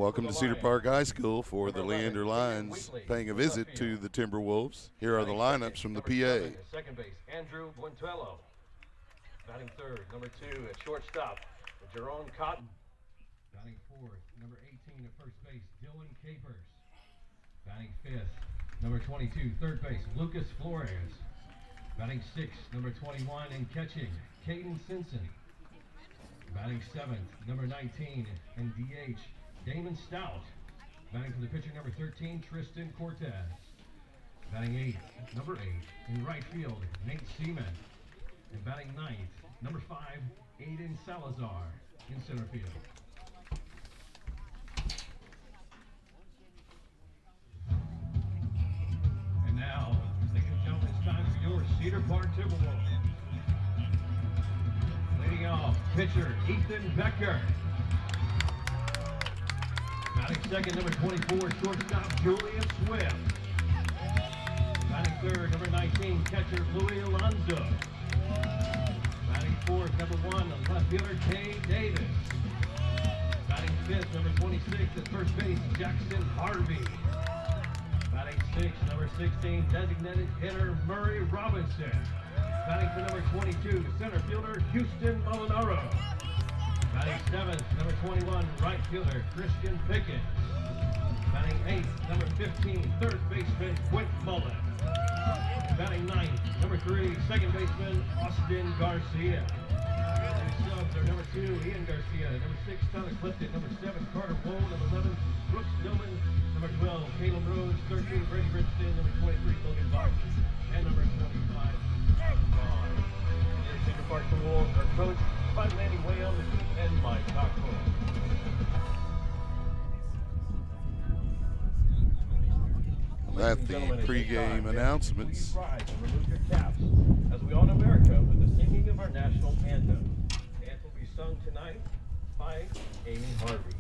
Welcome to Cedar Park High School for the Leander Lions paying a visit to the Timberwolves. Here are the lineups from the PA. Second base, Andrew Buentello. Batting third, number 2 at shortstop, Jerome Cotton. Batting fourth, number 18 at first base, Dylan Capers. Batting fifth, number 22, third base, Lucas Flores. Batting sixth, number 21 and catching, Caden Simpson. Batting seventh, number 19 and DH, Damon Stout. Batting for the pitcher, number 13, Tristan Cortez. Batting eighth, number 8 in right field, Nate Seaman. And batting ninth, number 5, Aiden Salazar in center field. And now, ladies and gentlemen, it's time for your Cedar Park Timberwolves. Leading off, pitcher Ethan Becker. Batting second, number 24, shortstop Julian Swift. Batting third, number 19, catcher Louis Alonso. Batting fourth, number 1, left fielder Kay Davis. Batting fifth, number 26, at first base, Jackson Harvey. Batting sixth, number 16, designated hitter Murray Robinson. Batting for number 22, center fielder Houston Molinaro. Batting seventh, number 21, right fielder Christian Pickett. Batting eighth, number 15, third baseman Quint Mullen. Batting ninth, number 3, second baseman Austin Garcia. And subs are number 2, Ian Garcia, number 6, Tyler Clifton, number 7, Carter Wohl, number 11, Brooks Dillman, number 12, Caleb Rose, 13, Brady Richardson, number 23, Logan Barton, and number 25, Vaughn. Your Cedar Park Timberwolves are coached by Manny Williams and Mike Cockburn. At the pregame announcements. Remove your caps as we honor America with the singing of our national anthem. The anthem will be sung tonight by Amy Harvey.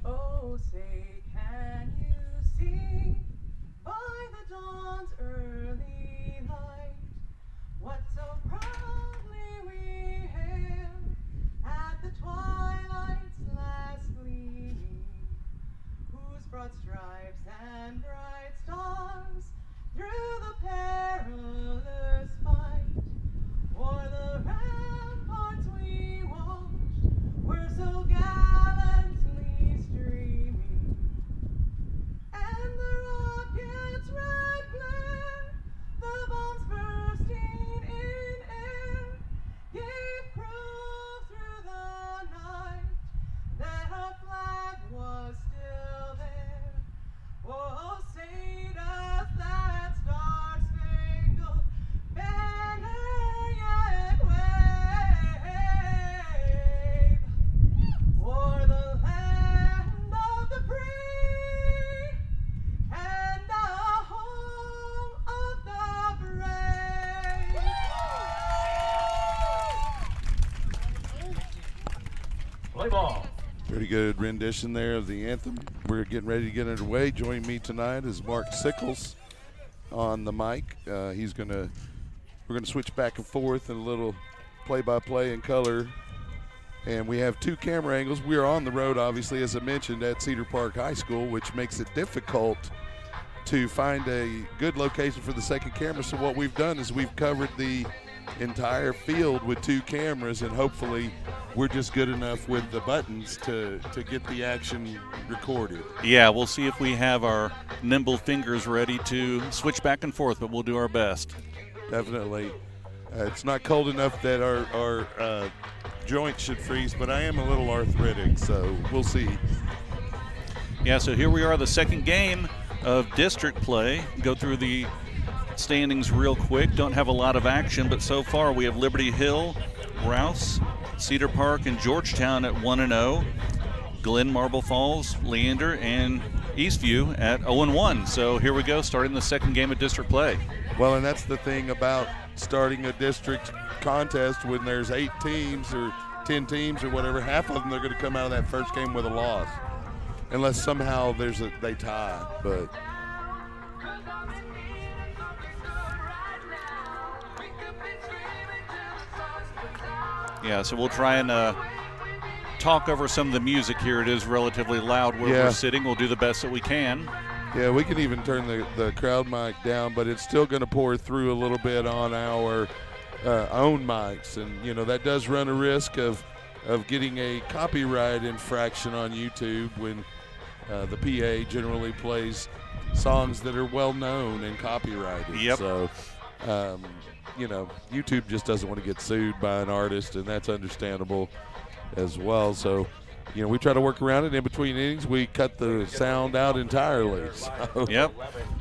Oh, say, can you see by the dawn's early light what so proudly we hailed at the twilight's last gleaming, whose broad stripes and bright stars through the perilous fight o'er the ramparts we watched were so gallantly streaming, and the rocket's red glare, the bombs bursting in air, gave proof through the night that our flag was still there. Oh, say does that star-spangled banner yet wave o'er the land of the free and the home of the brave. Play ball. Pretty good rendition there of the anthem. We're getting ready to get underway. Joining me tonight is Mark Sickles on the mic. We're gonna switch back and forth in a little play-by-play in color. And we have 2 camera angles. We are on the road, obviously, as I mentioned, at Cedar Park High School, which makes it difficult to find a good location for the second camera. So what we've done is we've covered the entire field with 2 cameras, and hopefully we're just good enough with the buttons to get the action recorded. Yeah, we'll see if we have our nimble fingers ready to switch back and forth, but we'll do our best. Definitely. It's not cold enough that our joints should freeze, but I am a little arthritic, so we'll see. Yeah, so here we are, the second game of district play. Go through the standings real quick. Don't have a lot of action, but so far we have Liberty Hill, Rouse, Cedar Park, and Georgetown at 1-0. Glen, Marble Falls, Leander, and Eastview at 0-1. So here we go, starting the second game of district play. Well, and that's the thing about starting a district contest when there's 8 teams or 10 teams or whatever. Half of them are going to come out of that first game with a loss, unless somehow they tie. But Yeah, so we'll try and talk over some of the music here. It is relatively loud where we're sitting. We'll do the best that we can. Yeah, we can even turn the crowd mic down, but it's still going to pour through a little bit on our own mics. And, you know, that does run a risk of getting a copyright infraction on YouTube when the PA generally plays songs that are well known and copyrighted. Yep. So, you know, YouTube just doesn't want to get sued by an artist, and that's understandable as well. So, you know, we try to work around it. In between innings, we cut the sound out entirely. So. Yep.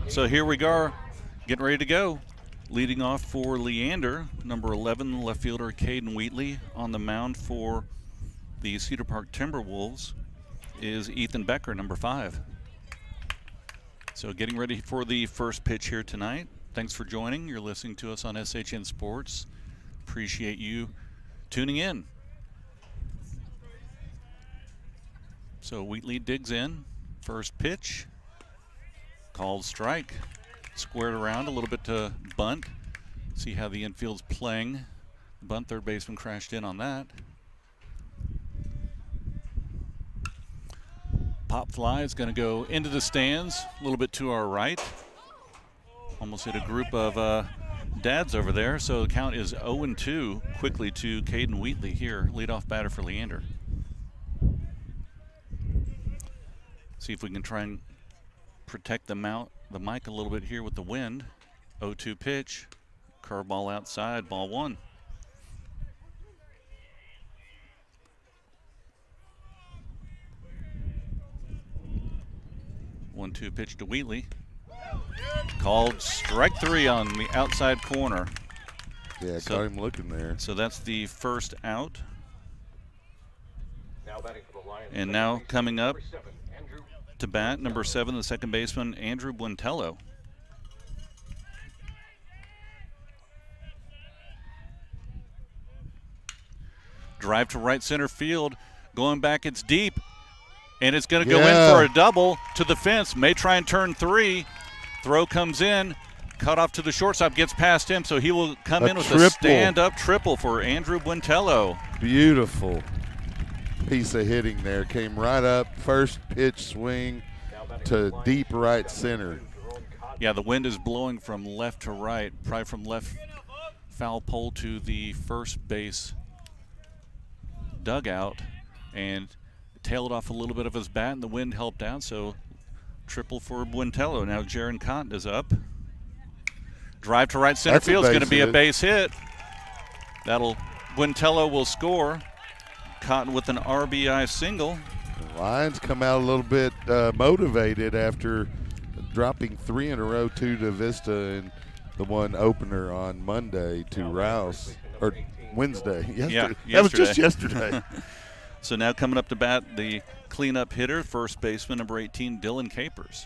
So here we are, getting ready to go. Leading off for Leander, number 11, left fielder Caden Wheatley. On the mound for the Cedar Park Timberwolves is Ethan Becker, number 5. So getting ready for the first pitch here tonight. Thanks for joining. You're listening to us on SHN Sports. Appreciate you tuning in. So Wheatley digs in. First pitch. Called strike. Squared around a little bit to bunt. See how the infield's playing. Bunt, third baseman crashed in on that. Pop fly is going to go into the stands, a little bit to our right. Almost hit a group of dads over there. So the count is 0-2 quickly to Caden Wheatley here, leadoff batter for Leander. See if we can try and protect the mic a little bit here with the wind. 0-2 pitch, curveball outside, ball 1. One-two pitch to Wheatley. Called strike 3 on the outside corner. Yeah, got him looking there. So that's the first out. Now batting for the Lions. And now coming up to bat, number 7, the second baseman, Andrew Buentello. Drive to right center field. Going back, it's deep. And it's going to go in for a double to the fence. May try and turn 3. Throw comes in. Cut off to the shortstop. Gets past him, so he will come in with a stand-up triple for Andrew Buentello. Beautiful piece of hitting there. Came right up. First pitch swing to deep right center. Yeah, the wind is blowing from left to right. Probably from left foul pole to the first base dugout. And tailed off a little bit of his bat, and the wind helped out, so triple for Buentello. Now Jaron Cotton is up. Drive to right center field is going to be a base hit. Buentello will score. Cotton with an RBI single. The Lions come out a little bit motivated after dropping 3 in a row, 2 to Vista and the one opener on Monday to Rouse, or Wednesday. Yesterday. Yeah, that was just yesterday. So now coming up to bat, the cleanup hitter, first baseman, number 18, Dylan Capers.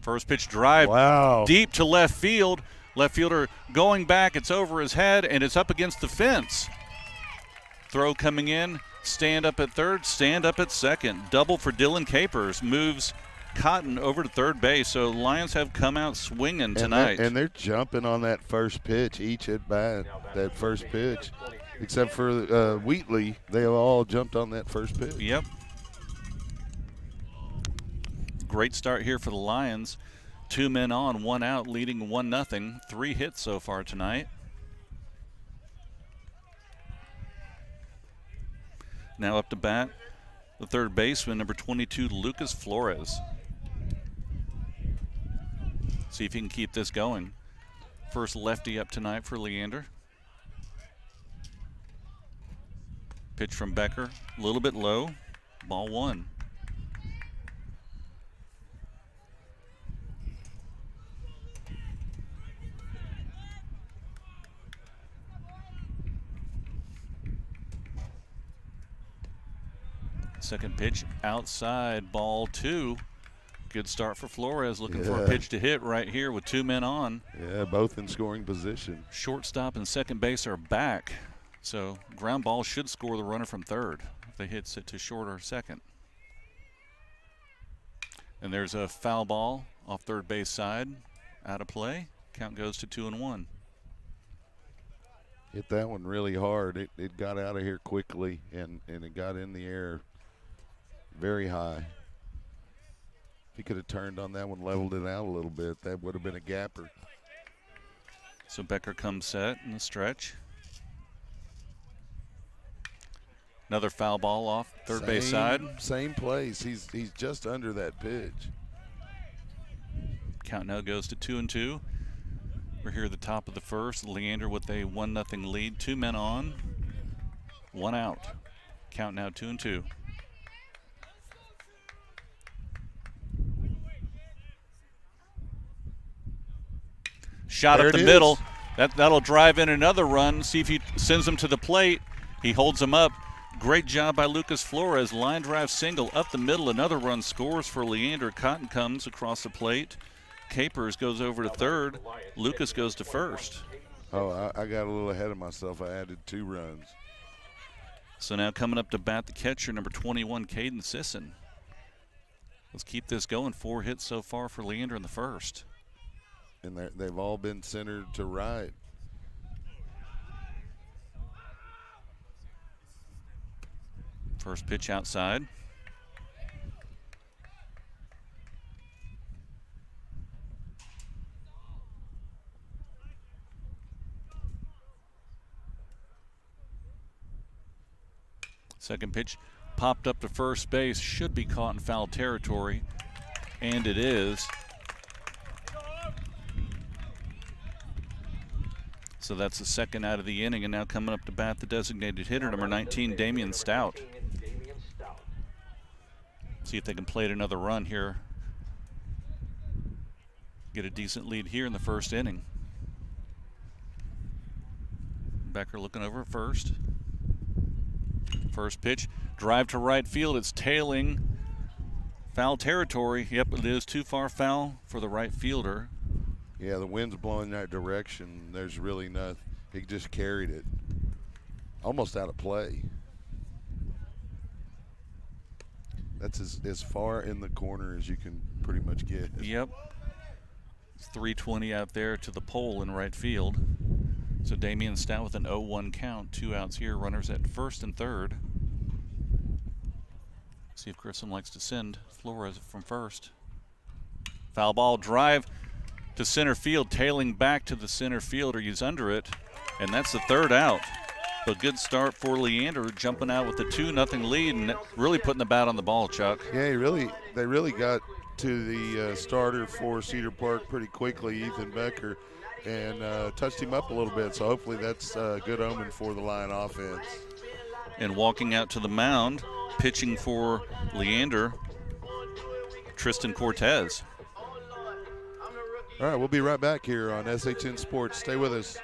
First pitch drive, deep to left field. Left fielder going back, it's over his head, and it's up against the fence. Throw coming in, stand up at third, stand up at second. Double for Dylan Capers, moves Cotton over to third base. So Lions have come out swinging tonight. And they're jumping on that first pitch, each at bat, that first pitch. Except for Wheatley, they all jumped on that first pitch. Yep. Great start here for the Lions. 2 men on, 1 out, leading 1-0. 3 hits so far tonight. Now up to bat, the third baseman, number 22, Lucas Flores. See if he can keep this going. First lefty up tonight for Leander. Pitch from Becker, a little bit low, ball 1. Second pitch outside, ball 2. Good start for Flores, looking for a pitch to hit right here with 2 men on. Yeah, both in scoring position. Shortstop and second base are back. So ground ball should score the runner from third if they hits it to short or second. And there's a foul ball off third base side, out of play. Count goes to 2-1. Hit that one really hard. It got out of here quickly, and it got in the air very high. If he could have turned on that one, leveled it out a little bit, that would have been a gapper. So Becker comes set in the stretch. Another foul ball off third base side. Same place. He's just under that pitch. Count now goes to 2-2. We're here at the top of the first. Leander with a 1-0 lead. 2 men on, 1 out. Count now 2-2. Shot There up the it middle. is. That'll drive in another run. See if he sends him to the plate. He holds him up. Great job by Lucas Flores. Line drive single up the middle. Another run scores for Leander. Cotton comes across the plate. Capers goes over to third. Lucas goes to first. Oh, I got a little ahead of myself. I added 2 runs. So now coming up to bat the catcher, number 21, Caden Sisson. Let's keep this going. 4 hits so far for Leander in the first. And they've all been centered to right. First pitch outside. Second pitch popped up to first base. Should be caught in foul territory. And it is. So that's the second out of the inning. And now coming up to bat the designated hitter, number 19, Damian Stout. See if they can plate another run here. Get a decent lead here in the first inning. Becker looking over at first. First pitch, drive to right field. It's tailing. Foul territory. Yep, it is too far foul for the right fielder. Yeah, the wind's blowing that direction. There's really nothing. He just carried it. Almost out of play. That's as far in the corner as you can pretty much get. Yep. It's 320 out there to the pole in right field. So Damian Stout with an 0-1 count. 2 outs here. Runners at first and third. See if Grissom likes to send Flores from first. Foul ball drive to center field, tailing back to the center fielder. He's under it, and that's the third out. A good start for Leander, jumping out with a 2-0 lead and really putting the bat on the ball, Chuck. Yeah, they really got to the starter for Cedar Park pretty quickly, Ethan Becker, and touched him up a little bit. So hopefully that's a good omen for the Lion offense. And walking out to the mound, pitching for Leander, Tristan Cortez. All right, we'll be right back here on SHN Sports. Stay with us.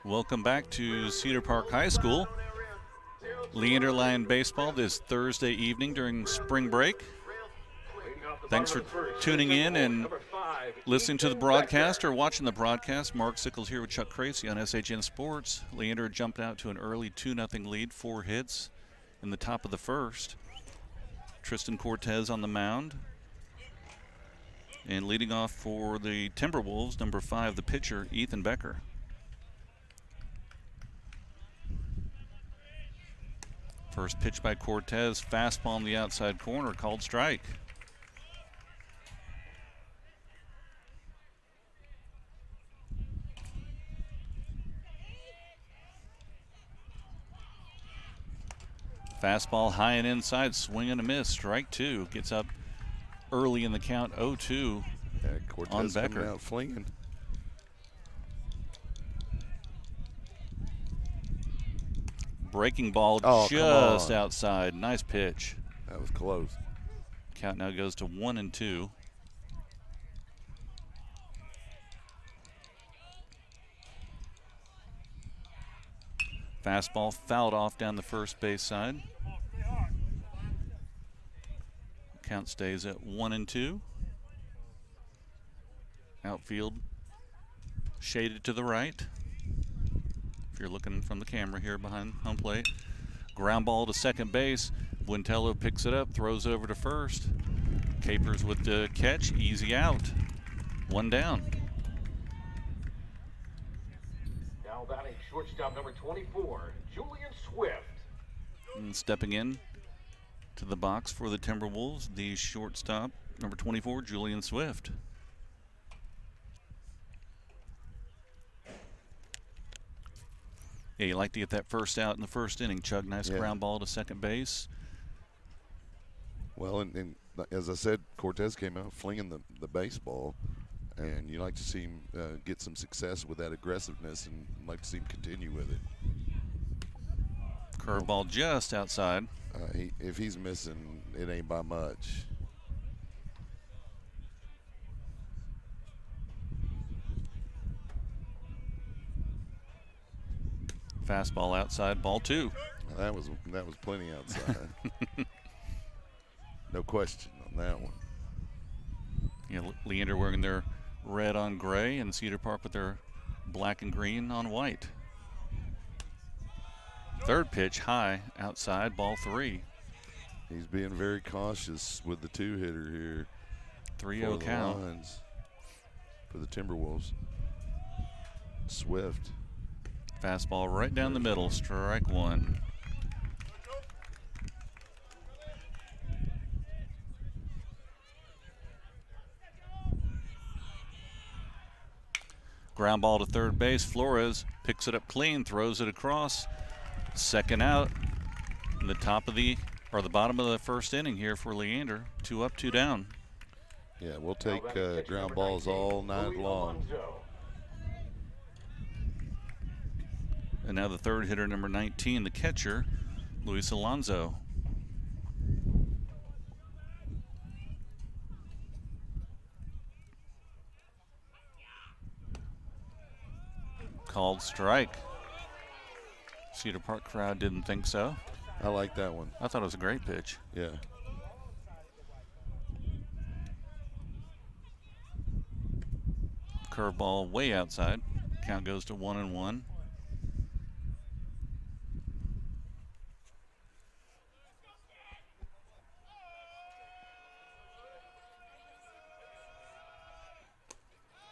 Welcome back to Cedar Park High School. Leander Lion baseball this Thursday evening during spring break. Thanks for tuning in and listening to the broadcast or watching the broadcast. Mark Sickles here with Chuck Crazy on SHN Sports. Leander jumped out to an early 2-0 lead, 4 hits in the top of the first. Tristan Cortez on the mound. And leading off for the Timberwolves, number 5, the pitcher, Ethan Becker. First pitch by Cortez, fastball on the outside corner, called strike. Fastball high and inside, swing and a miss, strike 2. Gets up early in the count, 0-2 Cortez on Becker. coming out flinging. Breaking ball Oh, just outside. Nice pitch. That was close. Count now goes to 1-2. Fastball fouled off down the first base side. Count stays at 1-2. Outfield shaded to the right. If you're looking from the camera here behind home plate. Ground ball to second base. Buentello picks it up, throws over to first. Capers with the catch, easy out. 1 down. Now batting shortstop number 24, Julian Swift. And stepping in to the box for the Timberwolves, the shortstop, number 24, Julian Swift. Yeah, you like to get that first out in the first inning, Chuck. Nice ground ball to second base. Well, and as I said, Cortez came out flinging the baseball, and you like to see him get some success with that aggressiveness, and like to see him continue with it. Curveball just outside. If he's missing, it ain't by much. Fastball outside, ball 2. That was plenty outside. No question on that one. You know, Leander wearing their red on gray, and Cedar Park with their black and green on white. Third pitch high outside, ball 3. He's being very cautious with the 2-hitter here. 3-0 count. Lines for the Timberwolves. Swift. Fastball right down the middle, strike 1. Ground ball to third base. Flores picks it up clean, throws it across. Second out. In the the bottom of the first inning here for Leander. 2 up, 2 down. Yeah, we'll take ground balls all night long. And now the third hitter, number 19, the catcher, Luis Alonso. Called strike. Cedar Park crowd didn't think so. I like that one. I thought it was a great pitch. Yeah. Curveball way outside. Count goes to 1-1.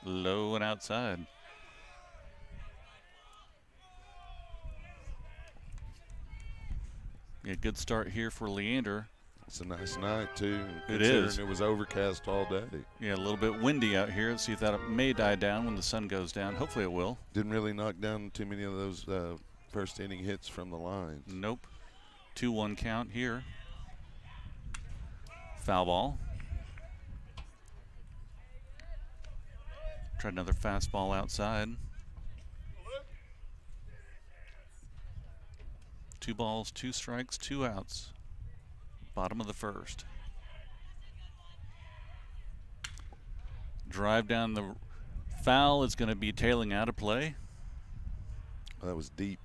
Low and outside. Yeah, good start here for Leander. It's a nice night, too. It is. It was overcast all day. Yeah, a little bit windy out here. Let's see if that may die down when the sun goes down. Hopefully it will. Didn't really knock down too many of those first inning hits from the lines. Nope. 2-1 count here. Foul ball. Tried another fastball outside. 2 balls, 2 strikes, 2 outs. Bottom of the first. Drive down the foul is going to be tailing out of play. That was deep.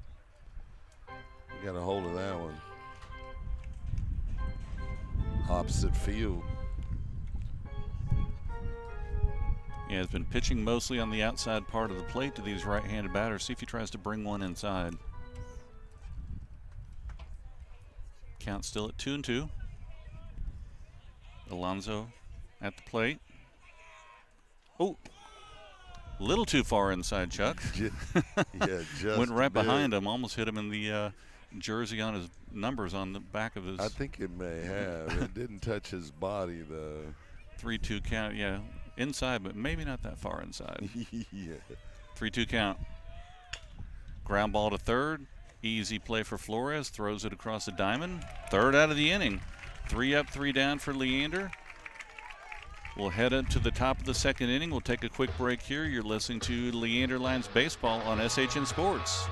We got a hold of that one. Opposite field. Yeah, has been pitching mostly on the outside part of the plate to these right-handed batters. See if he tries to bring one inside. Count still at 2-2. Alonso at the plate. Oh, a little too far inside, Chuck. Yeah, just went right behind him, almost hit him in the jersey on his numbers on the back of his. I think it may have. It didn't touch his body, though. 3-2 count, yeah. Inside, but maybe not that far inside. Yeah. 3-2 count. Ground ball to third. Easy play for Flores. Throws it across the diamond. Third out of the inning. 3 up, 3 down for Leander. We'll head up to the top of the second inning. We'll take a quick break here. You're listening to Leander Lions Baseball on SHN Sports.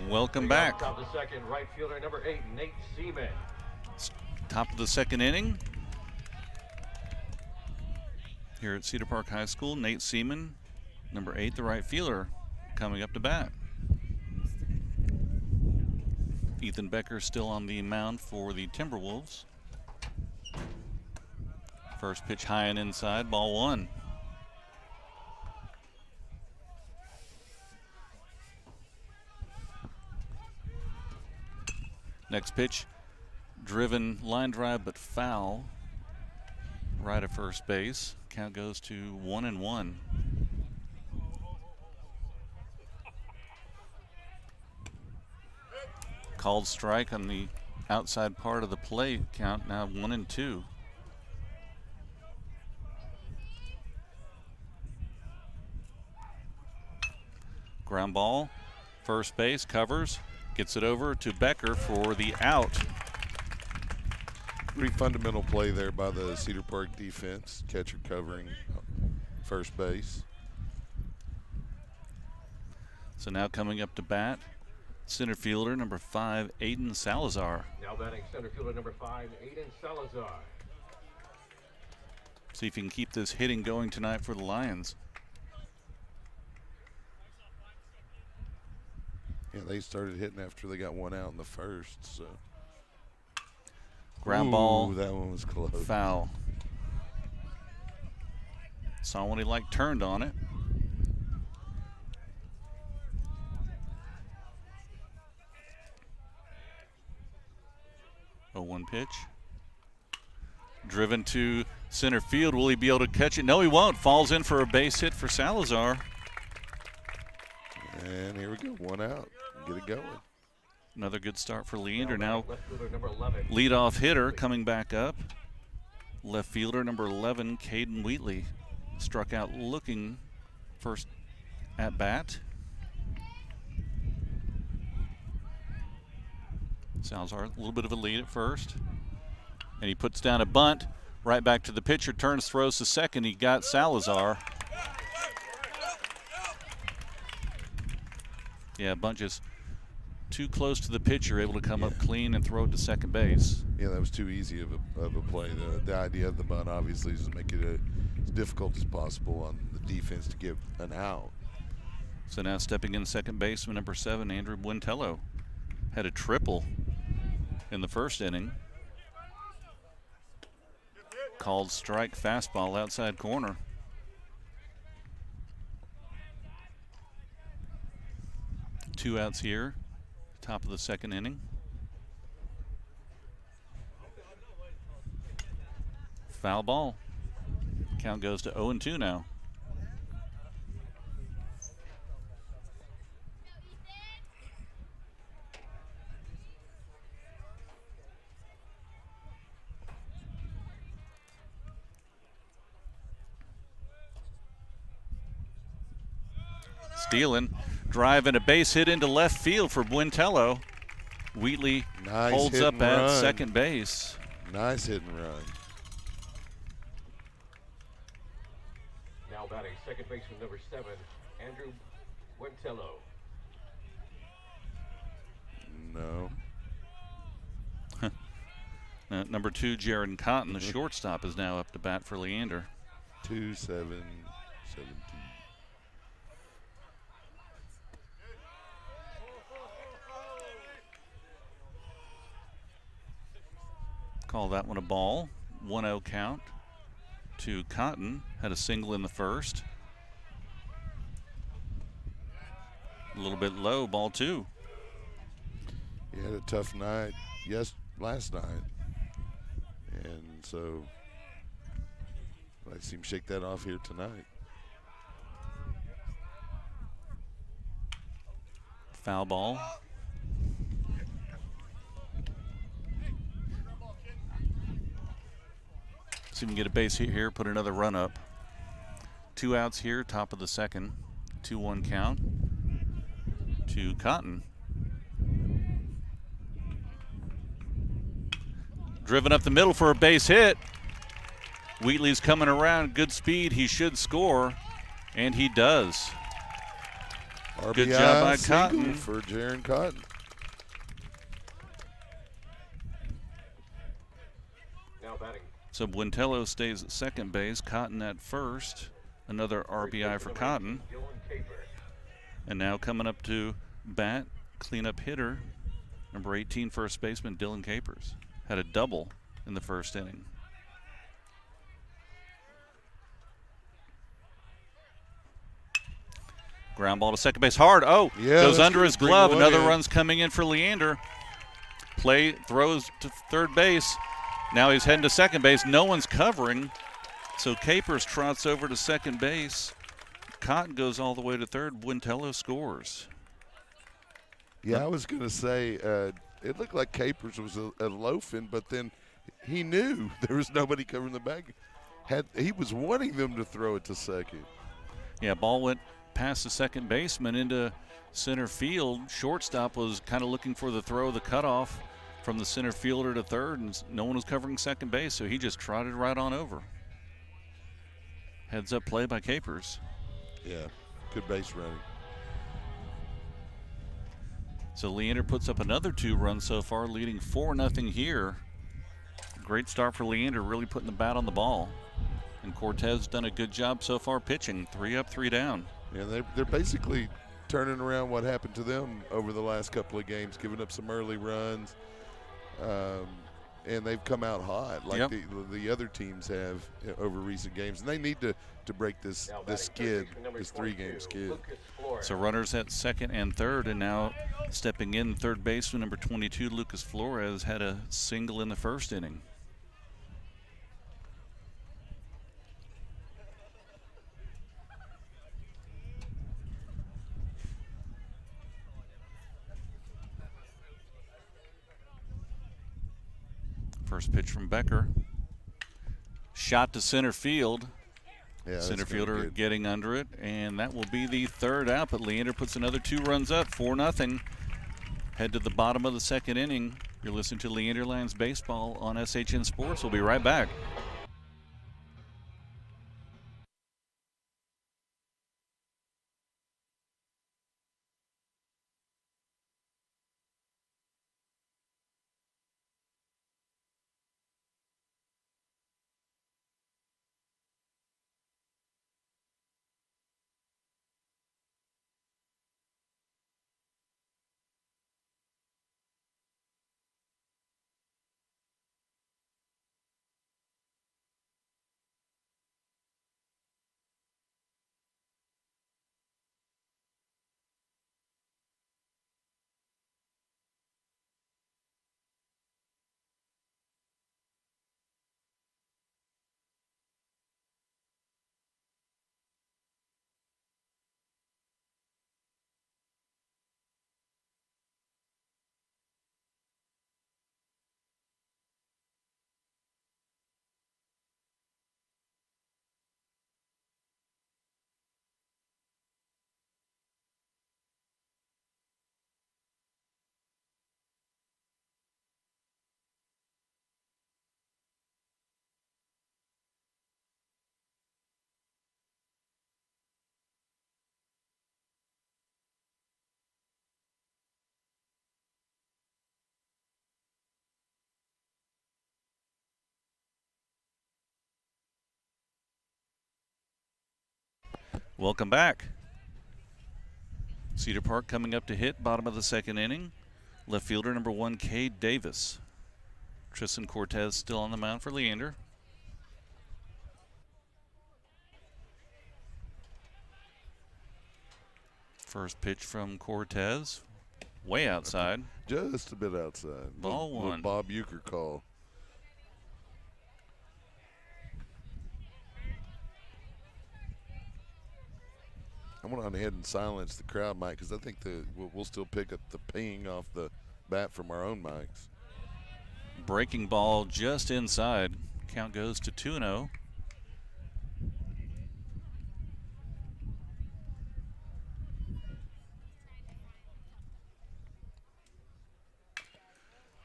Welcome back. Top of the second, right fielder number 8, Nate Seaman. Top of the second inning. Here at Cedar Park High School, Nate Seaman, number 8, the right fielder, coming up to bat. Ethan Becker still on the mound for the Timberwolves. First pitch high and inside, ball 1. Next pitch, driven line drive but foul. Right at first base. Count goes to 1-1. Called strike on the outside part of the plate. Count now 1-2. Ground ball, first base, covers. Gets it over to Becker for the out. Pretty fundamental play there by the Cedar Park defense. Catcher covering first base. So now coming up to bat, center fielder number 5, Aiden Salazar. Now batting center fielder number 5, Aiden Salazar. See if he can keep this hitting going tonight for the Lions. Yeah, they started hitting after they got one out in the first. So ground ball. That one was close. Foul. Saw when he turned on it. Oh, 1 pitch. Driven to center field. Will he be able to catch it? No, he won't. Falls in for a base hit for Salazar. And here we go. 1 out. Get it going. Another good start for Leander. Now Left fielder number 11. leadoff hitter coming back up. Left fielder number 11, Caden Wheatley. Struck out looking first at bat. Salazar, a little bit of a lead at first. And he puts down a bunt. Right back to the pitcher, turns, throws to second. He got Salazar. Yeah, Bunches too close to the pitcher, able to come up clean and throw it to second base. Yeah, that was too easy of a play. The idea of the bunt obviously is to make it as difficult as possible on the defense to get an out. So now stepping in second baseman number 7, Andrew Buentello. Had a triple in the first inning. Called strike fastball outside corner. Two outs here, top of the second inning. Foul ball. Count goes to 0-2 now. Stealing, drive and a base hit into left field for Buentello. Wheatley holds up at second base. Nice hit and run. Now batting second baseman number 7, Andrew Buentello. No. Number 2, Jaron Cotton, the shortstop, is now up to bat for Leander. 2-7-17. Call that one a ball. 1-0 count to Cotton. Had a single in the first. A little bit low, ball 2. He had a tough night last night. And so I see him shake that off here tonight. Foul ball. See if we can get a base hit here, put another run up. 2 outs here, top of the second. 2-1 count to Cotton. Driven up the middle for a base hit. Wheatley's coming around, good speed, he should score, and he does. RBI good job by Cotton. For Jaron Cotton. Now batting. So Buentello stays at second base, Cotton at first. Another RBI for Cotton. And now coming up to bat, cleanup hitter, number 18, first baseman Dylan Capers. Had a double in the first inning. Ground ball to second base, hard. Oh, yeah, goes under his glove. Another in. run's coming in for Leander. Play throws to third base. Now he's heading to second base. No one's covering. So Capers trots over to second base. Cotton goes all the way to third. Buentello scores. Yeah, I was going to say it looked like Capers was a loafing, but then he knew there was nobody covering the bag. He was wanting them to throw it to second. Yeah, ball went past the second baseman into center field. Shortstop was kind of looking for the throw, the cutoff from the center fielder to third, and no one was covering second base, so he just trotted right on over. Heads up play by Capers. Yeah, good base running. So Leander puts up another 2 runs so far, leading 4-0 here. Great start for Leander, really putting the bat on the ball. And Cortez done a good job so far pitching, 3 up, 3 down. Yeah, they're basically turning around what happened to them over the last couple of games, giving up some early runs. And they've come out hot like the other teams have over recent games. And they need to break this skid, this 3-game skid. So runners at second and third, and now stepping in third baseman number 22, Lucas Flores, had a single in the first inning. First pitch from Becker. Shot to center field. Yeah, center fielder getting under it, and that will be the third out, but Leander puts another 2 runs up, 4-0. Head to the bottom of the second inning. You're listening to Leander Lions Baseball on SHN Sports. We'll be right back. Welcome back. Cedar Park coming up to hit, bottom of the second inning. Left fielder number 1, Cade Davis. Tristan Cortez still on the mound for Leander. First pitch from Cortez, way outside. Just a bit outside. Ball Little one. Bob Euchre call. I went on ahead and silenced the crowd mic because I think we'll still pick up the ping off the bat from our own mics. Breaking ball just inside. Count goes to 2-0.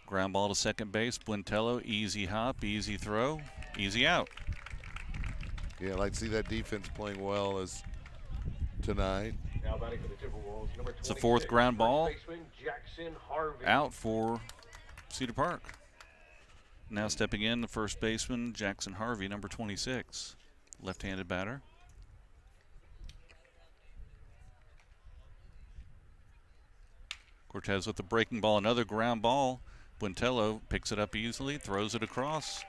Ground ball to second base. Buentello, easy hop, easy throw, easy out. Yeah, I like to see that defense playing well as tonight. Now batting for the Timberwolves, number 26, It's a fourth ground ball. first baseman Jackson Harvey. Out for Cedar Park. Now stepping in, the first baseman, Jackson Harvey, number 26, left-handed batter. Cortez with the breaking ball, another ground ball. Buentello picks it up easily, throws it across.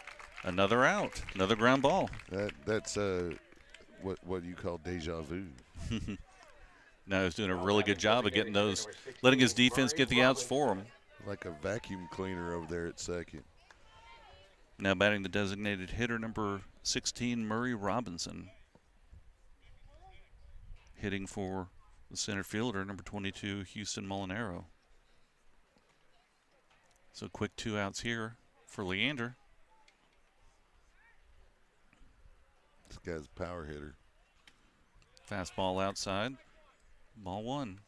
Another out, another ground ball. That's what you call deja vu. Now he's doing a really good job of getting those, letting his defense get the outs for him. Like a vacuum cleaner over there at second. Now batting the designated hitter, number 16, Murray Robinson. Hitting for the center fielder, number 22, Houston Molinaro. So quick 2 outs here for Leander. This guy's a power hitter. Fastball outside. Ball 1.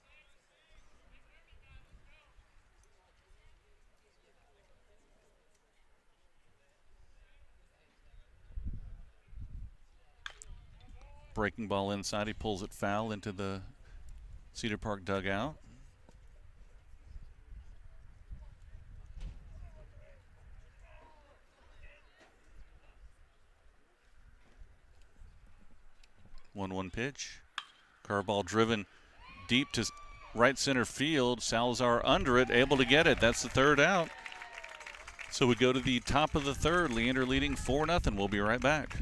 Breaking ball inside. He pulls it foul into the Cedar Park dugout. One pitch. Curveball driven deep to right center field. Salazar under it, able to get it. That's the third out. So we go to the top of the third. Leander leading 4-0. We'll be right back.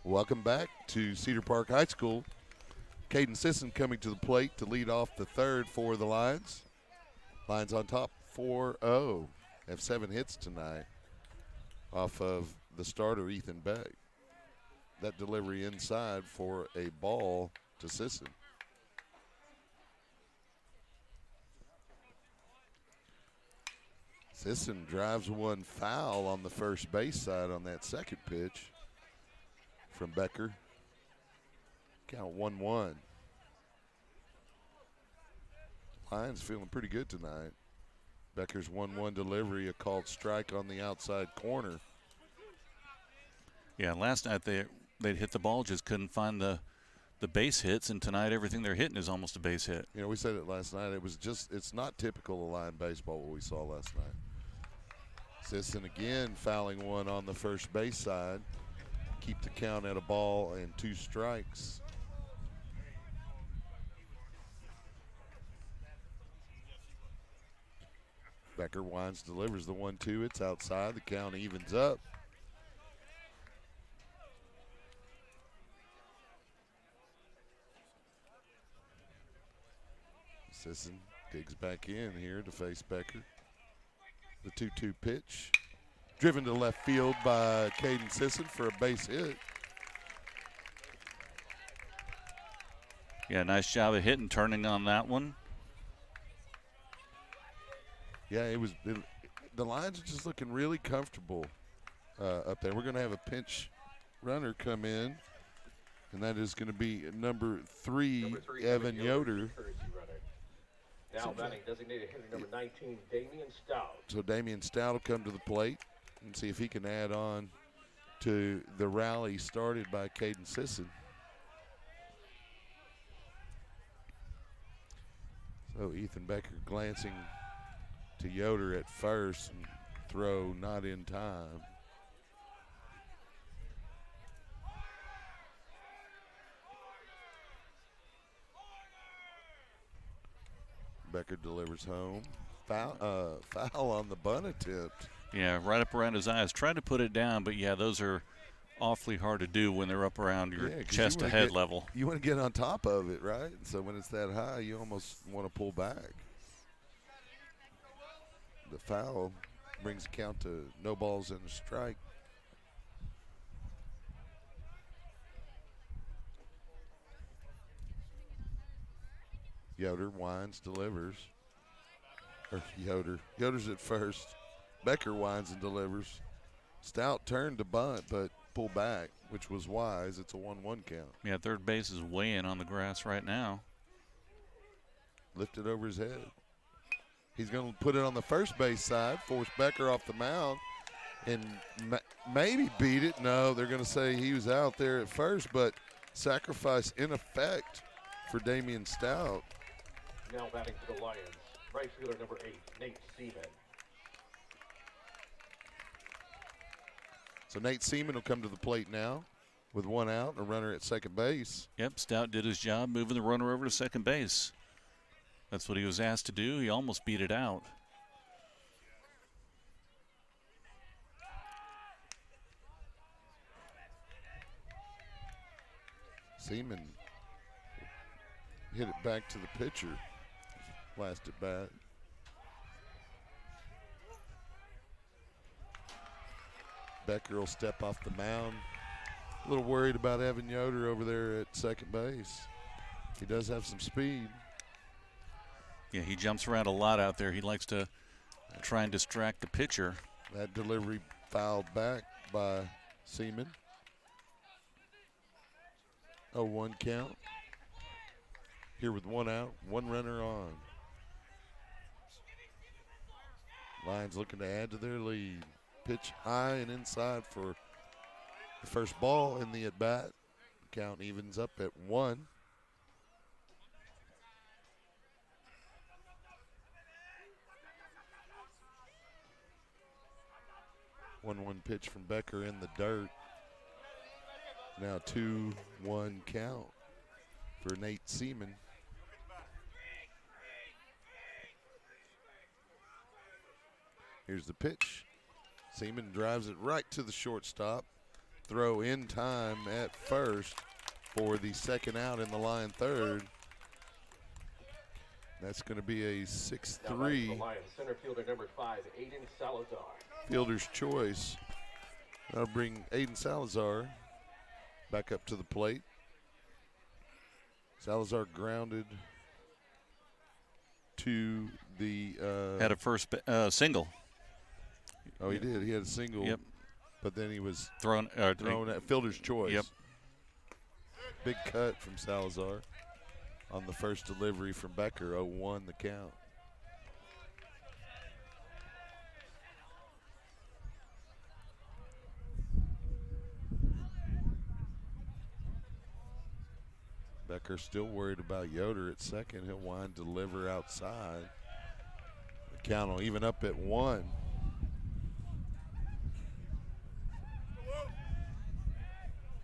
Welcome back to Cedar Park High School. Caden Sisson coming to the plate to lead off the third for the Lions. Lions on top 4-0. Have 7 hits tonight off of the starter, Ethan Beck. That delivery inside for a ball to Sisson. Sisson drives one foul on the first base side on that second pitch from Becker. Count 1-1. Lions feeling pretty good tonight. Becker's 1-1 delivery, a called strike on the outside corner. Yeah, last night they'd hit the ball, just couldn't find the base hits, and tonight everything they're hitting is almost a base hit. You know, we said it last night. It's not typical of Lion baseball what we saw last night. Sisson again fouling one on the first base side. keep the count at a ball and 2 strikes. Becker winds, delivers the 1-2. It's outside. The count evens up. Sisson digs back in here to face Becker. The 2-2 pitch. Driven to left field by Caden Sisson for a base hit. Yeah, nice job of hitting, turning on that one. Yeah, the Lions are just looking really comfortable up there. We're going to have a pinch runner come in, and that is going to be number 3, Evan Yoder. Now batting designated hitter number 19, Damian Stout. So Damian Stout will come to the plate and see if he can add on to the rally started by Caden Sisson. So Ethan Becker glancing to Yoder at first, and throw not in time. Becker delivers home. Foul on the bunt attempt. Yeah, right up around his eyes. Tried to put it down, but yeah, those are awfully hard to do when they're up around your chest to head level. You want to get on top of it, right? So when it's that high, you almost want to pull back. The foul brings the count to no balls and a strike. Yoder winds, delivers. Or Yoder's at first. Becker winds and delivers. Stout turned to bunt, but pulled back, which was wise. It's a 1-1 count. Yeah, third base is weighing on the grass right now. Lifted over his head. He's going to put it on the first base side, force Becker off the mound, and maybe beat it. No, they're going to say he was out there at first, but sacrifice in effect for Damian Stout. Now batting for the Lions, right fielder number 8, Nate Seaman. So Nate Seaman will come to the plate now with 1 out, a runner at second base. Yep, Stout did his job moving the runner over to second base. That's what he was asked to do. He almost beat it out. Seaman hit it back to the pitcher. Last at bat. Becker will step off the mound. A little worried about Evan Yoder over there at second base. He does have some speed. Yeah, he jumps around a lot out there. He likes to try and distract the pitcher. That delivery fouled back by Seaman. 0-1 count. Here with 1 out, 1 runner on. Lions looking to add to their lead. Pitch high and inside for the first ball in the at-bat. Count evens up at 1. One pitch from Becker in the dirt. Now 2-1 count for Nate Seaman. Here's the pitch. Seaman drives it right to the shortstop. Throw in time at first for the second out in the line third. That's going to be a 6-3. Center fielder number 5, Aiden Salazar. Fielder's choice. That'll bring Aiden Salazar back up to the plate. Salazar grounded to the Had a first single. Oh, he did. He had a single. Yep. But then he was Thrown at fielder's choice. Yep. Big cut from Salazar on the first delivery from Becker. 0-1 the count. Becker still worried about Yoder at second. He'll wind deliver outside. The count will even up at 1.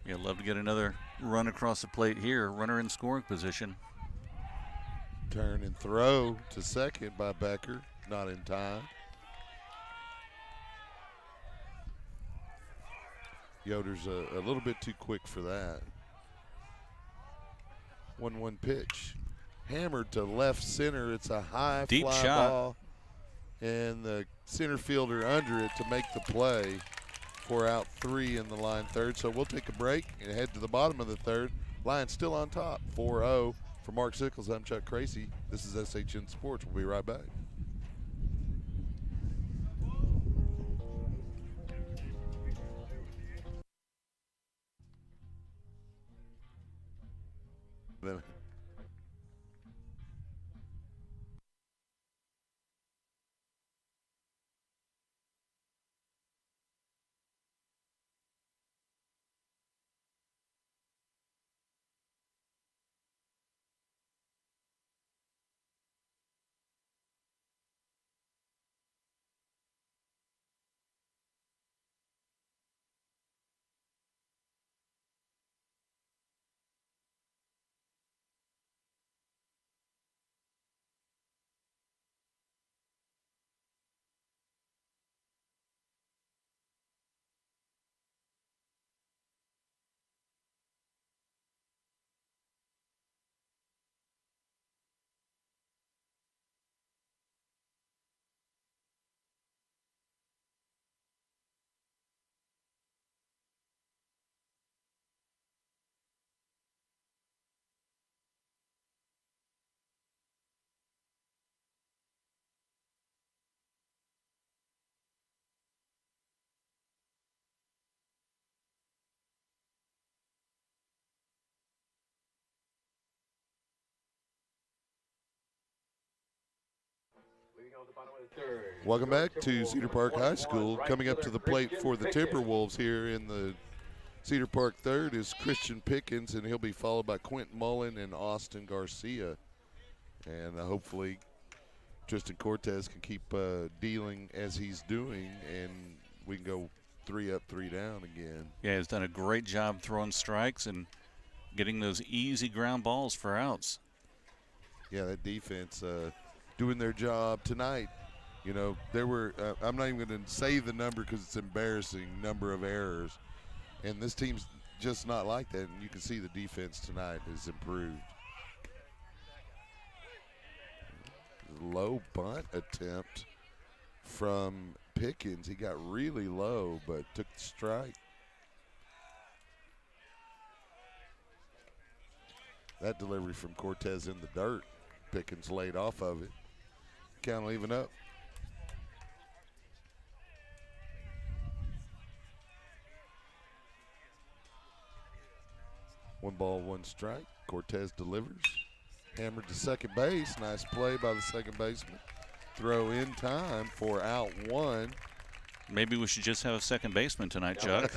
Yeah, love to get another run across the plate here. Runner in scoring position. Turn and throw to second by Becker. Not in time. Yoder's a little bit too quick for that. 1-1 pitch. Hammered to left center. It's a high Deep fly shot. ball. And the center fielder under it to make the play for out 3 in the line third. So we'll take a break and head to the bottom of the third. Lions still on top, 4-0. For Mark Sickles, I'm Chuck Crazy. This is SHN Sports. We'll be right back. Then welcome back to Cedar Park High School. Coming up to the plate for the Timberwolves here in the Cedar Park third is Christian Pickens, and he'll be followed by Quentin Mullen and Austin Garcia. And hopefully Tristan Cortez can keep dealing as he's doing, and we can go 3 up, 3 down again. Yeah, he's done a great job throwing strikes and getting those easy ground balls for outs. Yeah, that defense doing their job tonight. You know, there were, I'm not even going to say the number because it's embarrassing, number of errors. And this team's just not like that. And you can see the defense tonight has improved. Low bunt attempt from Pickens. He got really low, but took the strike. That delivery from Cortez in the dirt. Pickens laid off of it. Count will even up. One ball, one strike. Cortez delivers. Hammered to second base. Nice play by the second baseman. Throw in time for out 1. Maybe we should just have a second baseman tonight, Chuck.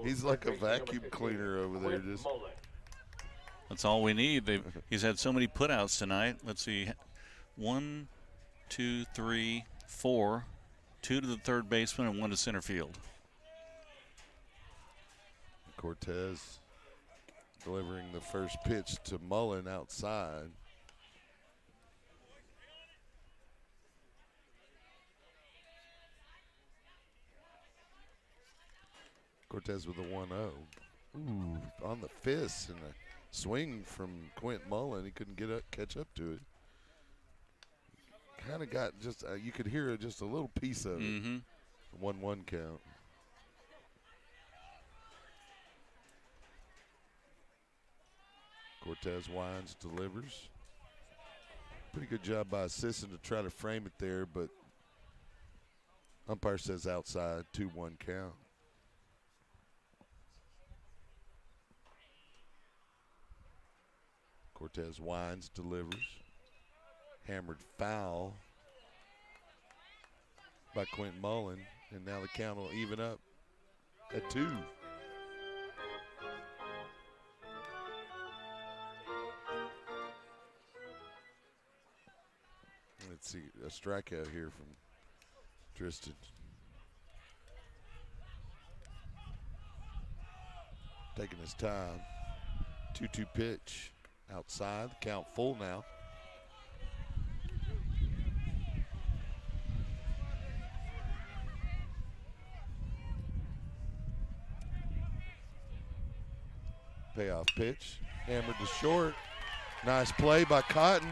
He's like a vacuum cleaner over there. Just That's all we need. He's had so many putouts tonight. Let's see. 1, 2, 3, 4. 2 to the third baseman and 1 to center field. Cortez delivering the first pitch to Mullen outside. Cortez with a 1-0. Ooh, on the fist and a swing from Quint Mullen. He couldn't catch up to it. Kind of got just, you could hear just a little piece of it. 1-1 count. Cortez winds, delivers. Pretty good job by Sisson to try to frame it there, but umpire says outside, 2-1 count. Cortez winds, delivers. Hammered foul by Quentin Mullen, and now the count will even up at 2. Let's see, a strikeout here from Tristan. taking his time. 2-2 pitch outside. Count full now. Payoff pitch. Hammered to short. Nice play by Cotton.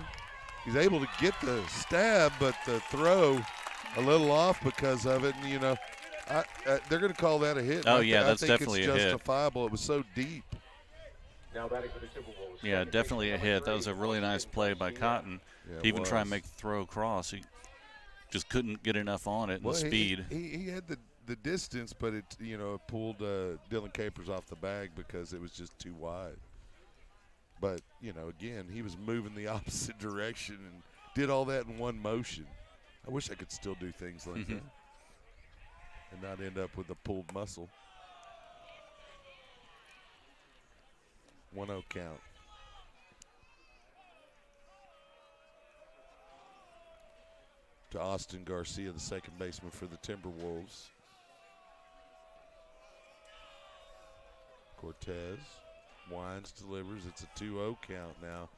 He's able to get the stab, but the throw a little off because of it. And, you know, they're going to call that a hit. Oh, yeah, that's definitely a hit. I think it's justifiable. It was so deep. Now batting for the Timberwolves. Yeah, definitely a hit. That was a really nice play by Cotton. Yeah, to even try and make the throw across. He just couldn't get enough on it and the speed. He had the distance, but it, you know, it pulled Dylan Capers off the bag because it was just too wide. But, you know, again, he was moving the opposite direction and did all that in one motion. I wish I could still do things like that and not end up with a pulled muscle. 1-0 count. To Austin Garcia, the second baseman for the Timberwolves. Cortez winds, delivers. It's a 2-0 count now.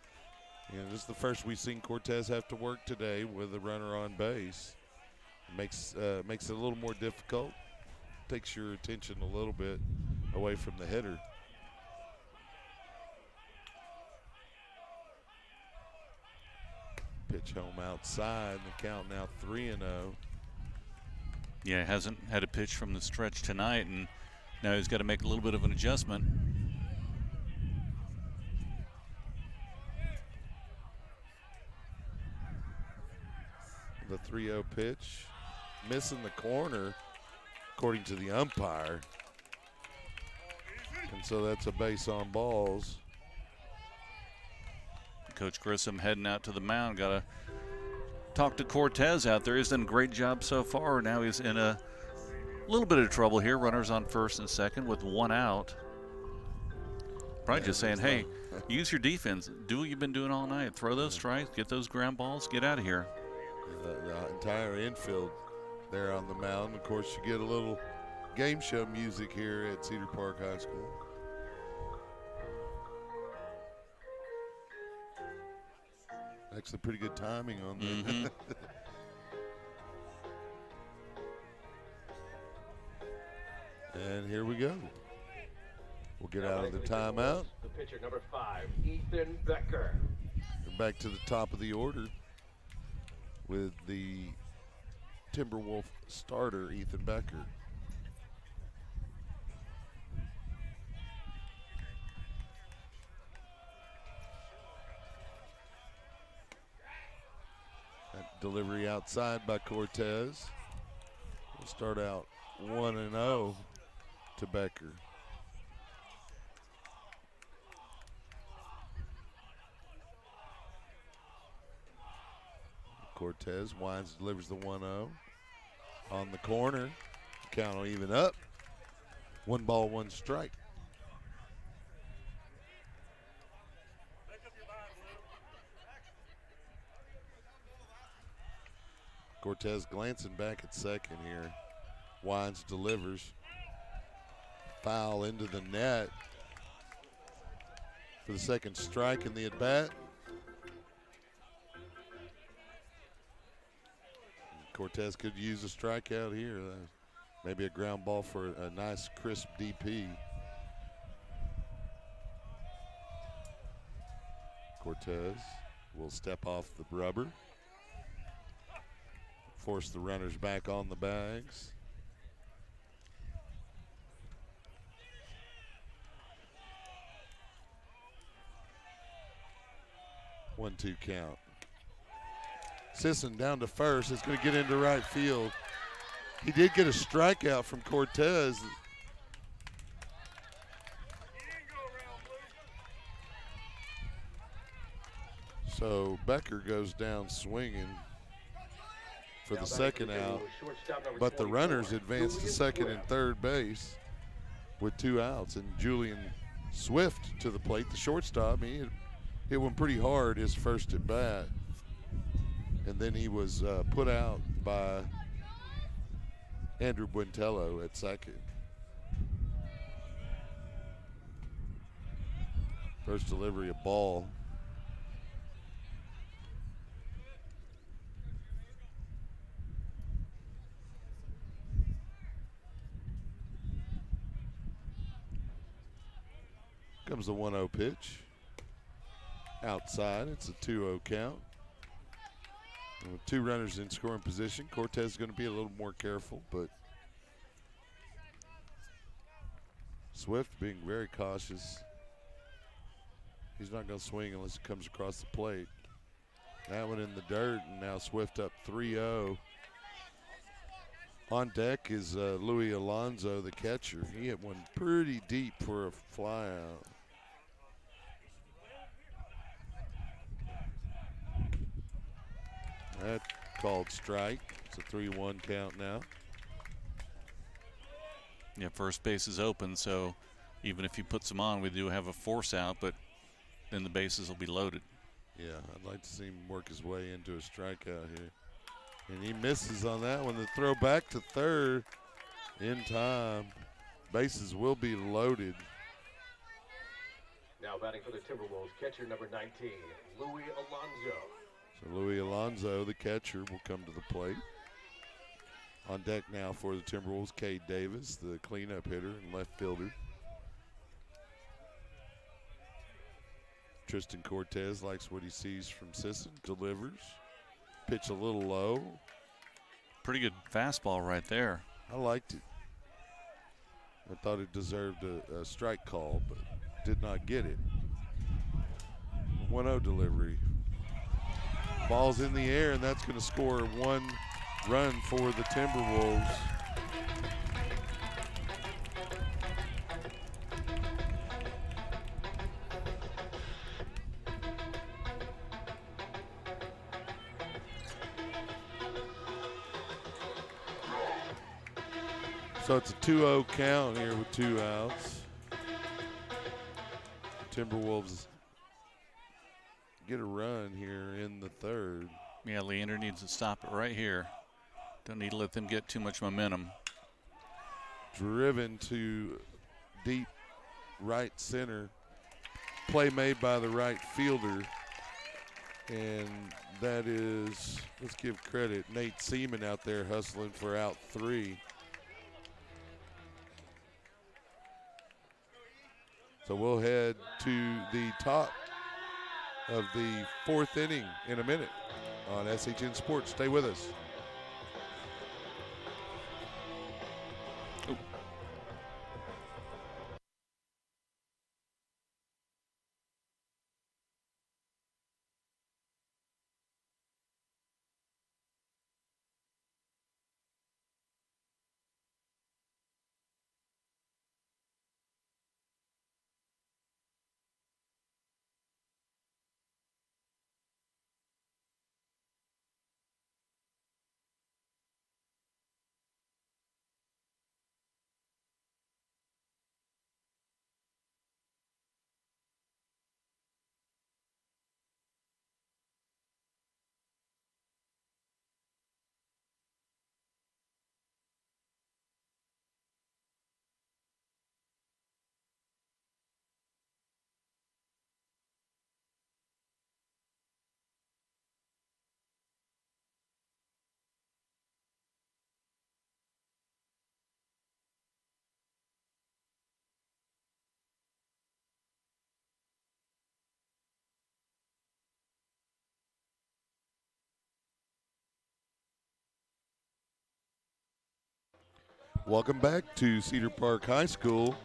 You know, this is the first we've seen Cortez have to work today with a runner on base. It makes it a little more difficult. Takes your attention a little bit away from the hitter. Pitch home outside, and the count now 3-0. Yeah, hasn't had a pitch from the stretch tonight, and now he's got to make a little bit of an adjustment. The 3-0 pitch, missing the corner, according to the umpire. And so that's a base on balls. Coach Grissom heading out to the mound. Got to talk to Cortez out there. He's done a great job so far. Now he's in a little bit of trouble here. Runners on first and second with one out. Probably just saying, hey, use your defense. Do what you've been doing all night. Throw those strikes, get those ground balls, get out of here. The entire infield there on the mound. Of course, you get a little game show music here at Cedar Park High School. Actually, pretty good timing on that. And here we go. We'll get out of the timeout. The pitcher, number 5, Ethan Becker. We're back to the top of the order with the Timberwolf starter, Ethan Becker. That delivery outside by Cortez. We'll start out 1-0 to Becker. Cortez winds, delivers the 1-0 on the corner. Count will even up. 1 ball, 1 strike. Cortez glancing back at second here. Winds, delivers. Foul into the net for the second strike in the at-bat. Cortez could use a strikeout here. Maybe a ground ball for a nice, crisp DP. Cortez will step off the rubber. Force the runners back on the bags. One-two count. Sisson down to first. It's going to get into right field. He did get a strikeout from Cortez. So Becker goes down swinging for the second out. But the runners advance to second and third base with 2 outs. And Julian Swift to the plate, the shortstop. He hit one pretty hard his first at bat. And then he was put out by Andrew Buentello at second. First delivery of ball. Comes the 1-0 pitch. Outside, it's a 2-0 count. And with 2 runners in scoring position, Cortez is going to be a little more careful, but Swift being very cautious. He's not going to swing unless it comes across the plate. That one in the dirt, and now Swift up 3-0. On deck is Louis Alonso, the catcher. He hit one pretty deep for a fly out. That called strike. It's a 3-1 count now. Yeah, first base is open, so even if he puts them on, we do have a force out, but then the bases will be loaded. Yeah, I'd like to see him work his way into a strikeout here. And he misses on that one. The throw back to third in time. Bases will be loaded. Now batting for the Timberwolves, catcher number 19, Louis Alonso. So Louis Alonso, the catcher, will come to the plate. On deck now for the Timberwolves, Cade Davis, the cleanup hitter and left fielder. Tristan Cortez likes what he sees from Sisson, delivers. Pitch a little low. Pretty good fastball right there. I liked it. I thought it deserved a strike call, but did not get it. 1-0 delivery. Ball's in the air, and that's going to score 1 run for the Timberwolves. So it's a 2-0 count here with 2 outs. Timberwolves get a run here in the third. Yeah, Leander needs to stop it right here. Don't need to let them get too much momentum. Driven to deep right center. Play made by the right fielder. And that is, let's give credit, Nate Seaman out there hustling for out 3. So we'll head to the top of the 4th inning in a minute on SHN Sports. Stay with us. Ooh. Welcome back to Cedar Park High School.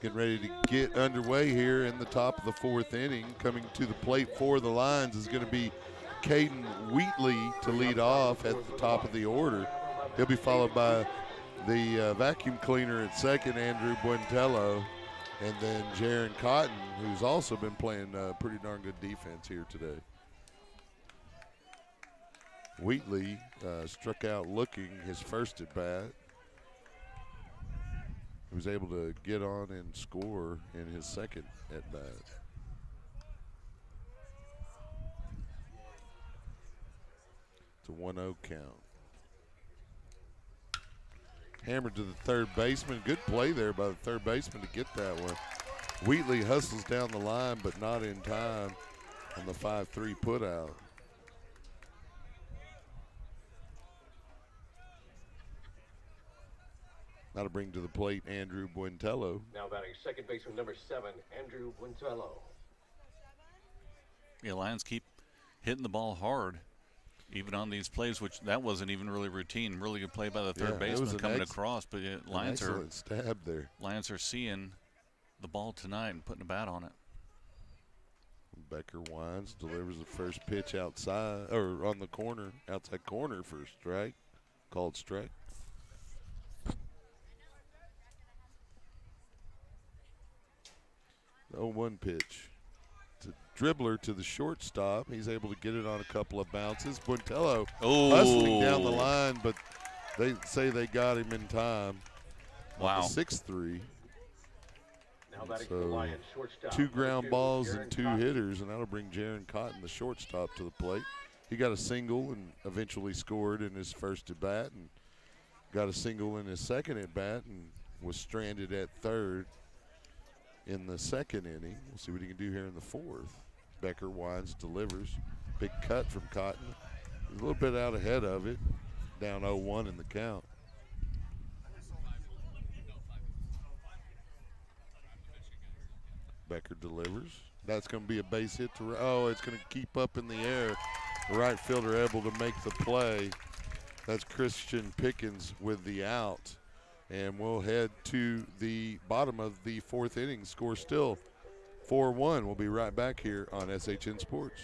Getting ready to get underway here in the top of the 4th inning. Coming to the plate for the Lions is going to be Caden Wheatley to lead off at the top of the order. He'll be followed by the vacuum cleaner at second, Andrew Buentello, and then Jaron Cotton, who's also been playing pretty darn good defense here today. Wheatley struck out looking his first at bat. He was able to get on and score in his second at bat. It's a 1-0 count. Hammered to the third baseman. Good play there by the third baseman to get that one. Wheatley hustles down the line, but not in time on the 5-3 put out. Now to bring to the plate Andrew Buentello. Now batting second baseman number 7, Andrew Buentello. Yeah, Lions keep hitting the ball hard, even on these plays, which that wasn't even really routine. Really good play by the third baseman coming across, but Lions are stab there. Lions are seeing the ball tonight and putting a bat on it. Becker winds, delivers the first pitch outside, or on the corner, outside corner for a strike, called strike. The 0-1 pitch. It's a dribbler to the shortstop. He's able to get it on a couple of bounces. Buentello hustling down the line, but they say they got him in time. Wow. 6-3. Now batting So for the Lions, shortstop. 2 ground balls Jaron and 2 Cotton. hitters, and that'll bring Jaron Cotton, the shortstop, to the plate. He got a single and eventually scored in his first at bat, and got a single in his second at bat, and was stranded at third in the second inning. We'll see what he can do here in the fourth. Becker winds, delivers. Big cut from Cotton. He's a little bit out ahead of it. Down 0-1 in the count. Becker delivers. That's going to be a base hit to it's going to keep up in the air. The right fielder able to make the play. That's Christian Pickens with the out. And we'll head to the bottom of the fourth inning. Score still 4-1. We'll be right back here on SHN Sports.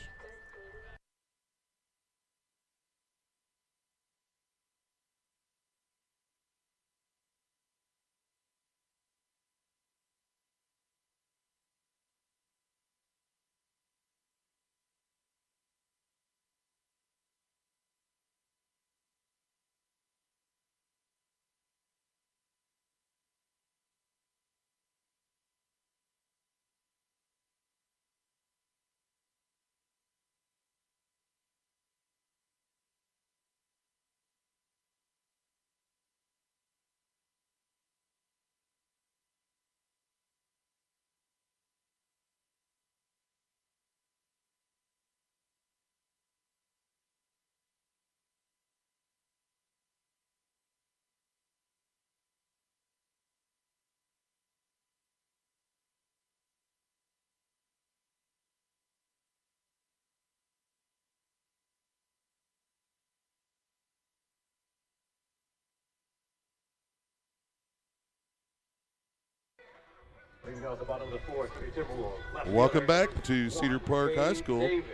Leading out the bottom of the fourth for the Timberwolves. Left Welcome fielder, back to Cedar Park High School. Davis.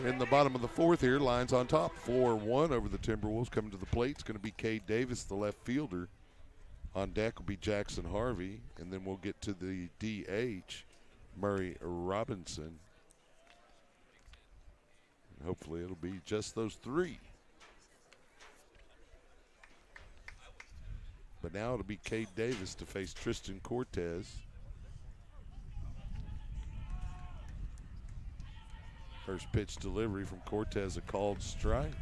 In the bottom of the fourth here, Lions on top, 4-1 over the Timberwolves. Coming to the plate, it's going to be Cade Davis, the left fielder. On deck will be Jackson Harvey, and then we'll get to the DH, Murray Robinson. And hopefully it'll be just those 3. But now it'll be Cade Davis to face Tristan Cortez. First pitch delivery from Cortez, a called strike.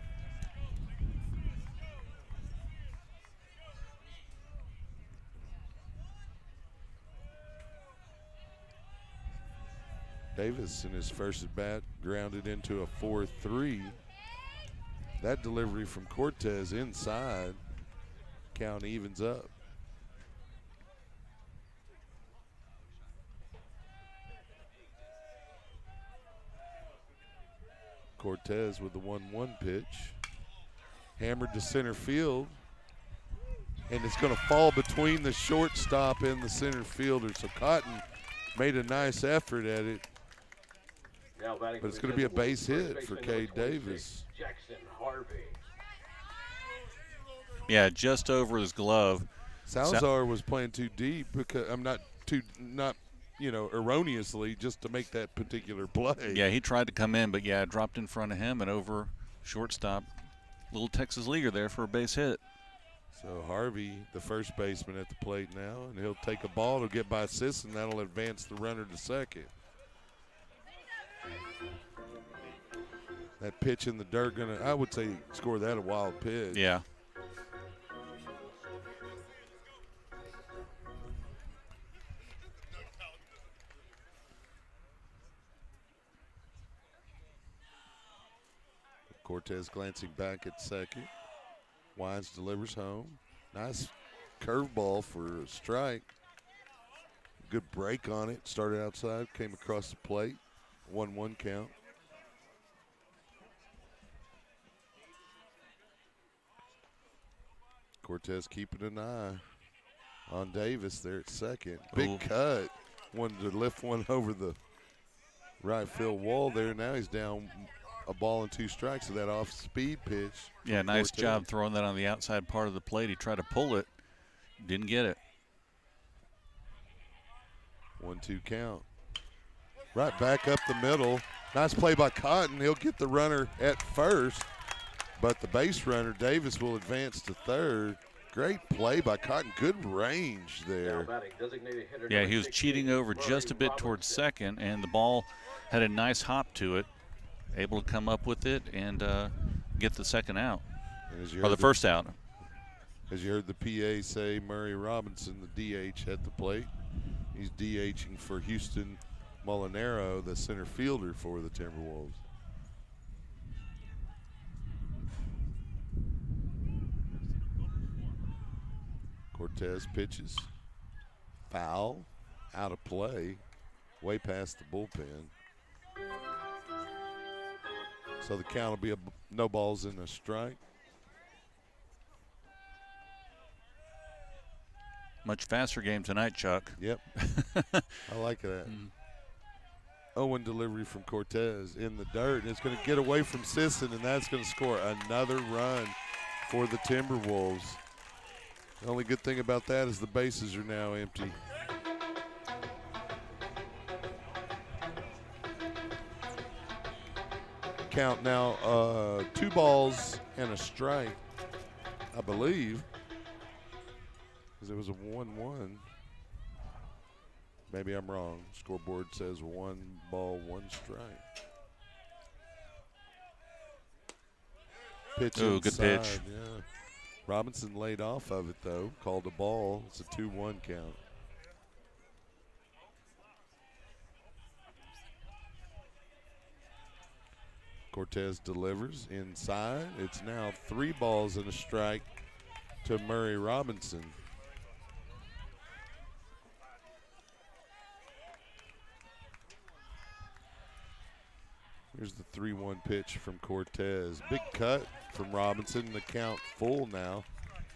Davis in his first at bat grounded into a 4-3. That delivery from Cortez inside. Count evens up. Cortez with the 1-1 pitch. Hammered to center field. And it's going to fall between the shortstop and the center fielder. So Cotton made a nice effort at it. But it's going to be a base hit for Cade Davis. Jackson Harvey. Yeah, just over his glove. Salazar was playing too deep because erroneously just to make that particular play. Yeah, he tried to come in, but yeah, dropped in front of him and over shortstop. Little Texas leaguer there for a base hit. So Harvey, the first baseman at the plate now, and he'll take a ball to get by Sis, and that'll advance the runner to second. That pitch in the dirt, I would say score that a wild pitch. Yeah. Cortez glancing back at second. Wines delivers home. Nice curveball for a strike. Good break on it. Started outside, came across the plate. 1-1 count. Cortez keeping an eye on Davis there at second. Big cut. Wanted to lift one over the right field wall there. Now he's down a ball and 2 strikes of that off-speed pitch. Yeah, nice job throwing that on the outside part of the plate. He tried to pull it, didn't get it. 1-2 count. Right back up the middle. Nice play by Cotton. He'll get the runner at first, but the base runner, Davis, will advance to third. Great play by Cotton. Good range there. Yeah, he was cheating over just a bit towards second, and the ball had a nice hop to it. Able to come up with it and get the second out, or the first out. As you heard the PA say, Murray Robinson, the DH at the plate. He's DHing for Houston Molinaro, the center fielder for the Timberwolves. Cortez pitches. Foul. Out of play. Way past the bullpen. So the count will be no balls and a strike. Much faster game tonight, Chuck. Yep. I like that. 0-1 delivery from Cortez in the dirt. And it's going to get away from Sisson, and that's going to score another run for the Timberwolves. The only good thing about that is the bases are now empty. Count now 2 balls and a strike, I believe, because it was a 1-1. Maybe I'm wrong. Scoreboard says 1 ball, 1 strike. Pitch good inside, pitch. Yeah. Robinson laid off of it, though. Called a ball. It's a 2-1 count. Cortez delivers inside. It's now 3 balls and a strike to Murray Robinson. Here's the 3-1 pitch from Cortez. Big cut from Robinson. The count full now.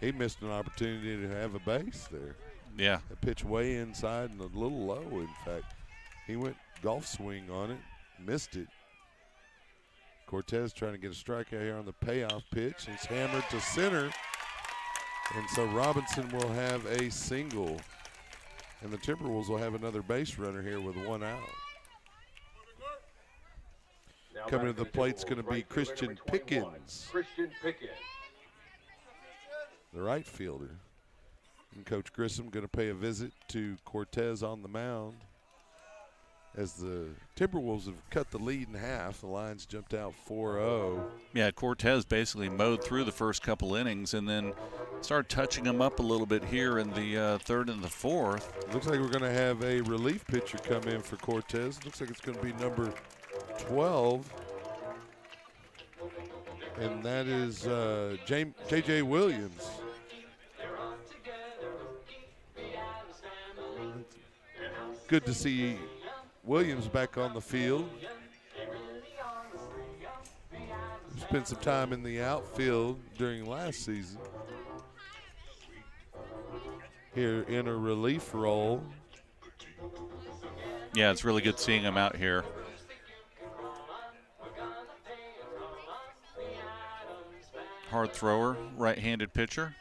He missed an opportunity to have a base there. Yeah. A pitch way inside and a little low, in fact. He went golf swing on it, missed it. Cortez trying to get a strikeout here on the payoff pitch. It's hammered to center. And so Robinson will have a single. And the Timberwolves will have another base runner here with 1 out. Coming to the plate's going to be Christian Pickens, the right fielder. And Coach Grissom going to pay a visit to Cortez on the mound. As the Timberwolves have cut the lead in half, the Lions jumped out 4-0. Yeah, Cortez basically mowed through the first couple innings and then started touching them up a little bit here in the third and the fourth. Looks like we're going to have a relief pitcher come in for Cortez. Looks like it's going to be number 12. And that is J.J. Williams. Good to see Williams back on the field. Spent some time in the outfield during last season. Here in a relief role. Yeah, it's really good seeing him out here. Hard thrower, right-handed pitcher.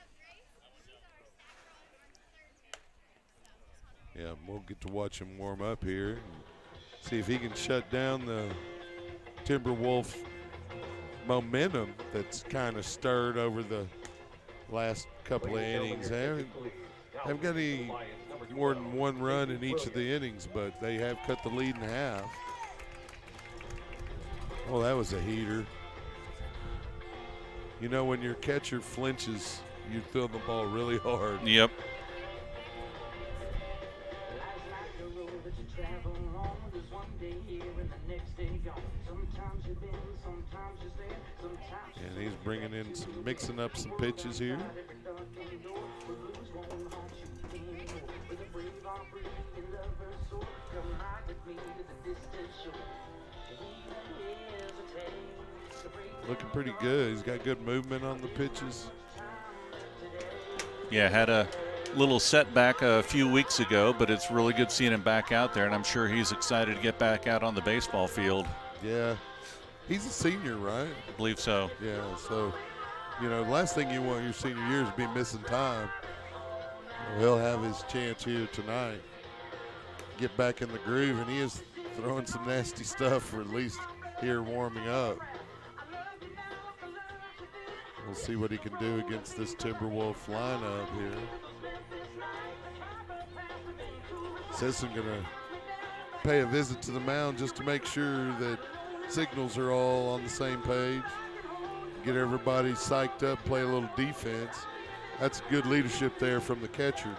Yeah, we'll get to watch him warm up here and see if he can shut down the Timberwolf momentum that's kind of stirred over the last couple of innings. They haven't got any more than 1 run in each of the innings, but they have cut the lead in half. Oh, that was a heater. You know, when your catcher flinches, you throw the ball really hard. Yep. And he's bringing in mixing up some pitches here. Looking pretty good. He's got good movement on the pitches. Yeah, had a little setback a few weeks ago, but it's really good seeing him back out there, and I'm sure he's excited to get back out on the baseball field. Yeah. He's a senior, right? I believe so. Yeah, so, you know, the last thing you want your senior year is to be missing time. He'll have his chance here tonight. Get back in the groove, and he is throwing some nasty stuff, for at least here warming up. We'll see what he can do against this Timberwolf lineup here. Sisson gonna pay a visit to the mound just to make sure that signals are all on the same page. Get everybody psyched up, play a little defense. That's good leadership there from the catcher.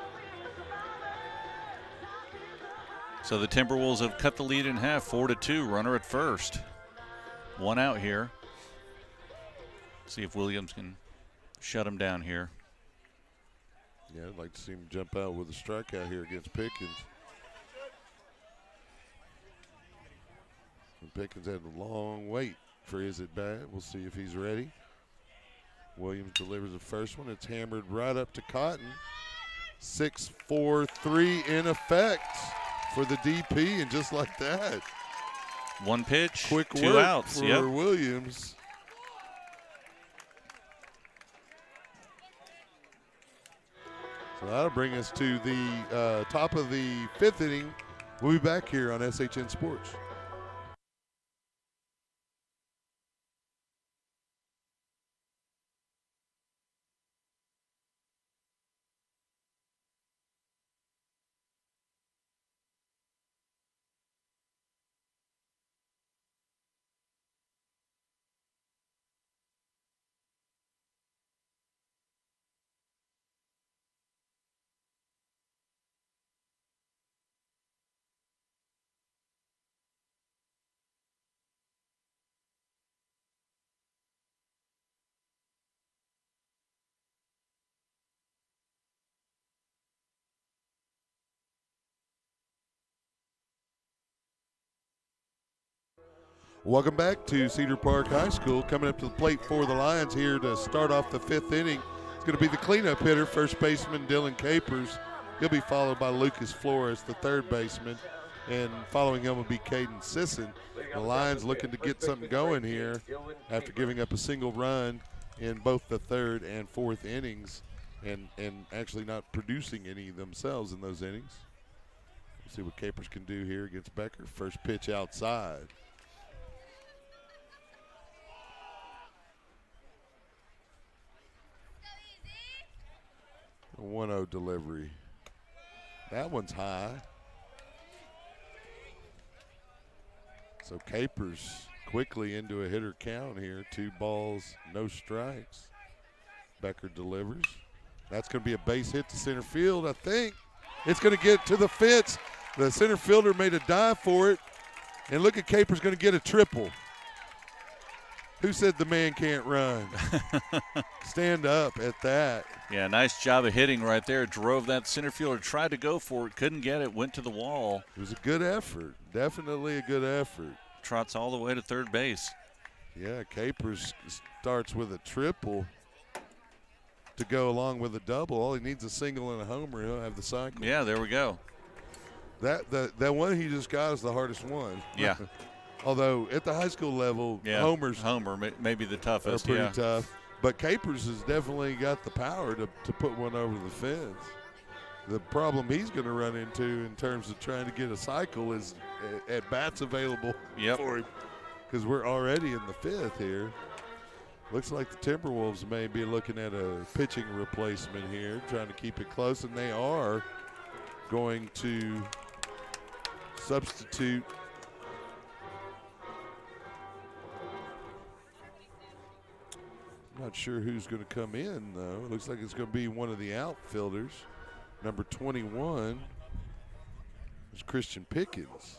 So the Timberwolves have cut the lead in half, 4-2, runner at first. One out here. See if Williams can shut him down here. Yeah, I'd like to see him jump out with a strikeout here against Pickens. And Pickens had a long wait for his at bat. We'll see if he's ready. Williams delivers the first one. It's hammered right up to Cotton. 6-4-3 in effect for the DP, and just like that. One pitch, Quick two work outs. for Yep. Williams. So that'll bring us to the top of the fifth inning. We'll be back here on SHN Sports. Welcome back to Cedar Park High School. Coming up to the plate for the Lions here to start off the fifth inning. It's going to be the cleanup hitter, first baseman Dylan Capers. He'll be followed by Lucas Flores, the third baseman. And following him will be Caden Sisson. The Lions looking to get something going here after giving up a single run in both the third and fourth innings and actually not producing any themselves in those innings. We'll see what Capers can do here against Becker. First pitch outside. 1-0 delivery. That one's high. So Capers quickly into a hitter count here. 2 balls, no strikes. Becker delivers. That's going to be a base hit to center field, I think. It's going to get to the fence. The center fielder made a dive for it. And look at Capers going to get a triple. Who said the man can't run? Stand up at that. Yeah, nice job of hitting right there. Drove that center fielder, tried to go for it, couldn't get it, went to the wall. It was a good effort. Definitely a good effort. Trots all the way to third base. Yeah, Capers starts with a triple to go along with a double. All he needs is a single and a homer. He'll have the cycle. Yeah, there we go. That one he just got is the hardest one. Yeah. Although at the high school level, Yeah, homers Homer may be the are toughest. pretty Yeah. tough. But Capers has definitely got the power to put one over the fence. The problem he's going to run into in terms of trying to get a cycle is at bats available Yep. for him, because we're already in the fifth here. Looks like the Timberwolves may be looking at a pitching replacement here, trying to keep it close, and they are going to substitute not sure who's going to come in, though. It looks like it's going to be one of the outfielders. Number 21 is Christian Pickens.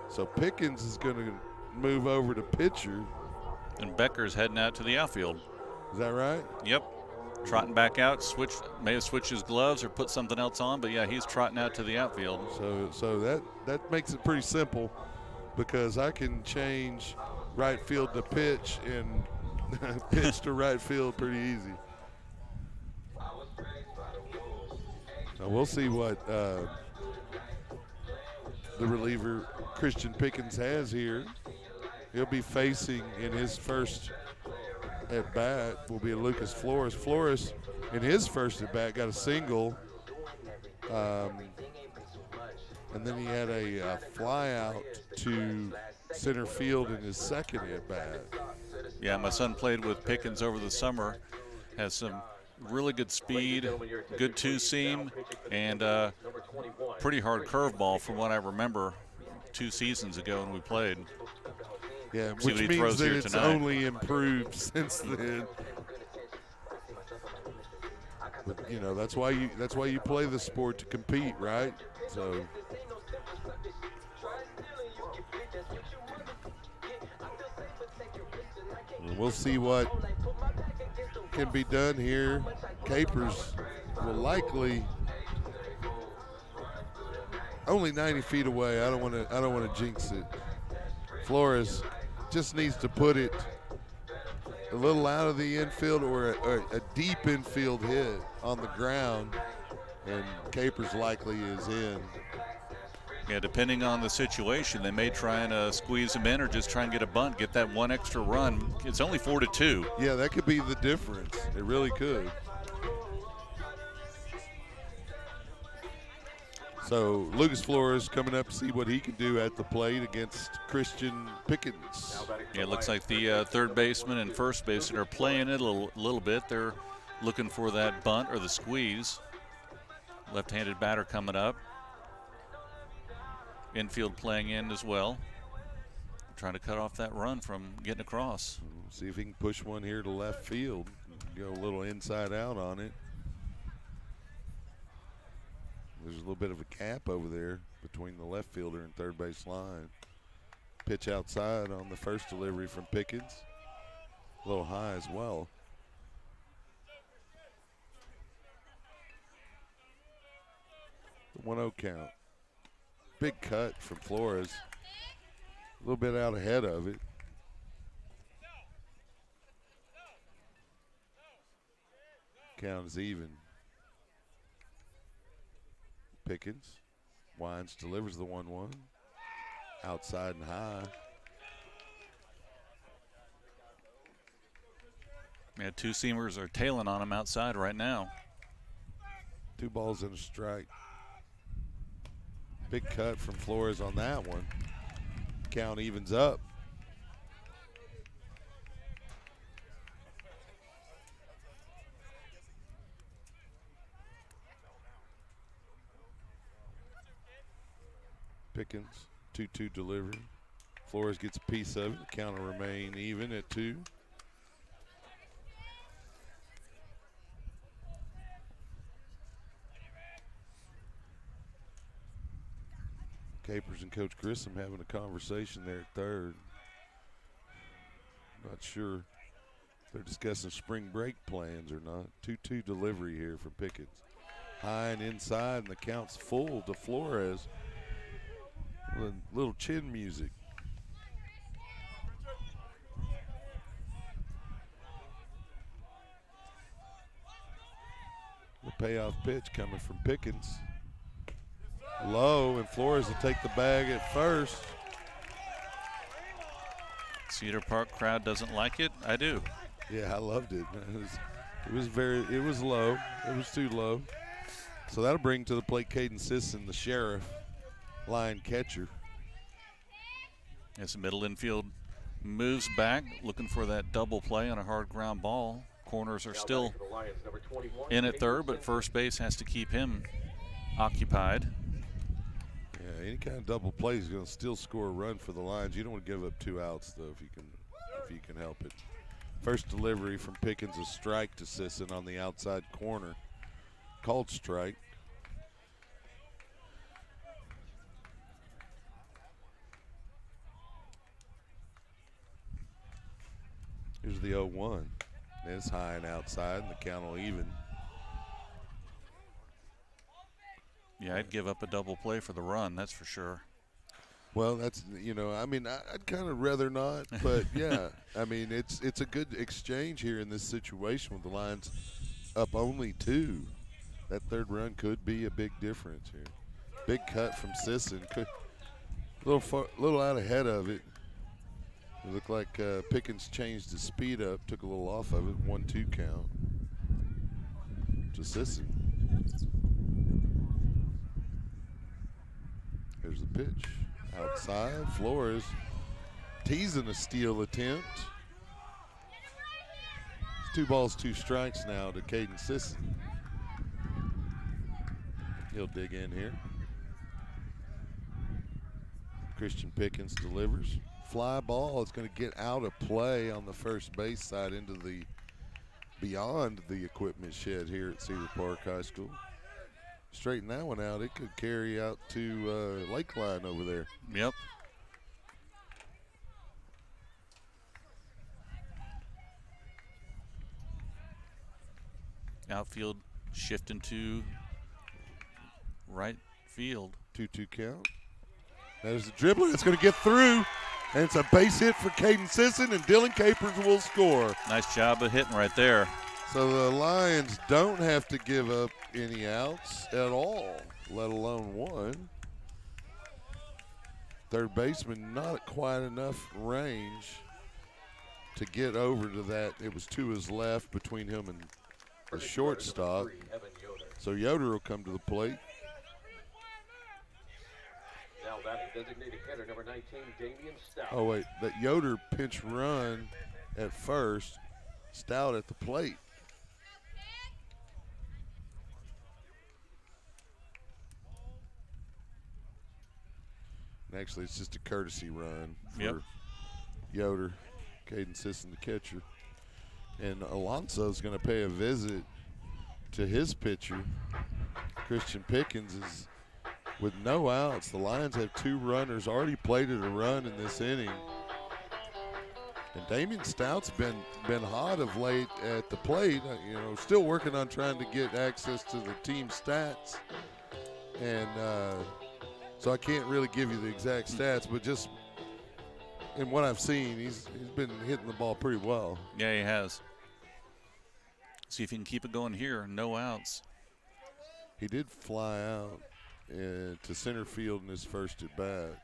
So Pickens is going to move over to pitcher. And Becker's heading out to the outfield. Is that right? Yep. Trotting back out, may have switched his gloves or put something else on, but yeah, he's trotting out to the outfield. So that makes it pretty simple, because I can change right field to pitch and pitch to right field pretty easy. Now we'll see what the reliever Christian Pickens has here. He'll be facing in his first at bat will be Lucas Flores. Flores in his first at bat got a single, and then he had a fly out to center field in his second at bat. Yeah, my son played with Pickens over the summer. Has some really good speed, good two-seam, and pretty hard curveball from what I remember 2 seasons ago when we played. Yeah, See which what he means throws that here it's tonight. only improved since then. But you know, that's why you play the sport, to compete, right? So we'll see what can be done here. Capers will likely only 90 feet away. I don't want to jinx it. Flores just needs to put it a little out of the infield or a deep infield hit on the ground, and Capers likely is in. Yeah, depending on the situation, they may try and squeeze him in or just try and get a bunt, get that one extra run. It's only 4-2. Yeah, that could be the difference. It really could. So Lucas Flores coming up to see what he can do at the plate against Christian Pickens. Yeah, it looks like the third baseman and first baseman are playing it a little bit. They're looking for that bunt or the squeeze. Left-handed batter coming up. Infield playing in as well. Trying to cut off that run from getting across. We'll see if he can push one here to left field. Go a little inside out on it. There's a little bit of a gap over there between the left fielder and third base line. Pitch outside on the first delivery from Pickens. A little high as well. The 1-0 count. Big cut from Flores. A little bit out ahead of it. Count is even. Pickens winds, delivers the 1-1. Outside and high. Yeah, two-seamers are tailing on him outside right now. 2 balls and a strike. Big cut from Flores on that one. Count evens up. Pickens, 2-2 delivery. Flores gets a piece of it. The count will remain even at 2. Capers and Coach Grissom having a conversation there at third. Not sure if they're discussing spring break plans or not. 2-2 delivery here for Pickens. High and inside, and the count's full to Flores. Little chin music. The payoff pitch coming from Pickens. Low, and Flores will take the bag at first. Cedar Park crowd doesn't like it. I do. Yeah, I loved it. It was low. It was too low. So that'll bring to the plate Caden Sisson, the sheriff, line catcher. As the middle infield moves back, looking for that double play on a hard ground ball. Corners are still in at third, but first base has to keep him occupied. Yeah, any kind of double play is going to still score a run for the Lions. You don't want to give up 2 outs though if you can help it. First delivery from Pickens, a strike to Sisson on the outside corner. Called strike. Here's the 0-1. It's high and outside, and the count will even. Yeah, I'd give up a double play for the run, that's for sure. Well, that's, I mean, I'd kind of rather not, but yeah, I mean, it's a good exchange here in this situation with the Lions up only 2. That third run could be a big difference here. Big cut from Sisson, little out ahead of it. It looked like Pickens changed his speed up, took a little off of it. 1-2 count to Sisson. Here's the pitch. Outside, Flores teasing a steal attempt. It's 2 balls, 2 strikes now to Caden Sisson. He'll dig in here. Christian Pickens delivers. Fly ball. It's going to get out of play on the first base side into the beyond the equipment shed here at Cedar Park High School. Straighten that one out. It could carry out to Lakeline over there. Yep. Outfield shifting to right field. 2-2 count. There's the dribbler. It's going to get through. And it's a base hit for Caden Sisson, and Dylan Capers will score. Nice job of hitting right there. So the Lions don't have to give up any outs at all, let alone one. Third baseman not at quite enough range to get over to that. It was to his left between him and the shortstop. So Yoder will come to the plate. Now batting designated hitter number 19, Damian Stout. Oh, wait. That Yoder pinch run at first. Stout at the plate. And actually, it's just a courtesy run for Yoder. Caden Sisson, the catcher. And Alonso's going to pay a visit to his pitcher. Christian Pickens is with no outs. The Lions have 2 runners, already plated a run in this inning. And Damian Stout's been hot of late at the plate, still working on trying to get access to the team stats. And so I can't really give you the exact stats, but just in what I've seen, he's been hitting the ball pretty well. Yeah, he has. See if he can keep it going here. No outs. He did fly out to center field in his first at bat,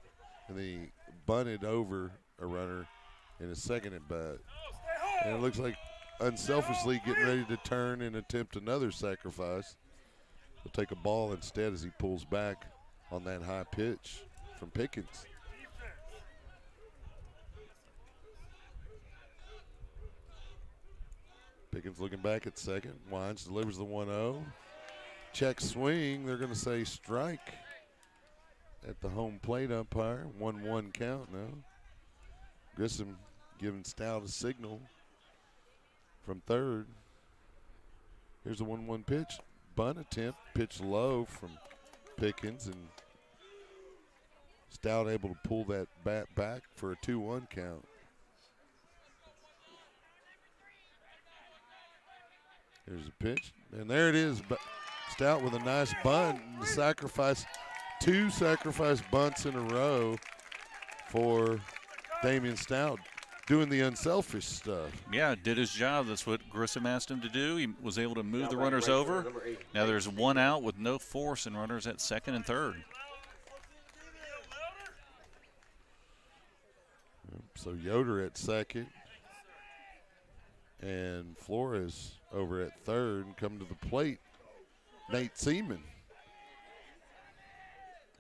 and then he bunted over a runner in his second at bat. And it looks like unselfishly getting ready to turn and attempt another sacrifice. He'll take a ball instead as he pulls back on that high pitch from Pickens. Pickens looking back at second. Wines delivers the 1-0. Check swing. They're going to say strike at the home plate umpire. 1-1 count now. Grissom giving Stout a signal from third. Here's the 1-1 pitch. Bunt attempt. Pitch low from Pickens, and Stout able to pull that bat back for a 2-1 count. Here's a pitch, and there it is. Stout with a nice bunt. Two sacrifice bunts in a row for Damian Stout, doing the unselfish stuff. Yeah, did his job. That's what Grissom asked him to do. He was able to move the runners over. Now there's 1 out with no force and runners at second and third. So Yoder at second and Flores over at third, and come to the plate, Nate Seaman.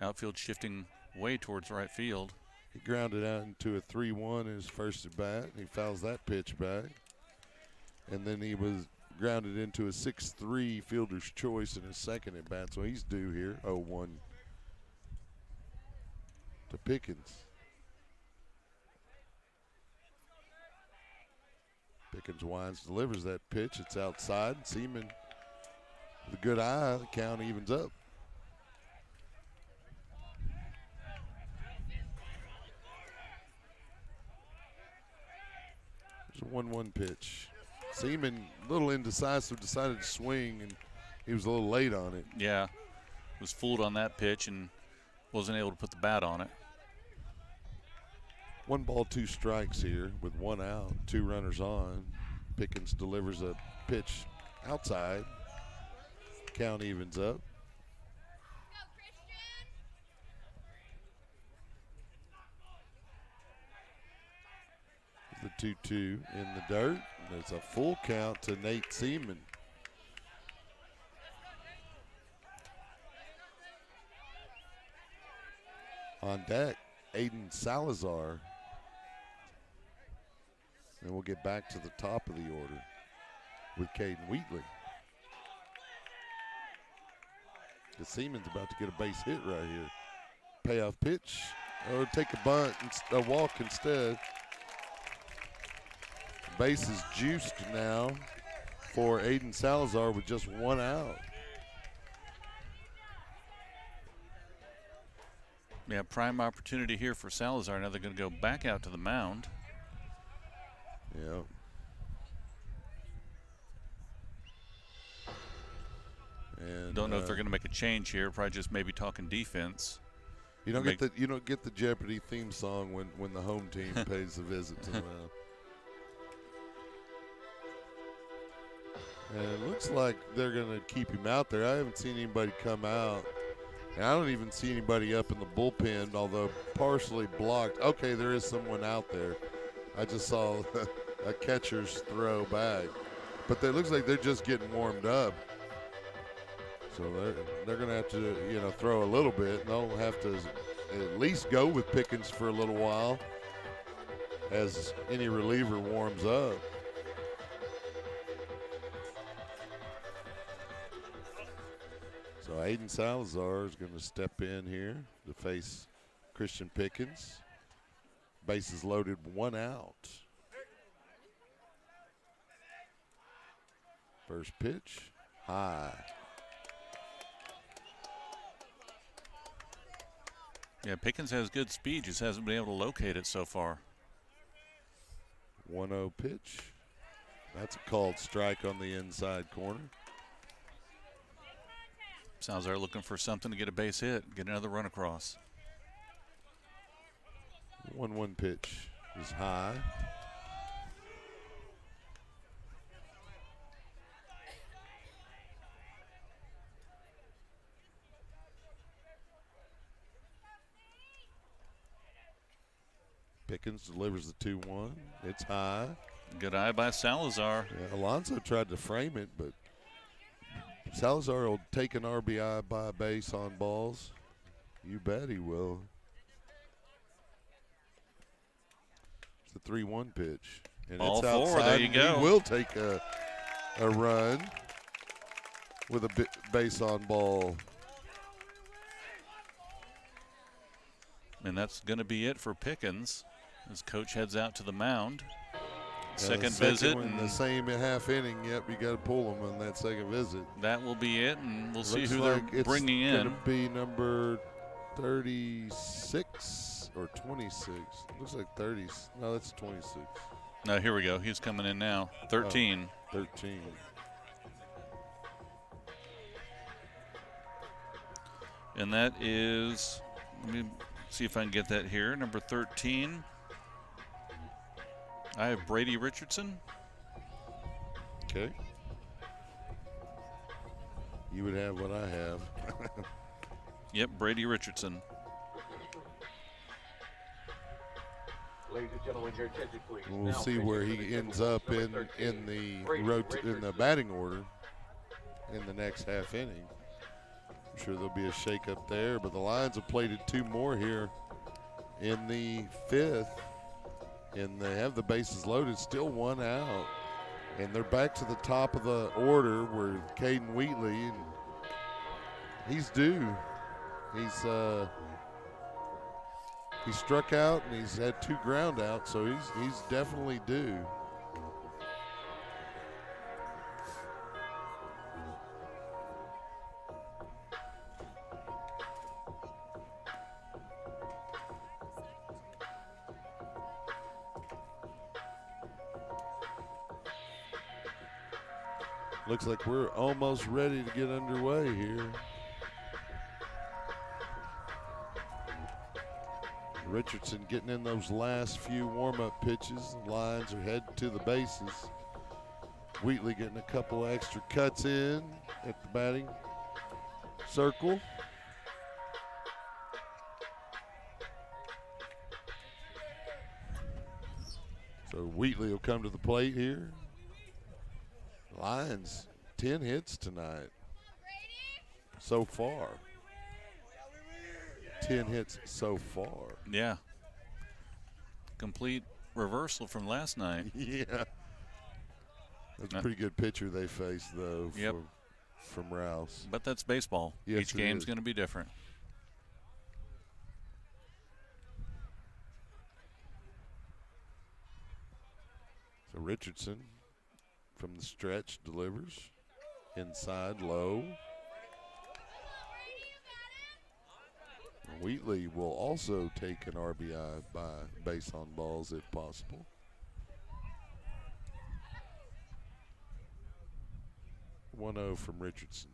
Outfield shifting way towards right field. He grounded out into a 3-1 in his first at bat. He fouls that pitch back. And then he was grounded into a 6-3 fielder's choice in his second at bat. So he's due here. 0-1 to Pickens. Pickens winds, delivers that pitch. It's outside. Seaman with a good eye. The count evens up. There's 1-1 pitch. Seaman, a little indecisive, decided to swing, and he was a little late on it. Yeah, was fooled on that pitch and wasn't able to put the bat on it. 1 ball, 2 strikes here with 1 out, 2 runners on. Pickens delivers a pitch outside. Count evens up. The 2-2 in the dirt. There's a full count to Nate Seaman. On deck, Aiden Salazar. And we'll get back to the top of the order with Caden Wheatley. The Seaman's about to get a base hit right here. Payoff pitch, or take a bunt, a walk instead. Base is juiced now for Aiden Salazar with just 1 out. Yeah, prime opportunity here for Salazar. Now they're going to go back out to the mound. Yeah. And Don't know if they're going to make a change here. Probably just maybe talking defense. You don't get the Jeopardy theme song when the home team pays the visit to the mound. And it looks like they're going to keep him out there. I haven't seen anybody come out. And I don't even see anybody up in the bullpen, although partially blocked. Okay, there is someone out there. I just saw a catcher's throw back. But it looks like they're just getting warmed up. So they're going to have to, throw a little bit. They'll have to at least go with Pickens for a little while as any reliever warms up. So Aiden Salazar is going to step in here to face Christian Pickens. Bases loaded, 1 out. First pitch, high. Yeah, Pickens has good speed, just hasn't been able to locate it so far. 1-0 pitch. That's a called strike on the inside corner. Salazar looking for something to get a base hit, get another run across. 1-1 pitch is high. Pickens delivers the 2-1. It's high. Good eye by Salazar. Yeah, Alonso tried to frame it, but Salazar will take an RBI by base on balls. You bet he will. It's the 3-1 pitch. And Ball it's 4, outside. there you go. He will take a run with a base on ball. And that's going to be it for Pickens as coach heads out to the mound. Second visit. In the same half inning. Yep, you got to pull him on that second visit. That will be it, and we'll see Looks who like they're bringing in. It's going to be number 36 or 26. Looks like 30. No, that's 26. No, here we go. He's coming in now. 13. 13. And that is, let me see if I can get that here. Number 13. I have Brady Richardson. Okay. You would have what I have. Yep, Brady Richardson. Ladies and gentlemen, your attention, please. We'll see where he ends up in the batting order in the next half inning. I'm sure there'll be a shake-up there, but the Lions have plated 2 more here in the 5th, and they have the bases loaded, still 1 out. And they're back to the top of the order where Caden Wheatley, and he's due. He struck out and he's had 2 ground outs, so he's definitely due. Looks like we're almost ready to get underway here. Richardson getting in those last few warm-up pitches. The lines are heading to the bases. Wheatley getting a couple extra cuts in at the batting circle. So Wheatley will come to the plate here. Lions, 10 hits tonight so far. 10 hits so far. Yeah. Complete reversal from last night. Yeah. That's a pretty good pitcher they faced, though, from Rouse. But that's baseball. Yes, Each game's going to be different. So Richardson from the stretch delivers. Inside, low. Wheatley will also take an RBI by base on balls if possible. .1-0 from Richardson.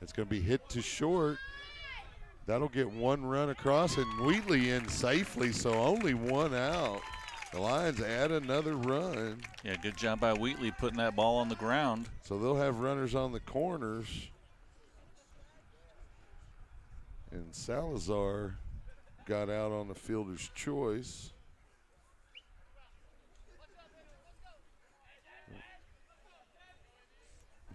It's going to be hit to short. That'll get one run across, and Wheatley in safely, so only one out. The Lions add another run. Yeah, good job by Wheatley putting that ball on the ground. So they'll have runners on the corners. And Salazar got out on the fielder's choice.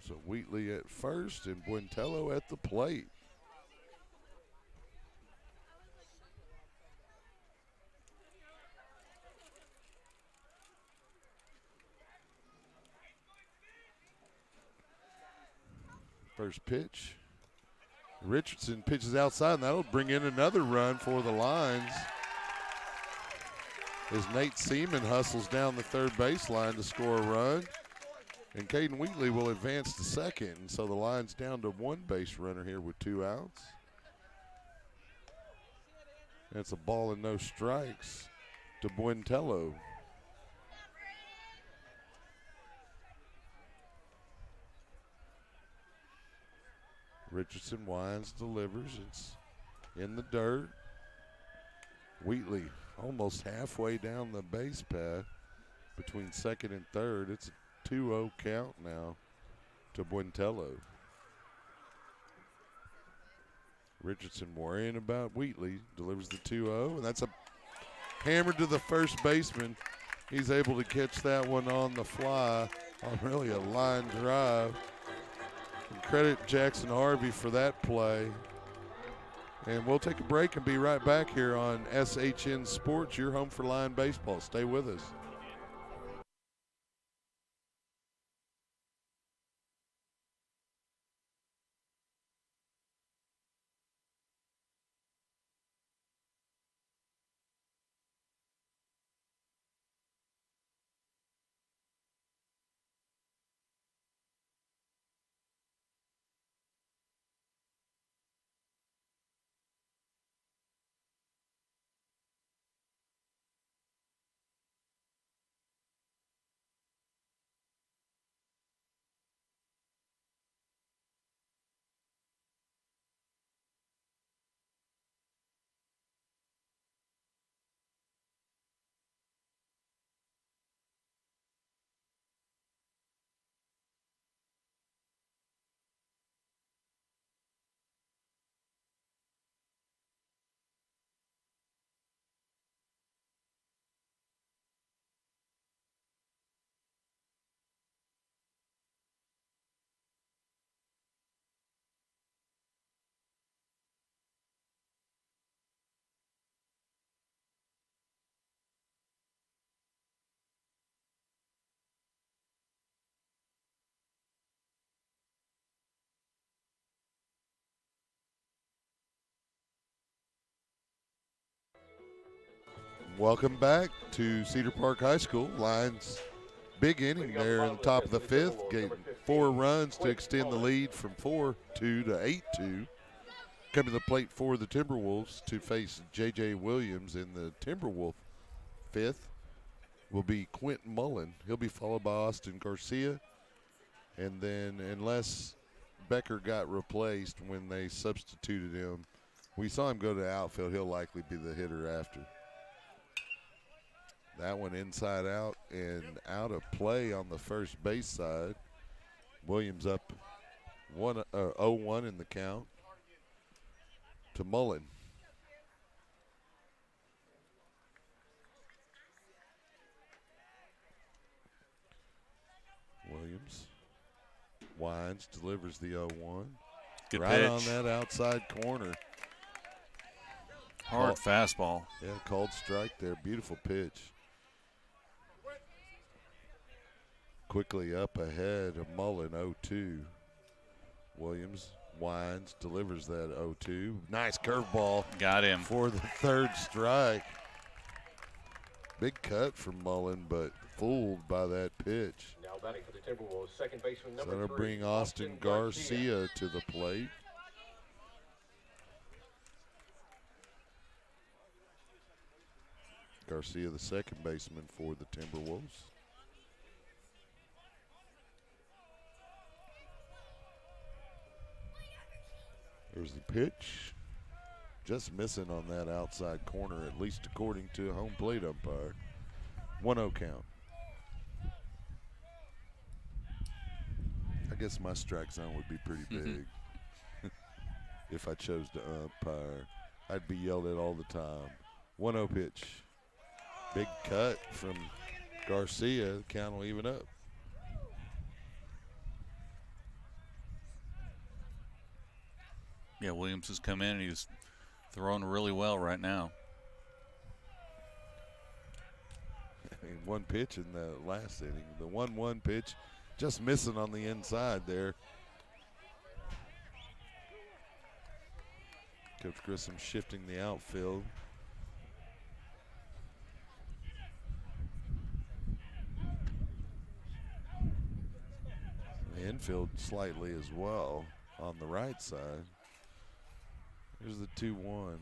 So Wheatley at first and Buentello at the plate. First pitch. Richardson pitches outside, and that'll bring in another run for the Lions. As Nate Seaman hustles down the third baseline to score a run. And Caden Wheatley will advance to second. And so the Lions down to one base runner here with 2 outs. That's a ball and no strikes to Buentello. Richardson winds, delivers. It's in the dirt. Wheatley almost halfway down the base path between second and third. It's a 2-0 count now to Buentello. Richardson worrying about Wheatley. Delivers the 2-0, and that's a hammer to the first baseman. He's able to catch that one on the fly on really a line drive. And credit Jackson Harvey for that play. And we'll take a break and be right back here on SHN Sports, your home for Lion baseball. Stay with us. Welcome back to Cedar Park High School. Lions big inning there in the top of the fifth. Gave 4 runs to extend the lead from 4-2 to 8-2. Coming to the plate for the Timberwolves to face J.J. Williams in the Timberwolf fifth will be Quentin Mullen. He'll be followed by Austin Garcia. And then unless Becker got replaced when they substituted him, we saw him go to outfield, he'll likely be the hitter after. That one inside out and out of play on the first base side. Williams up 0-1 in the count to Mullen. Williams winds, delivers the 0-1. Good right pitch. On that outside corner. Hard fastball. Yeah, called strike there. Beautiful pitch. Quickly up ahead of Mullen, 0-2. Williams winds, delivers that 0-2. Nice curveball. Got him. For the third strike. Big cut from Mullen, but fooled by that pitch. Now batting for the Timberwolves, second baseman So number that'll 3, bring Austin Garcia to the plate. Garcia, the second baseman for the Timberwolves. There's the pitch. Just missing on that outside corner, at least according to a home plate umpire. 1-0 count. I guess my strike zone would be pretty big if I chose to umpire. I'd be yelled at all the time. 1-0 pitch. Big cut from Garcia. The count will even up. Yeah, Williams has come in and he's throwing really well right now. I mean, one pitch in the last inning. The 1-1 pitch just missing on the inside there. Coach Grissom shifting the outfield. The infield slightly as well on the right side. Here's the 2-1.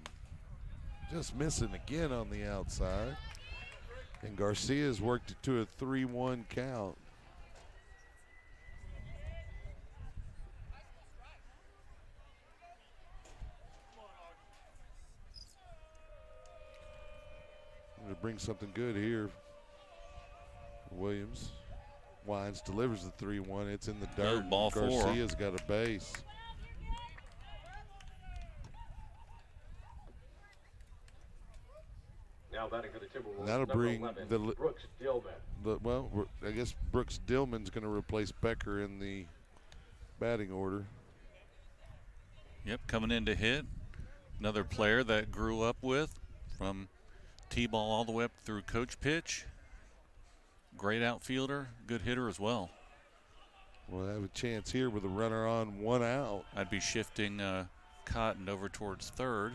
Just missing again on the outside. And Garcia's worked it to a 3-1 count. To bring something good here. Williams winds, delivers the 3-1. It's in the dirt. Ball 4. Garcia's got a base. Now batting for the Timberwolves, That'll number bring 11, the Brooks Dillman. I guess Brooks Dillman's going to replace Becker in the batting order. Yep, coming in to hit. Another player that grew up with from T-ball all the way up through coach pitch. Great outfielder, good hitter as well. We'll have a chance here with a runner on, 1 out. I'd be shifting Cotton over towards third.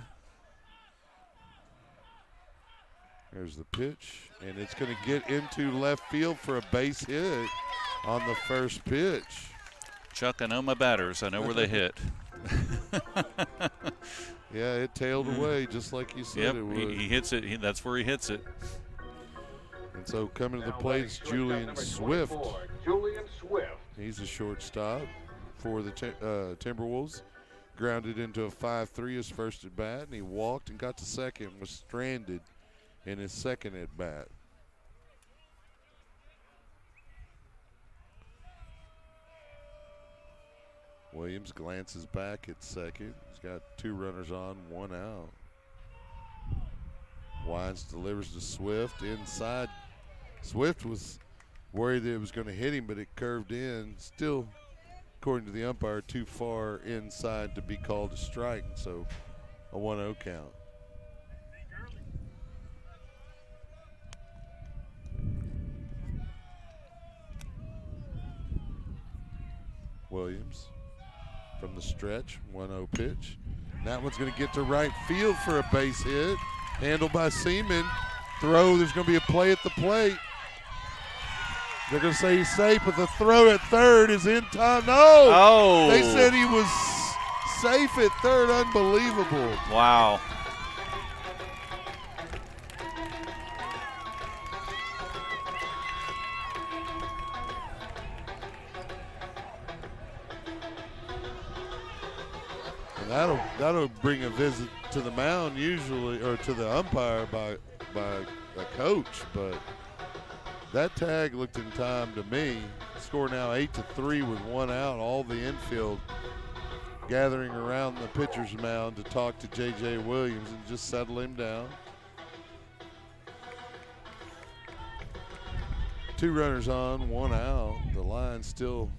There's the pitch, and it's going to get into left field for a base hit on the first pitch. Chuck, I know my batters. I know where they hit. Yeah, it tailed away just like you said Yep, it would. he hits it. That's where he hits it. And so coming to the Now plate is batting Julian number Swift. 24, Julian Swift. He's a shortstop for the Timberwolves. Grounded into a 5-3 his first at bat, and he walked and got to second, was stranded in his second at bat. Williams glances back at second. He's got 2 runners on, 1 out. Wines delivers to Swift inside. Swift was worried that it was going to hit him, but it curved in. Still, according to the umpire, too far inside to be called a strike, and so a 1-0 count. Williams from the stretch, 1-0 pitch. And that one's going to get to right field for a base hit. Handled by Seaman. Throw, there's going to be a play at the plate. They're going to say he's safe, but the throw at third is in time. No! Oh! They said he was safe at third. Unbelievable. Wow. And that'll bring a visit to the mound usually, or to the umpire by a coach. But that tag looked in time to me. Score now 8-3 with 1 out. All the infield gathering around the pitcher's mound to talk to J.J. Williams and just settle him down. 2 runners on, 1 out. The Lions still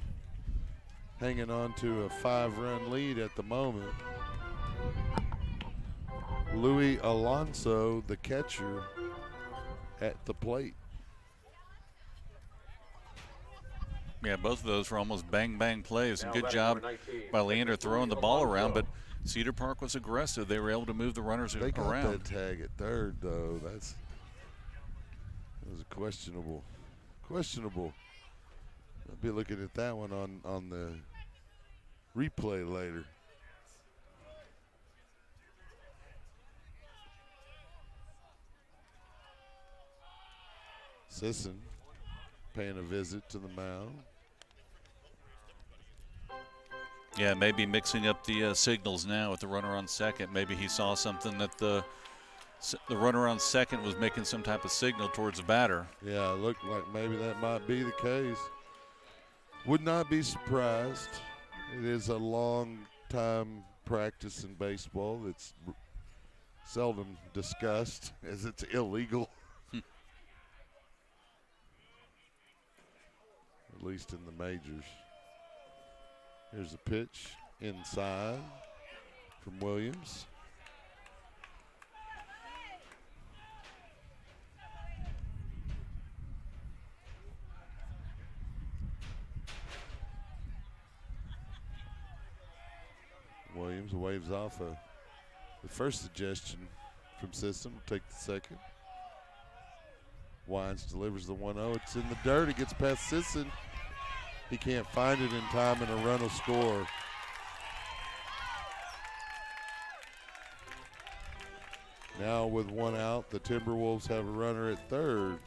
hanging on to a 5-run lead at the moment. Luis Alonso, the catcher, at the plate. Yeah, both of those were almost bang-bang plays. And good job by Leander throwing the ball around, but Cedar Park was aggressive. They were able to move the runners They got around. that tag at third, though. That was questionable. I'll be looking at that one on the replay later. Sisson paying a visit to the mound. Yeah, maybe mixing up the signals now with the runner on second. Maybe he saw something that the runner on second was making some type of signal towards the batter. Yeah, it looked like maybe that might be the case. Would not be surprised. It is a long time practice in baseball that's seldom discussed as it's illegal. At least in the majors. Here's a pitch inside from Williams. Williams waves off the first suggestion from Sisson. Will take the second. Wines delivers the 1-0. It's in the dirt. It gets past Sisson. He can't find it in time, and a run will score. Now with 1 out, the Timberwolves have a runner at third.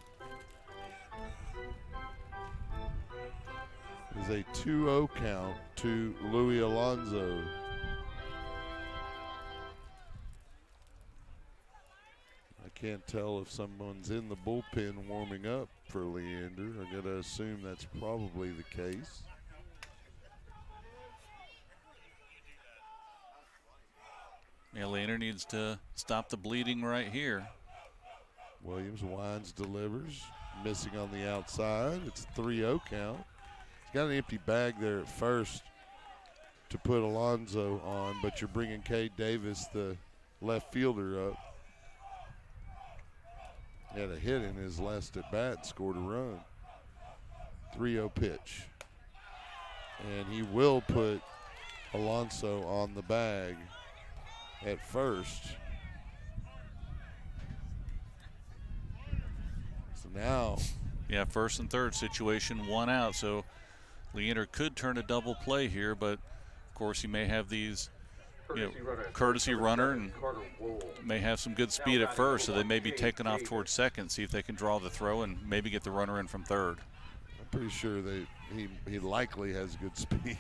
It's a 2-0 count to Luis Alonso. I can't tell if someone's in the bullpen warming up for Leander. I'm going to assume that's probably the case. Yeah, Leander needs to stop the bleeding right here. Williams winds, delivers, missing on the outside. It's a 3-0 count. He's got an empty bag there at first to put Alonso on, but you're bringing Cade Davis, the left fielder, up. He had a hit in his last at bat, scored a run. 3-0 pitch. And he will put Alonso on the bag at first. So now. Yeah, first and third situation, 1 out. So Leander could turn a double play here, but of course he may have these, courtesy runner and may have some good speed at first, so they may be taken off towards second, see if they can draw the throw and maybe get the runner in from third. I'm pretty sure he likely has good speed,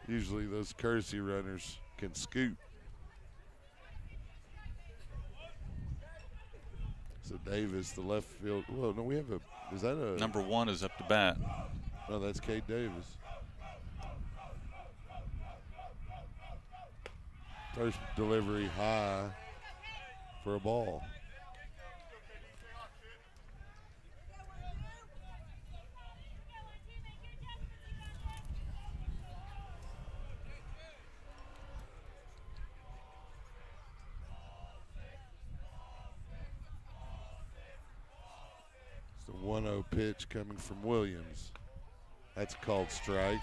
Usually those courtesy runners can scoot. So Davis, the left field. Well, no, we have is that a? Number 1 is up to bat. No, that's Cade Davis. First delivery high for a ball. It's the 1-0 pitch coming from Williams. That's called strike.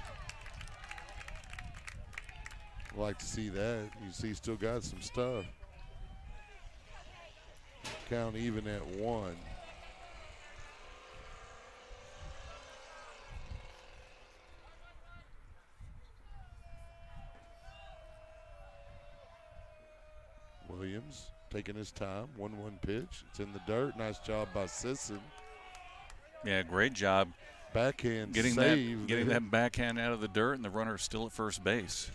Like to see that. You see, still got some stuff. Count even at 1. Williams taking his time. 1-1 pitch. It's in the dirt. Nice job by Sisson. Yeah, great job. Backhand getting save. that backhand out of the dirt, and the runner's still at first base.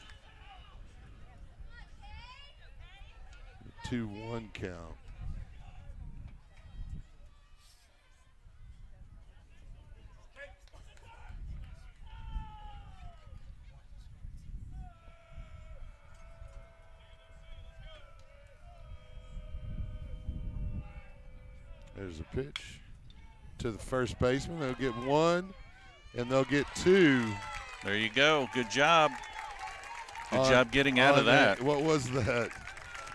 2-1 count. There's a pitch to the first baseman. They'll get 1, and they'll get 2. There you go. Good job. Good job getting out of that. What was that?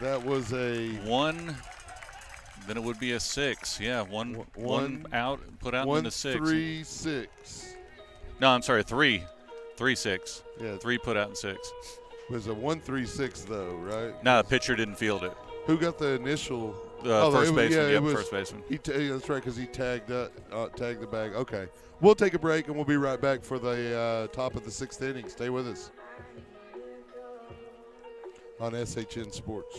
That was a 1. Then it would be a 6. Yeah, one out, put out, and then a 6. 1-3-6. No, I'm sorry, 3. 3-6. Yeah, 3 put out and 6. It was a 1-3-6 though, right? No, the pitcher didn't field it. Who got the initial? First baseman. Yeah, Yep, first baseman. That's right, because he tagged the bag. Okay, we'll take a break and we'll be right back for the top of the 6th inning. Stay with us on SHN Sports.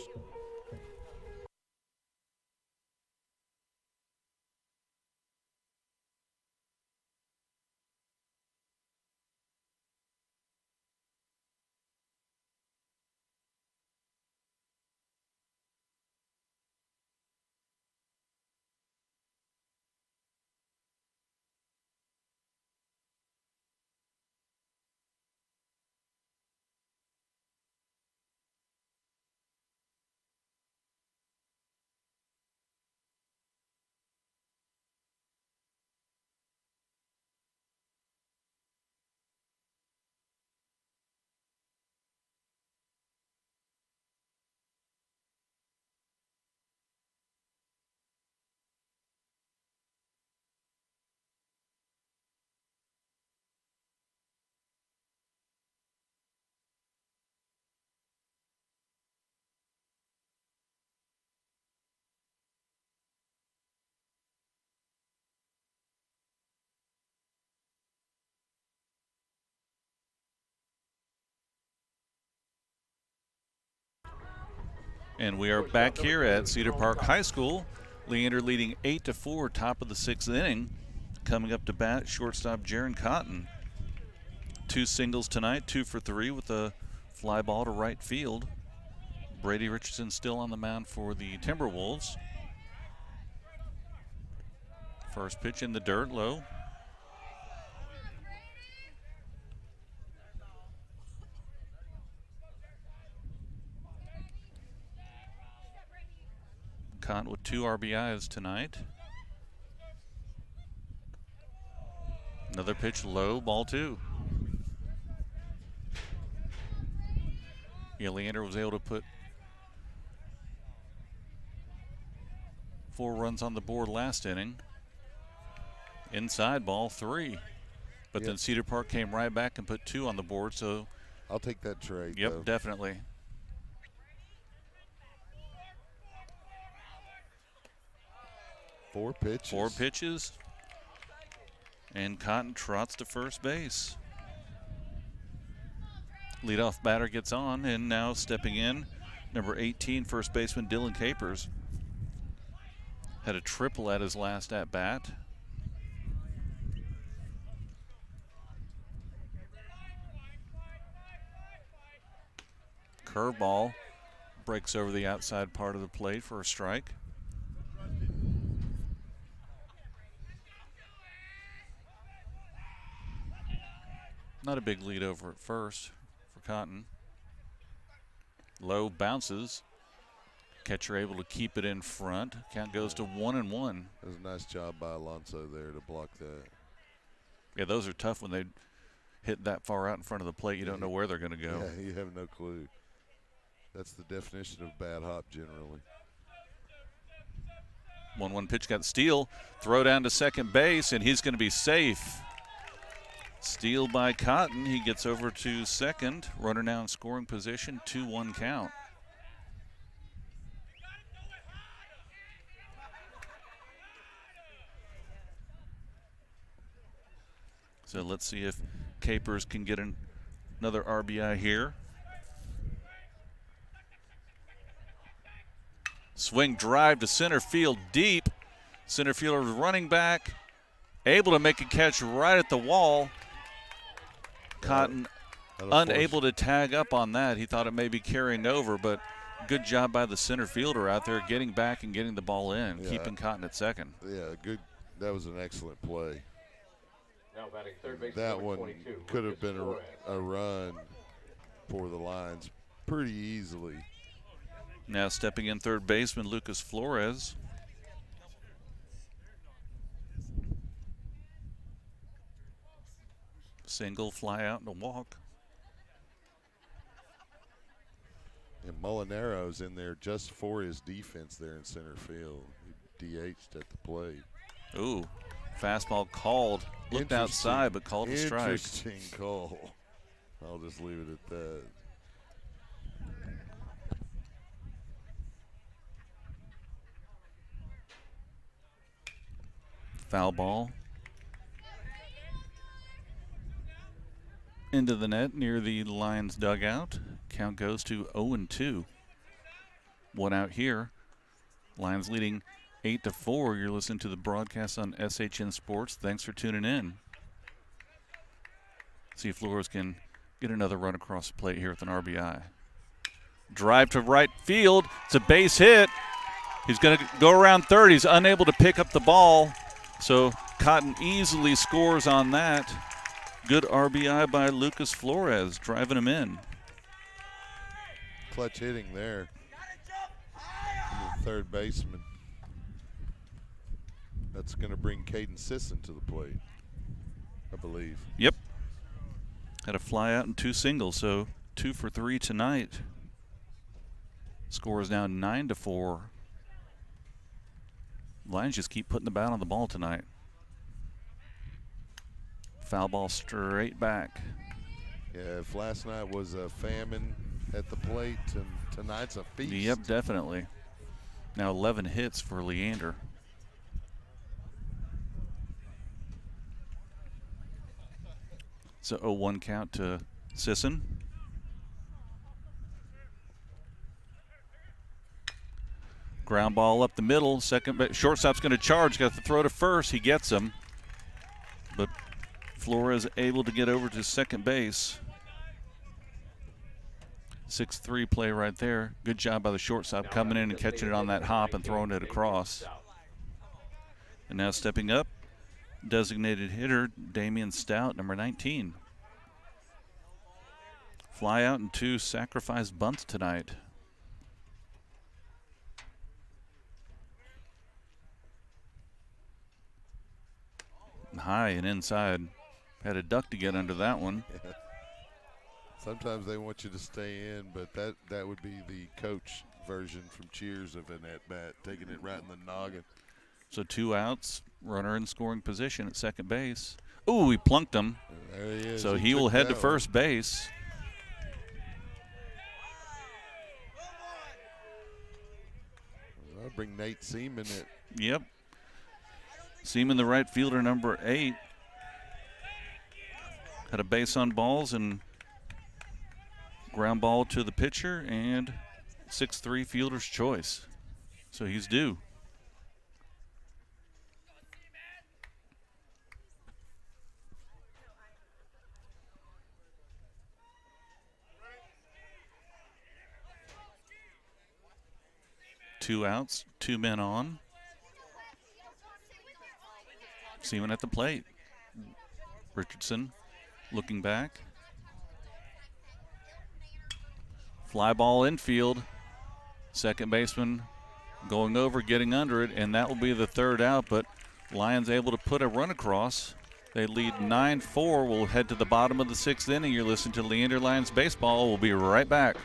And we are back here at Cedar Park High School. Leander leading 8-4, top of the 6th inning. Coming up to bat, shortstop Jaron Cotton. 2 singles tonight, 2 for 3 with a fly ball to right field. Brady Richardson still on the mound for the Timberwolves. First pitch in the dirt, low. Cotton with 2 RBIs tonight. Another pitch low, ball 2. Yeah, Leander was able to put 4 runs on the board last inning. Inside, ball 3. But then Cedar Park came right back and put 2 on the board, so. I'll take that trade. Yep, though. Definitely. Four pitches. And Cotton trots to first base. Leadoff batter gets on, and now stepping in, number 18, first baseman Dylan Capers. Had a triple at his last at-bat. Curveball breaks over the outside part of the plate for a strike. Not a big lead over at first for Cotton. Low bounces. Catcher able to keep it in front. Count goes to 1-1. That was a nice job by Alonso there to block that. Yeah, those are tough when they hit that far out in front of the plate. You don't know where they're going to go. Yeah, you have no clue. That's the definition of bad hop generally. 1-1 pitch got steal. Throw down to second base, and he's going to be safe. Steal by Cotton. He gets over to second. Runner now in scoring position. 2-1 count. So let's see if Capers can get another RBI here. Swing drive to center field deep. Center fielder running back, able to make a catch right at the wall. Cotton unable to tag up on that. He thought it may be carrying over, but Good job by the center fielder out there getting back and getting the ball in, Yeah. keeping Cotton at second. Yeah, good. That was an excellent play. Now batting third base, That number one 22, could have Lucas been Flores. a run for the Lions pretty easily. Now stepping in third baseman Lucas Flores. Single, fly out, and a walk. And Molinaro's in there just for his defense there in center field. He DH'd at the plate. Ooh, fastball called. Looked outside, but called a strike. Interesting call. I'll just leave it at that. Foul ball. Into the net near the Lions dugout. Count goes to 0-2. One out here. Lions leading 8-4. You're listening to the broadcast on SHN Sports. Thanks for tuning in. See if Flores can get another run across the plate here with an RBI. Drive to right field. It's a base hit. He's going to go around third. He's unable to pick up the ball. So Cotton easily scores on that. Good RBI by Lucas Flores, driving him in. Clutch hitting there from the third baseman. That's going to bring Caden Sisson to the plate, I believe. Yep. Had a fly out and two singles, so 2 for 3 tonight. Score is now 9-4. Lions just keep putting the bat on the ball tonight. Foul ball straight back. Yeah, if last night was a famine at the plate, and tonight's a feast. Yep, definitely. Now 11 hits for Leander. So 0-1 count to Sisson. Ground ball up the middle. Shortstop's going to charge. Got to throw to first. He gets him. But Flores able to get over to second base. 6-3 play right there. Good job by the shortstop coming in and catching it on that hop and throwing it across. And now stepping up, designated hitter Damian Stout, number 19. Fly out and 2 sacrifice bunts tonight. High and inside. Had a duck to get under that one. Yeah. Sometimes they want you to stay in, but that would be the coach version from Cheers of an at-bat, taking it right in the noggin. So 2 outs, runner in scoring position at second base. Ooh, he plunked him. There he is. So he will took head to that first base. one. I'll bring Nate Seaman at. Yep. Seaman, the right fielder, number 8. Had a base on balls and ground ball to the pitcher and 6-3 fielder's choice. So he's due. Two outs, 2 men on. Seaman at the plate. Richardson looking back. Fly ball infield. Second baseman going over, getting under it, and that will be the 3rd out, but Lions able to put a run across. They lead 9-4. We'll head to the bottom of the 6th inning. You're listening to Leander Lions Baseball. We'll be right back.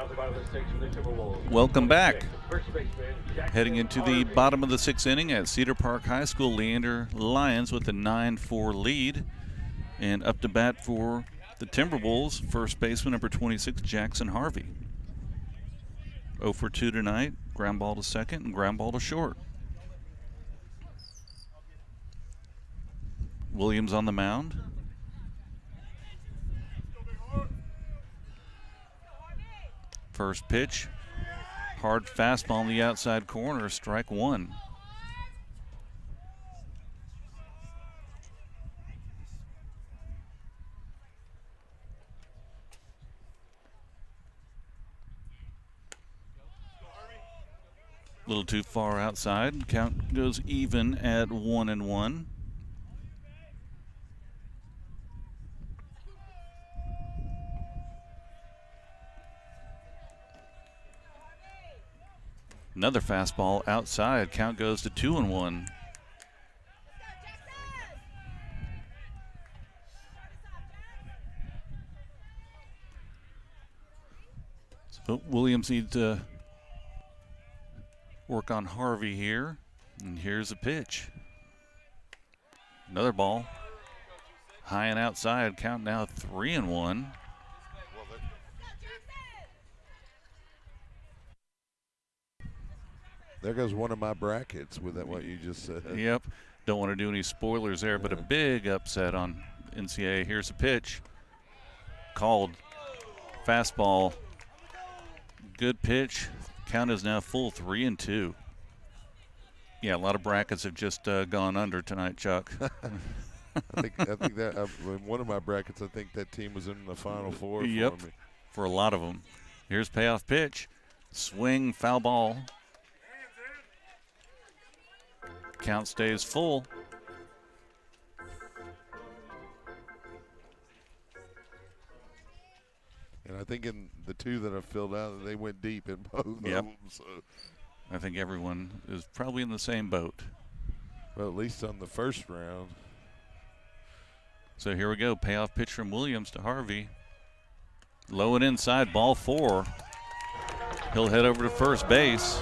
the bottom of the sixth for the Timberwolves. Welcome back. First baseman, Jackson Heading into the Harvey. bottom of the sixth inning at Cedar Park High School, Leander Lions with a 9-4 lead. And up to bat for the Timberwolves, first baseman number 26, Jackson Harvey. 0 for 2 tonight, ground ball to second and ground ball to short. Williams on the mound. First pitch, hard fastball on the outside corner, strike one. A little too far outside. Count goes even at 1-1. Another fastball outside. Count goes to 2-1. So Williams needs to work on Harvey here. And here's a pitch. Another ball. High and outside. Count now 3-1. There goes one of my brackets with that, what you just said. Yep. Don't want to do any spoilers there, but a big upset on NCAA. Here's a pitch. Called. Fastball. Good pitch. Count is now full, 3-2. Yeah, a lot of brackets have just gone under tonight, Chuck. I think that in one of my brackets, I think that team was in the Final Four Yep, for me. for a lot of them. Here's payoff pitch. Swing, foul ball. Count stays full. And I think in the two that I filled out, they went deep in both of Yep. them. So, I think everyone is probably in the same boat. well, at least on the first round. So here we go. Payoff pitch from Williams to Harvey. Low and inside, ball 4. He'll head over to first base.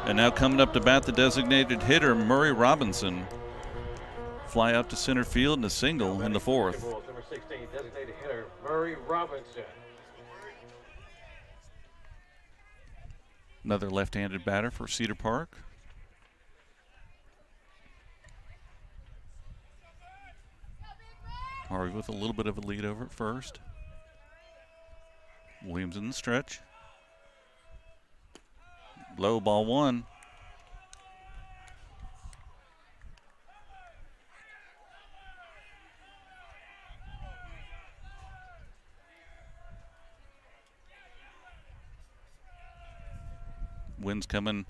And now coming up to bat, the designated hitter, Murray Robinson. Fly out to center field and a single in the fourth. Timberwolves, number 16, designated hitter, Murray Robinson. Another left-handed batter for Cedar Park. Harvey with a little bit of a lead over at first. Williams in the stretch. Low, ball 1. Wind's coming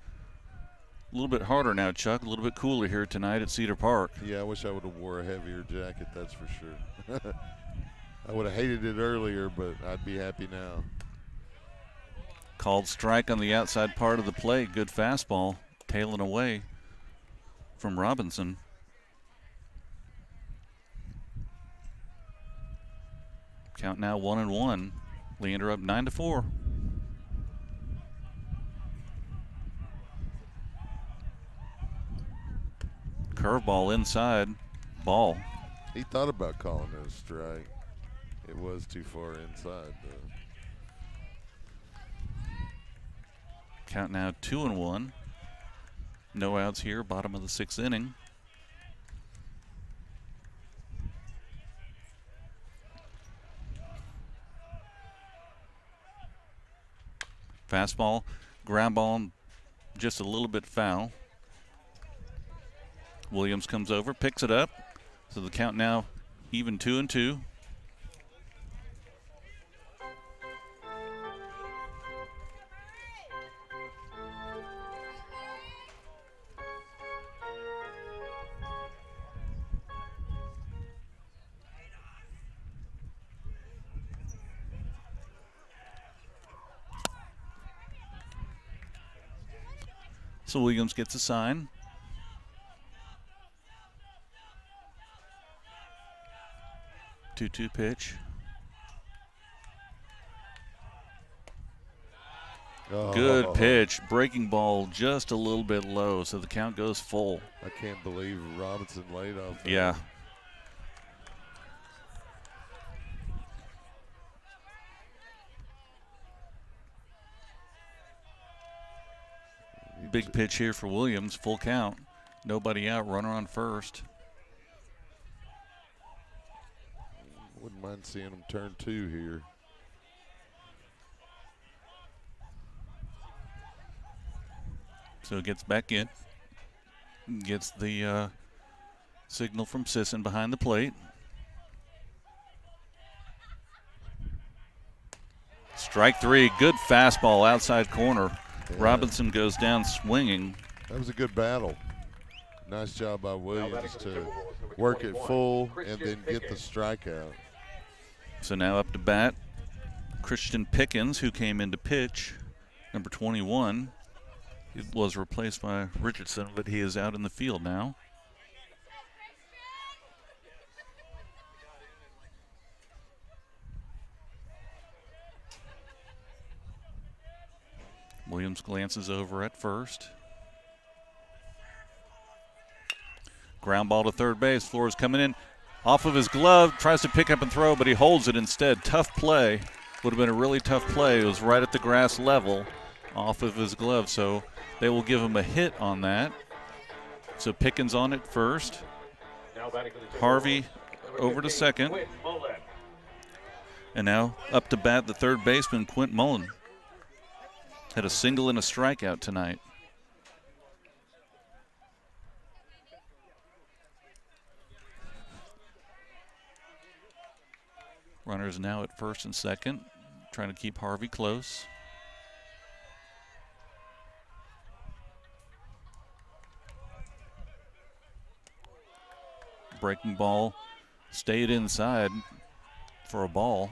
a little bit harder now, Chuck. A little bit cooler here tonight at Cedar Park. Yeah, I wish I would have wore a heavier jacket, that's for sure. I would have hated it earlier, but I'd be happy now. Called strike on the outside part of the plate. Good fastball, tailing away from Robinson. Count now 1-1. Leander up 9-4. Curveball inside, ball. He thought about calling it a strike. It was too far inside, though. Count now 2-1. No outs here, bottom of the 6th inning. Fastball, ground ball, just a little bit foul. Williams comes over, picks it up. So the count now even 2-2. So Williams gets a sign. Two-two pitch. Good Oh, pitch. Breaking ball just a little bit low, so the count goes full. I can't believe Robinson laid off that. Yeah. Big pitch here for Williams. Full count. Nobody out. Runner on first. Wouldn't mind seeing him turn 2 here. So it gets back in. Gets the signal from Sisson behind the plate. Strike 3. Good fastball outside corner. Yeah. Robinson goes down swinging. That was a good battle. Nice job by Williams to work it full and then get the strikeout. So now up to bat, Christian Pickens, who came in to pitch, number 21. He was replaced by Richardson, but he is out in the field now. Williams glances over at first. Ground ball to third base. Flores coming in off of his glove, tries to pick up and throw, but he holds it instead. Tough play. Would have been a really tough play. It was right at the grass level off of his glove, so they will give him a hit on that. So Pickens on it first. Harvey over to second. And now up to bat the third baseman, Quint Mullen. Had a single and a strikeout tonight. Runners now at first and second, trying to keep Harvey close. Breaking ball stayed inside for a ball.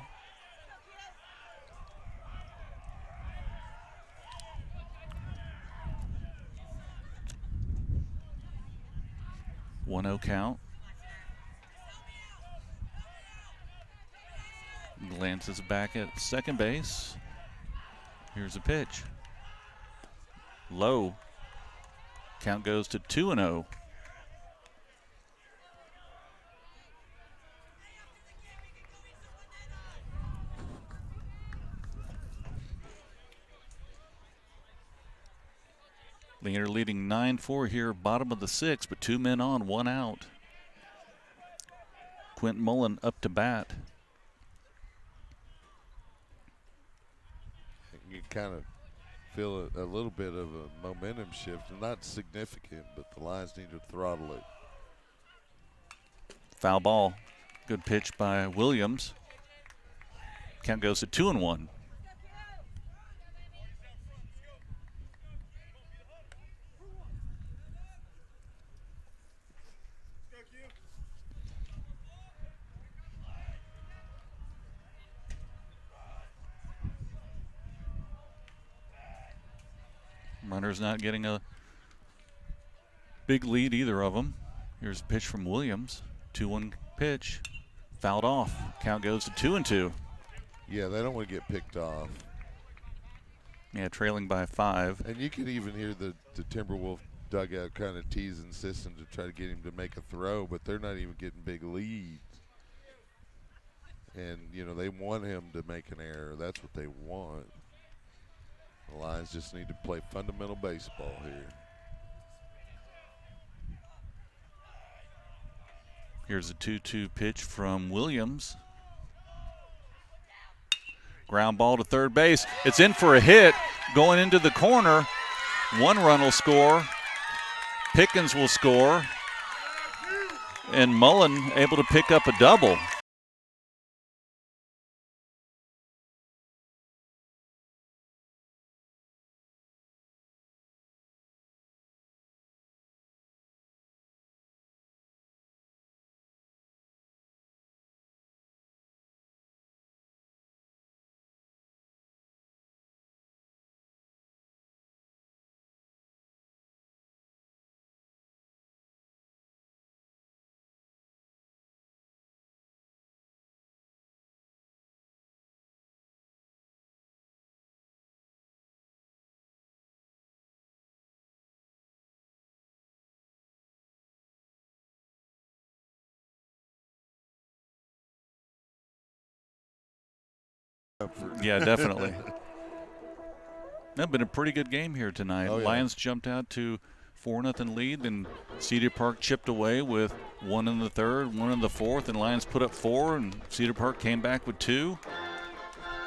One 0 count. Glances back at second base. Here's a pitch. Low. Count goes to 2-0. Leander leading 9-4 here, bottom of the sixth, but 2 men on, 1 out. Quint Mullen up to bat. You kind of feel a little bit of a momentum shift, not significant, but the Lions need to throttle it. Foul ball. Good pitch by Williams. Count goes to 2-1. Runners not getting a big lead, either of them. Here's a pitch from Williams. 2-1 pitch. Fouled off. Count goes to 2-2. Yeah, they don't want to get picked off. Yeah, trailing by 5. And you can even hear the Timberwolf dugout kind of teasing Sisson to try to get him to make a throw, but they're not even getting big leads. And, you know, they want him to make an error. That's what they want. The Lions just need to play fundamental baseball here. Here's a 2-2 pitch from Williams. Ground ball to third base. It's in for a hit. Going into the corner. 1 run will score. Pickens will score. And Mullen able to pick up a double. Yeah, definitely. That's been a pretty good game here tonight. Oh, yeah. Lions jumped out to 4-0 lead, and Cedar Park chipped away with 1 in the third, 1 in the fourth, and Lions put up 4, and Cedar Park came back with 2.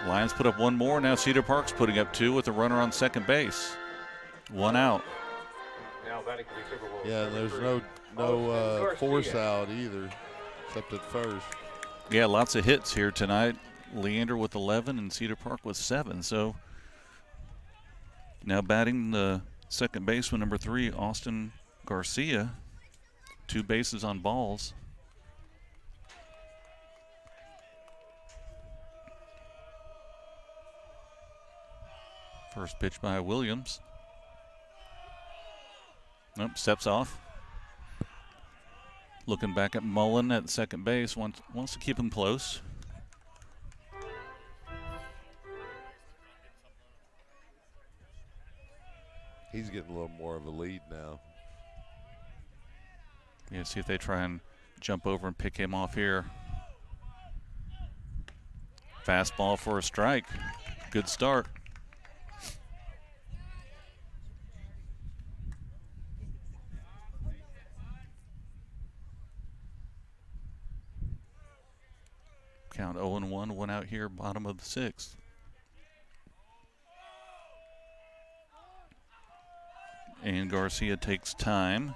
Lions put up 1 more. Now Cedar Park's putting up 2 with a runner on second base. 1 out. Now batting for the Timberwolves. Yeah, and there's no force out either, except at first. Yeah, lots of hits here tonight. Leander with 11 and Cedar Park with 7. So now batting the second baseman, number 3, Austin Garcia. 2 bases on balls. First pitch by Williams. Nope, steps off. Looking back at Mullen at second base, wants to keep him close. He's getting a little more of a lead now. Yeah, see if they try and jump over and pick him off here. Fastball for a strike. Good start. Count 0-1, 1 out here, bottom of the 6th. And Garcia takes time.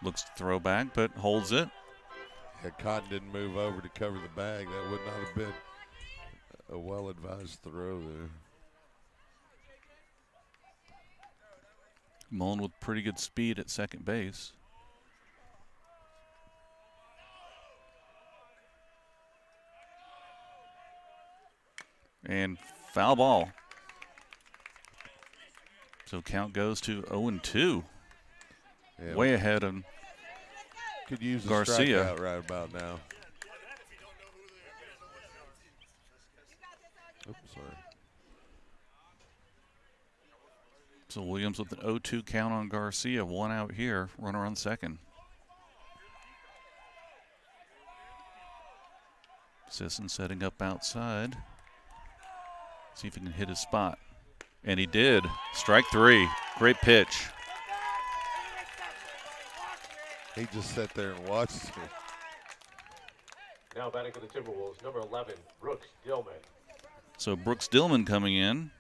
Looks to throw back, but holds it. Yeah, Cotton didn't move over to cover the bag. That would not have been a well-advised throw there. Mullen with pretty good speed at second base. And foul ball. So count goes to 0-2. Yeah, Way ahead of could use a Garcia. strikeout right about now. Oops, sorry. So Williams with an 0-2 count on Garcia. 1 out here, runner on second. Sisson setting up outside. See if he can hit his spot. And he did. Strike 3. Great pitch. He just sat there and watched it. Now batting for the Timberwolves, number 11, Brooks Dillman. So Brooks Dillman coming in.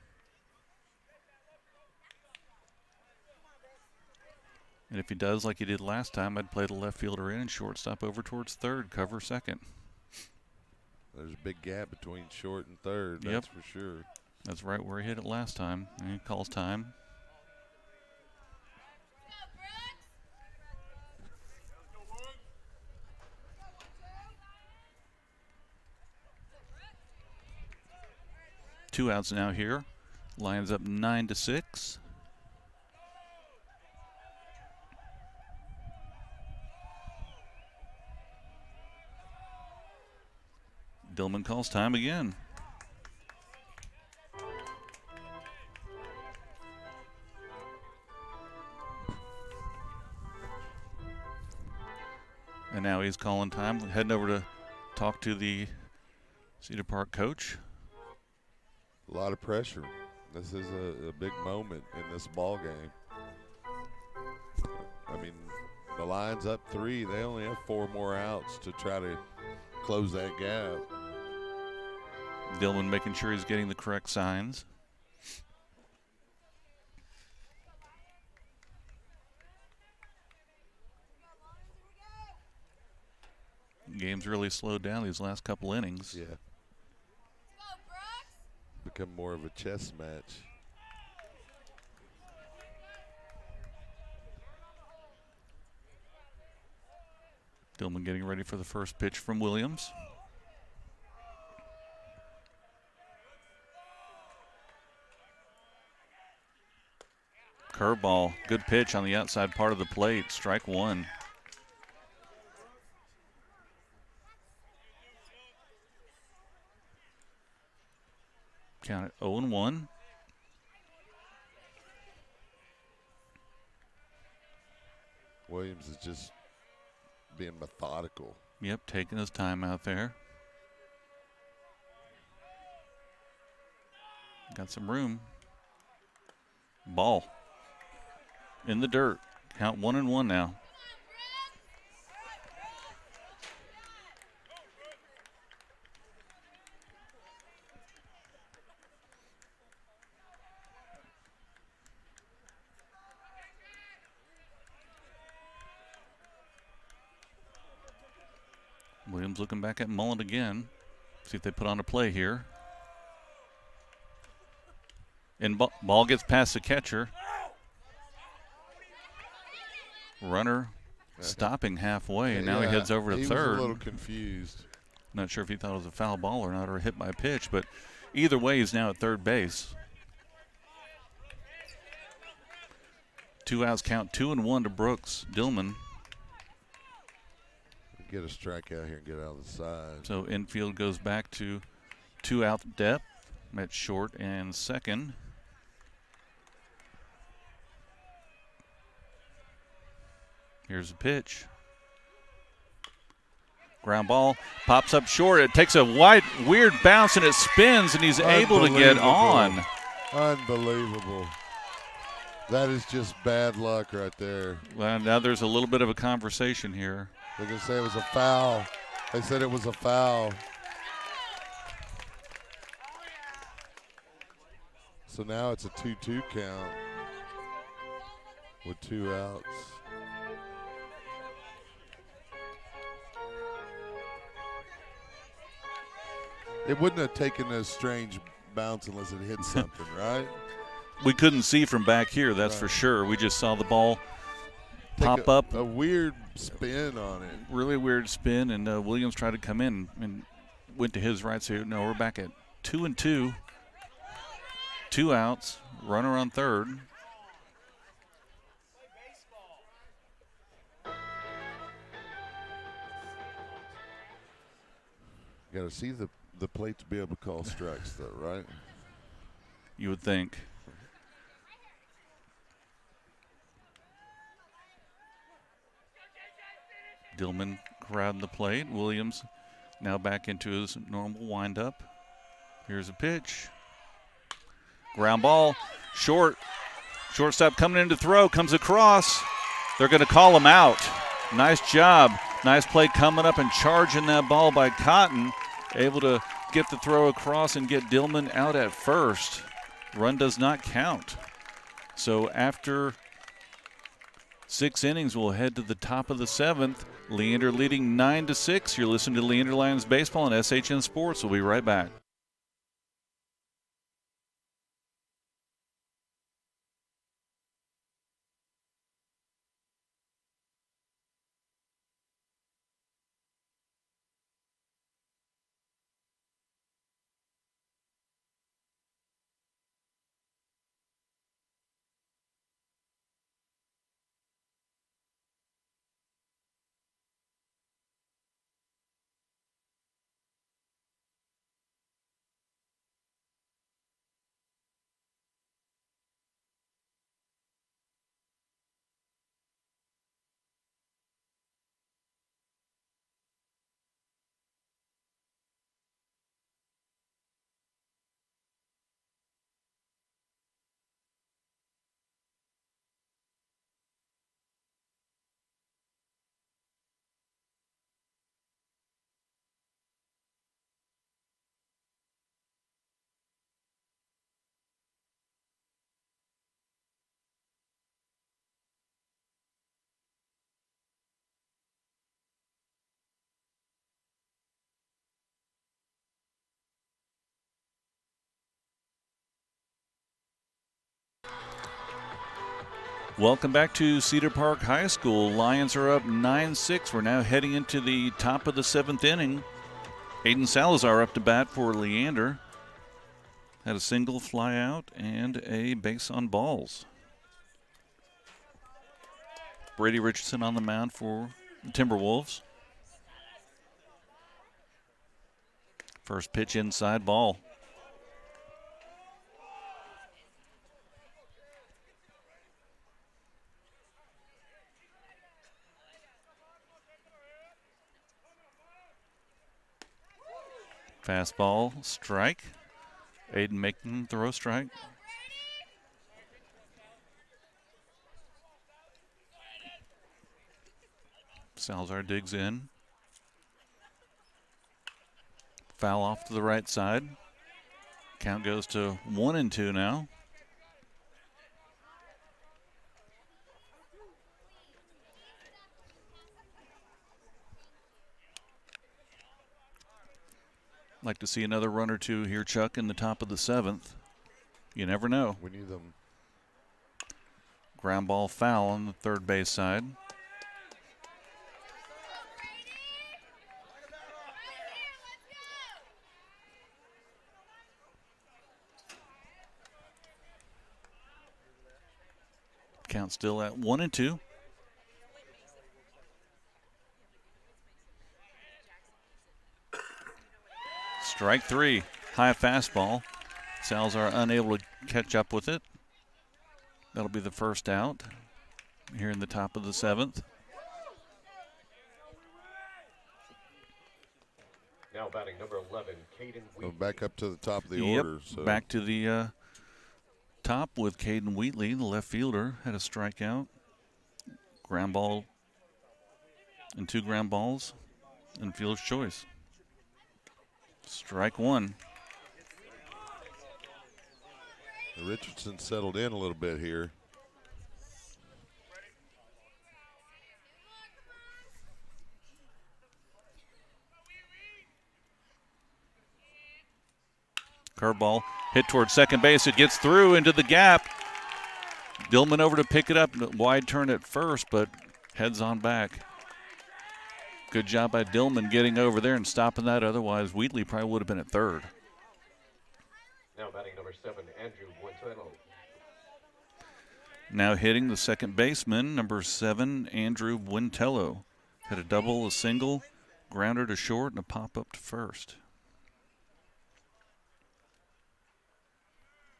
And if he does like he did last time, I'd play the left fielder in and shortstop over towards third, cover second. There's a big gap between short and third, Yep. that's for sure. That's right where he hit it last time. And he calls time. Two outs now here. Lions up 9-6. Dillman calls time again. And now he's calling time, heading over to talk to the Cedar Park coach. A lot of pressure. This is a big moment in this ball game. I mean, the Lions up 3. They only have 4 more outs to try to close that gap. Dillman making sure he's getting the correct signs. Game's really slowed down these last couple innings. Yeah. Become more of a chess match. Dillman getting ready for the first pitch from Williams. Curveball, good pitch on the outside part of the plate, strike 1. Count it 0-1. Williams is just being methodical. Yep, taking his time out there. Got some room. Ball in the dirt. Count 1-1 now. Williams looking back at Mullen again. See if they put on a play here. And ball gets past the catcher. Runner stopping halfway, and now he heads over to third. He was a little confused. Not sure if he thought it was a foul ball or not, or a hit by pitch, but either way, he's now at third base. 2 outs, count 2-1 to Brooks. Dillman. Get a strikeout here and get out of the side. So infield goes back to 2 out depth at short and second. Here's a pitch. Ground ball pops up short. It takes a weird bounce and it spins, and he's able to get on. Unbelievable. That is just bad luck right there. Well, now there's a little bit of a conversation here. They're going to say it was a foul. They said it was a foul. So now it's a 2-2 count with 2 outs. It wouldn't have taken a strange bounce unless it hit something, right? We couldn't see from back here, that's for sure. We just saw the ball pop up. A weird spin on it. Really weird spin, and Williams tried to come in and went to his right. So, no, we're back at 2-2. 2 outs, runner on third. Got to see the plate to be able to call strikes, though, right? You would think. Dillman crowding the plate. Williams now back into his normal windup. Here's a pitch. Ground ball, short. Shortstop coming in to throw, comes across. They're going to call him out. Nice job. Nice play coming up and charging that ball by Cotton. Able to get the throw across and get Dillman out at first. Run does not count. So after 6 innings, we'll head to the top of the 7th. Leander leading 9-6. You're listening to Leander Lions Baseball on SHN Sports. We'll be right back. Welcome back to Cedar Park High School. Lions are up 9-6. We're now heading into the top of the 7th inning. Aiden Salazar up to bat for Leander. Had a single, fly out, and a base on balls. Brady Richardson on the mound for the Timberwolves. First pitch inside, ball. Fastball, strike. Aiden making the throw, strike. Salazar digs in. Foul off to the right side. Count goes to 1-2 now. Like to see another run or two here, Chuck, in the top of the 7th. You never know. We need them. Ground ball foul on the third base side. Count still at 1-2. Strike 3, high fastball. Salazar unable to catch up with it. That'll be the first out here in the top of the 7th. Now batting number 11, Caden Wheatley. So back up to the top of the Yep, order. So. back to the top with Caden Wheatley, the left fielder, had a strikeout. Ground ball and 2 ground balls and fielder's choice. Strike 1. Richardson settled in a little bit here. Curveball hit towards second base. It gets through into the gap. Dillman over to pick it up. Wide turn at first, but heads on back. Good job by Dillman getting over there and stopping that. Otherwise, Wheatley probably would have been at third. Now batting number 7, Andrew Buentello. Now hitting the second baseman, number 7, Andrew Buentello. Had a double, a single, grounder to short, and a pop up to first.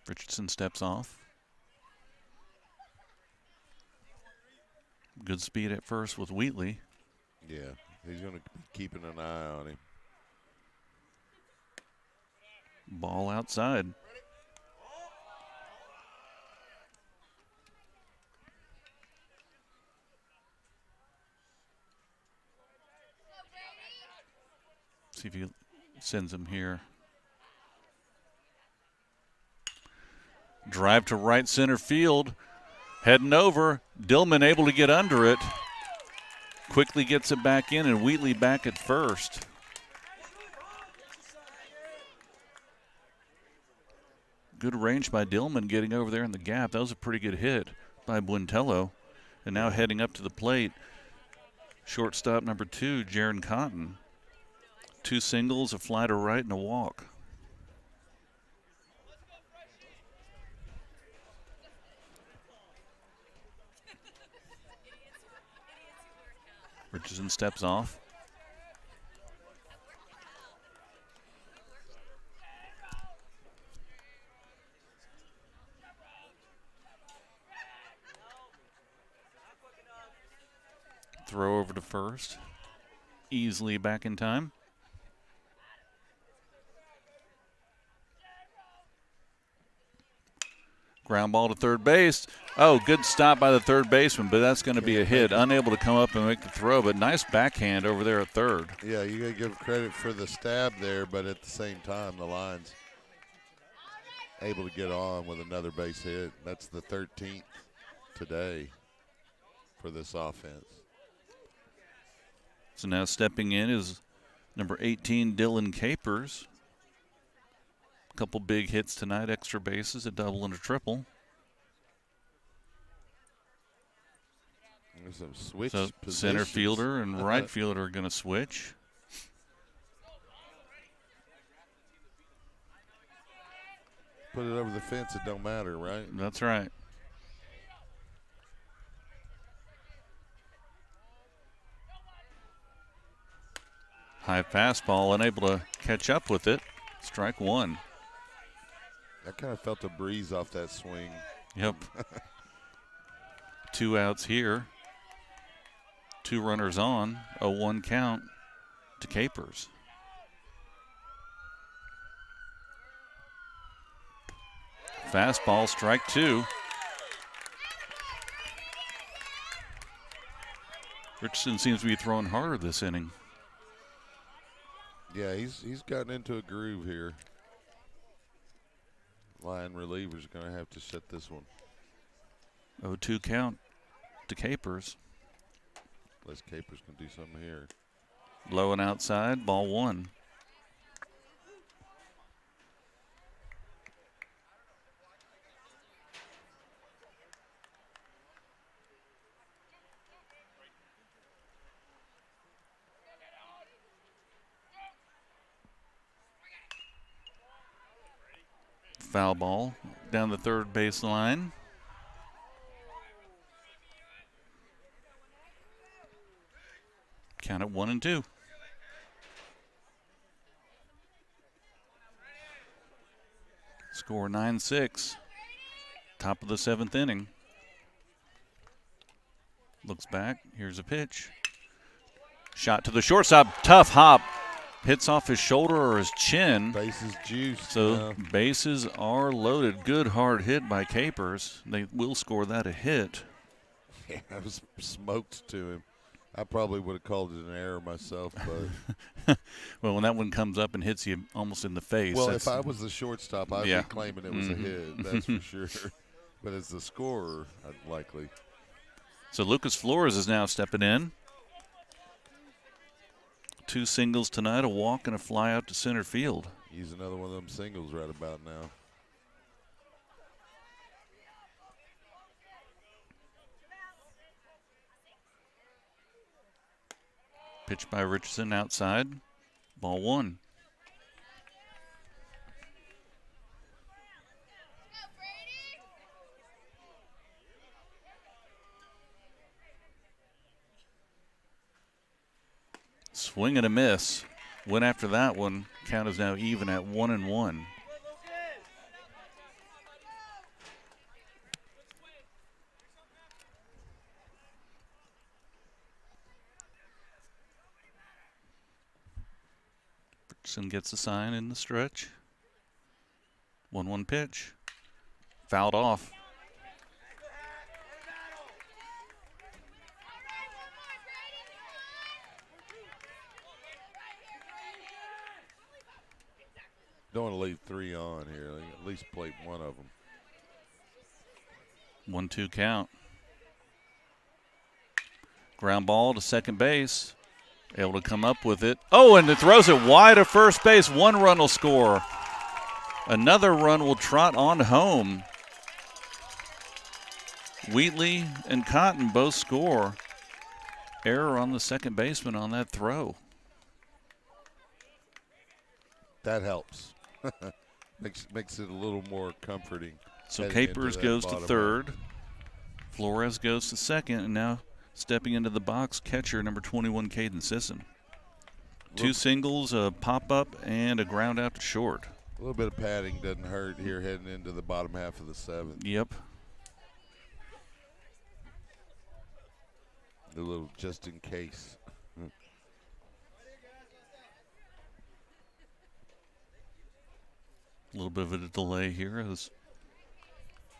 Richardson steps off. Good speed at first with Wheatley. Yeah, he's going to be keeping an eye on him. Ball outside. See if he sends him here. Drive to right center field. Heading over. Dillman able to get under it. Quickly gets it back in, and Wheatley back at first. Good range by Dillman getting over there in the gap. That was a pretty good hit by Buentello. And now heading up to the plate, shortstop number 2, Jaron Cotton. 2 singles, a fly to right, and a walk. Richardson steps off. Throw over to first. Easily back in time. Ground ball to third base. Oh, good stop by the third baseman, but that's going to be a hit. Unable to come up and make the throw, but nice backhand over there at third. Yeah, you got to give credit for the stab there, but at the same time, the line's able to get on with another base hit. That's the 13th today for this offense. So now stepping in is number 18, Dylan Capers. A couple big hits tonight, extra bases, a double and a triple. There's some switch So positions. center fielder and right fielder are going to switch. Put it over the fence, it don't matter, right? That's right. High fastball, unable to catch up with it. Strike 1. I kind of felt a breeze off that swing. Yep. 2 outs here. 2 runners on. A 1 count to Capers. Fastball, strike 2. Richardson seems to be throwing harder this inning. Yeah, he's gotten into a groove here. Line reliever's going to have to shut this one. 0-2 count to Capers. Unless Capers can do something here. Low and outside, ball 1. Foul ball down the third baseline. Count it 1-2. Score 9-6. Top of the 7th inning. Looks back. Here's a pitch. Shot to the shortstop. Tough hop. Hits off his shoulder or his chin. Bases juiced. So bases are loaded. Good hard hit by Capers. They will score that a hit. Yeah, I was smoked to him. I probably would have called it an error myself, but Well, when that one comes up and hits you almost in the face. well, if I was the shortstop, I'd Yeah. be claiming it was a hit. That's for sure. But as the scorer, I'd likely. So Lucas Flores is now stepping in. 2 singles tonight, a walk and a fly out to center field. Use another one of them singles right about now. Pitch by Richardson outside. Ball 1. Swing and a miss. Went after that one. Count is now even at 1-1. Richardson gets a sign in the stretch. 1-1 pitch. Fouled off. Don't want to leave 3 on here. At least play one of them. 1-2 count. Ground ball to second base. Able to come up with it. Oh, and it throws it wide of first base. 1 run will score. Another run will trot on home. Wheatley and Cotton both score. Error on the second baseman on that throw. That helps. makes it a little more comforting. So heading into Capers that goes to bottom third. half. Flores goes to second, and now stepping into the box, catcher number 21, Caden Sisson. 2 singles, a pop-up, and a ground out to short. A little bit of padding doesn't hurt here heading into the bottom half of the 7th. Yep. A little just in case. A little bit of a delay here as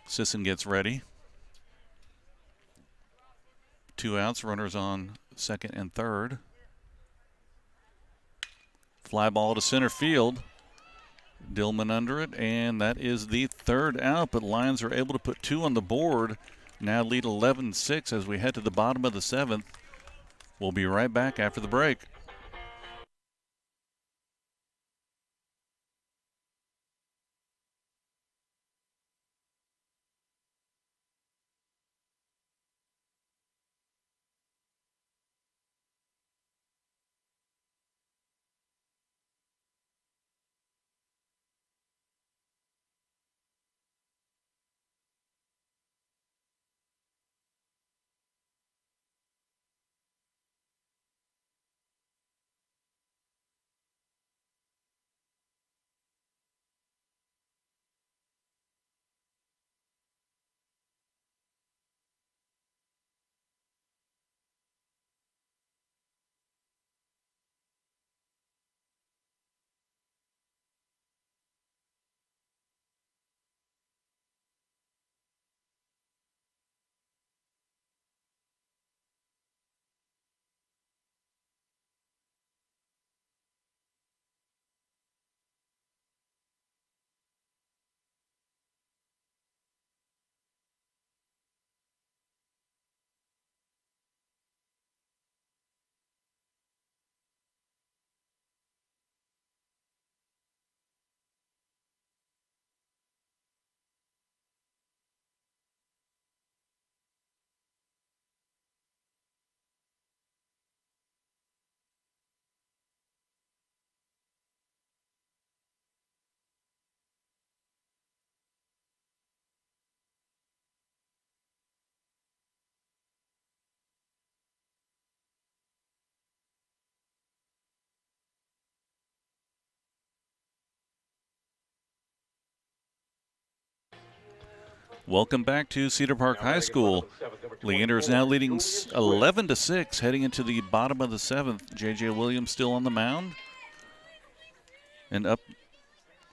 Sisson gets ready. 2 outs, runners on second and third. Fly ball to center field. Dillman under it, and that is the 3rd out, but Lions are able to put 2 on the board. Now lead 11-6 as we head to the bottom of the 7th. We'll be right back after the break. Welcome back to Cedar Park High School. Leander is now leading 11-6 heading into the bottom of the 7th. J.J. Williams still on the mound. And up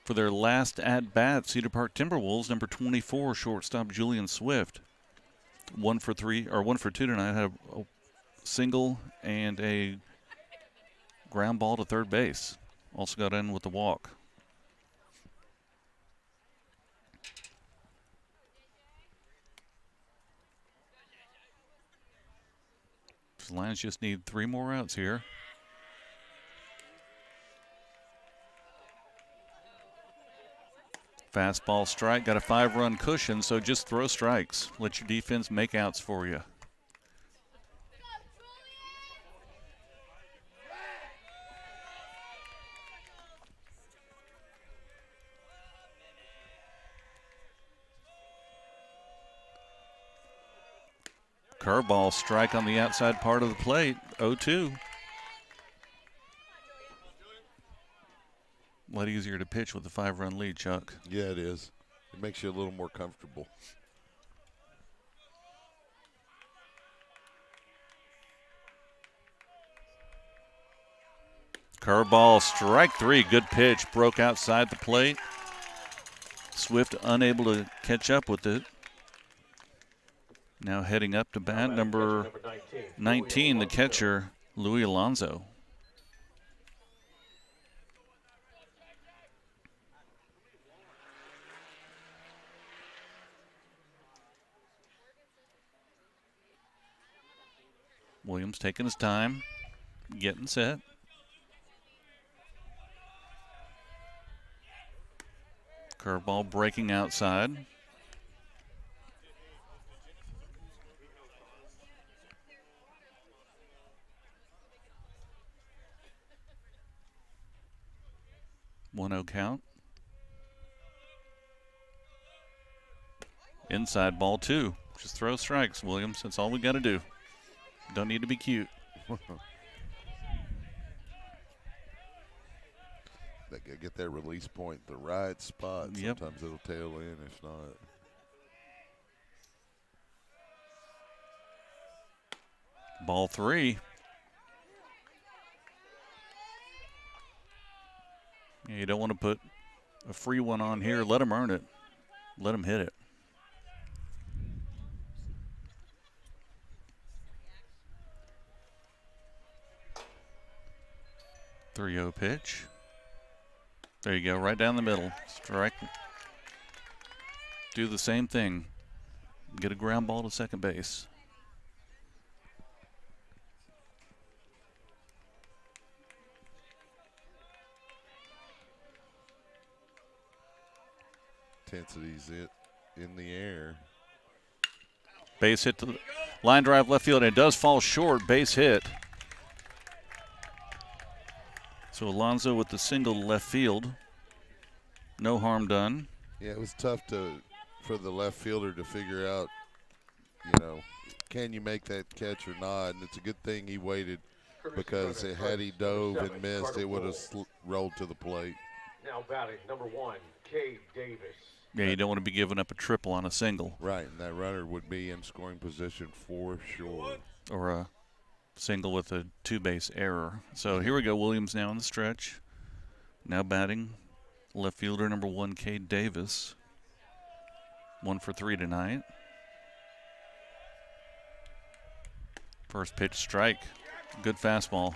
for their last at-bat, Cedar Park Timberwolves, number 24, shortstop Julian Swift. 1 for 2 tonight. Had a single and a ground ball to third base. Also got in with the walk. The Lions just need 3 more outs here. Fastball strike, got a 5-run cushion, so just throw strikes. Let your defense make outs for you. Curveball strike on the outside part of the plate, 0-2. A lot easier to pitch with a 5-run lead, Chuck. Yeah, it is. It makes you a little more comfortable. Curveball, strike 3. Good pitch. Broke outside the plate. Swift unable to catch up with it. Now heading up to bat, number 19, the catcher, Louis Alonso. Williams taking his time, getting set. Curveball breaking outside. One-0 count. Inside ball 2. Just throw strikes, Williams. That's all we got to do. Don't need to be cute. They gotta get that release point the right spot. Yep. Sometimes it'll tail in, if not. Ball 3. Yeah, you don't want to put a free one on here. Let them earn it. Let them hit it. 3-0 pitch. There you go, right down the middle. Strike. Do the same thing. Get a ground ball to second base. Intensity's in the air. Base hit to the line drive left field, and it does fall short. Base hit. So Alonso with the single to left field. No harm done. Yeah, it was tough for the left fielder to figure out, can you make that catch or not? And it's a good thing he waited, because had he dove and missed, it would have rolled to the plate. Now batting, number 1, Cade Davis. Yeah, you don't want to be giving up a triple on a single. Right, and that runner would be in scoring position for sure. Or a single with a 2-base error. So here we go. Williams now in the stretch. Now batting, left fielder number 1, Cade Davis. 1 for 3 tonight. First pitch strike. Good fastball.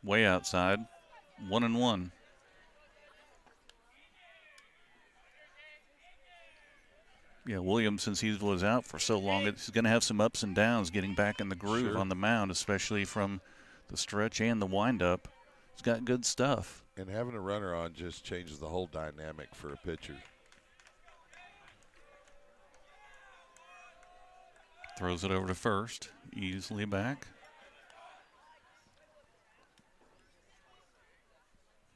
Way outside. 1-1. Yeah, Williams, since he was out for so long, he's going to have some ups and downs getting back in the groove on the mound, especially from the stretch and the windup. He's got good stuff. And having a runner on just changes the whole dynamic for a pitcher. Throws it over to first, easily back.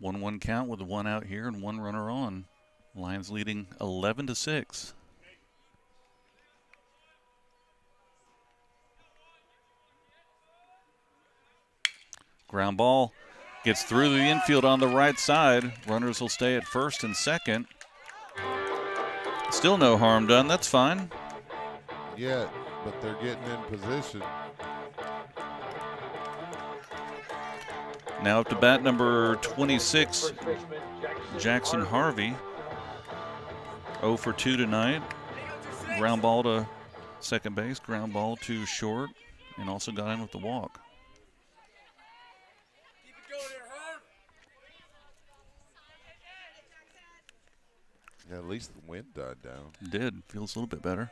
1-1 count with 1 out here and 1 runner on. Lions leading 11-6. Ground ball gets through the infield on the right side. Runners will stay at first and second. Still no harm done. That's fine. Yeah, but they're getting in position. Now up to bat number 26, Jackson Harvey. 0 for 2 tonight. Ground ball to second base, ground ball to short, and also got in with the walk. Yeah, at least the wind died down. Did. Feels a little bit better.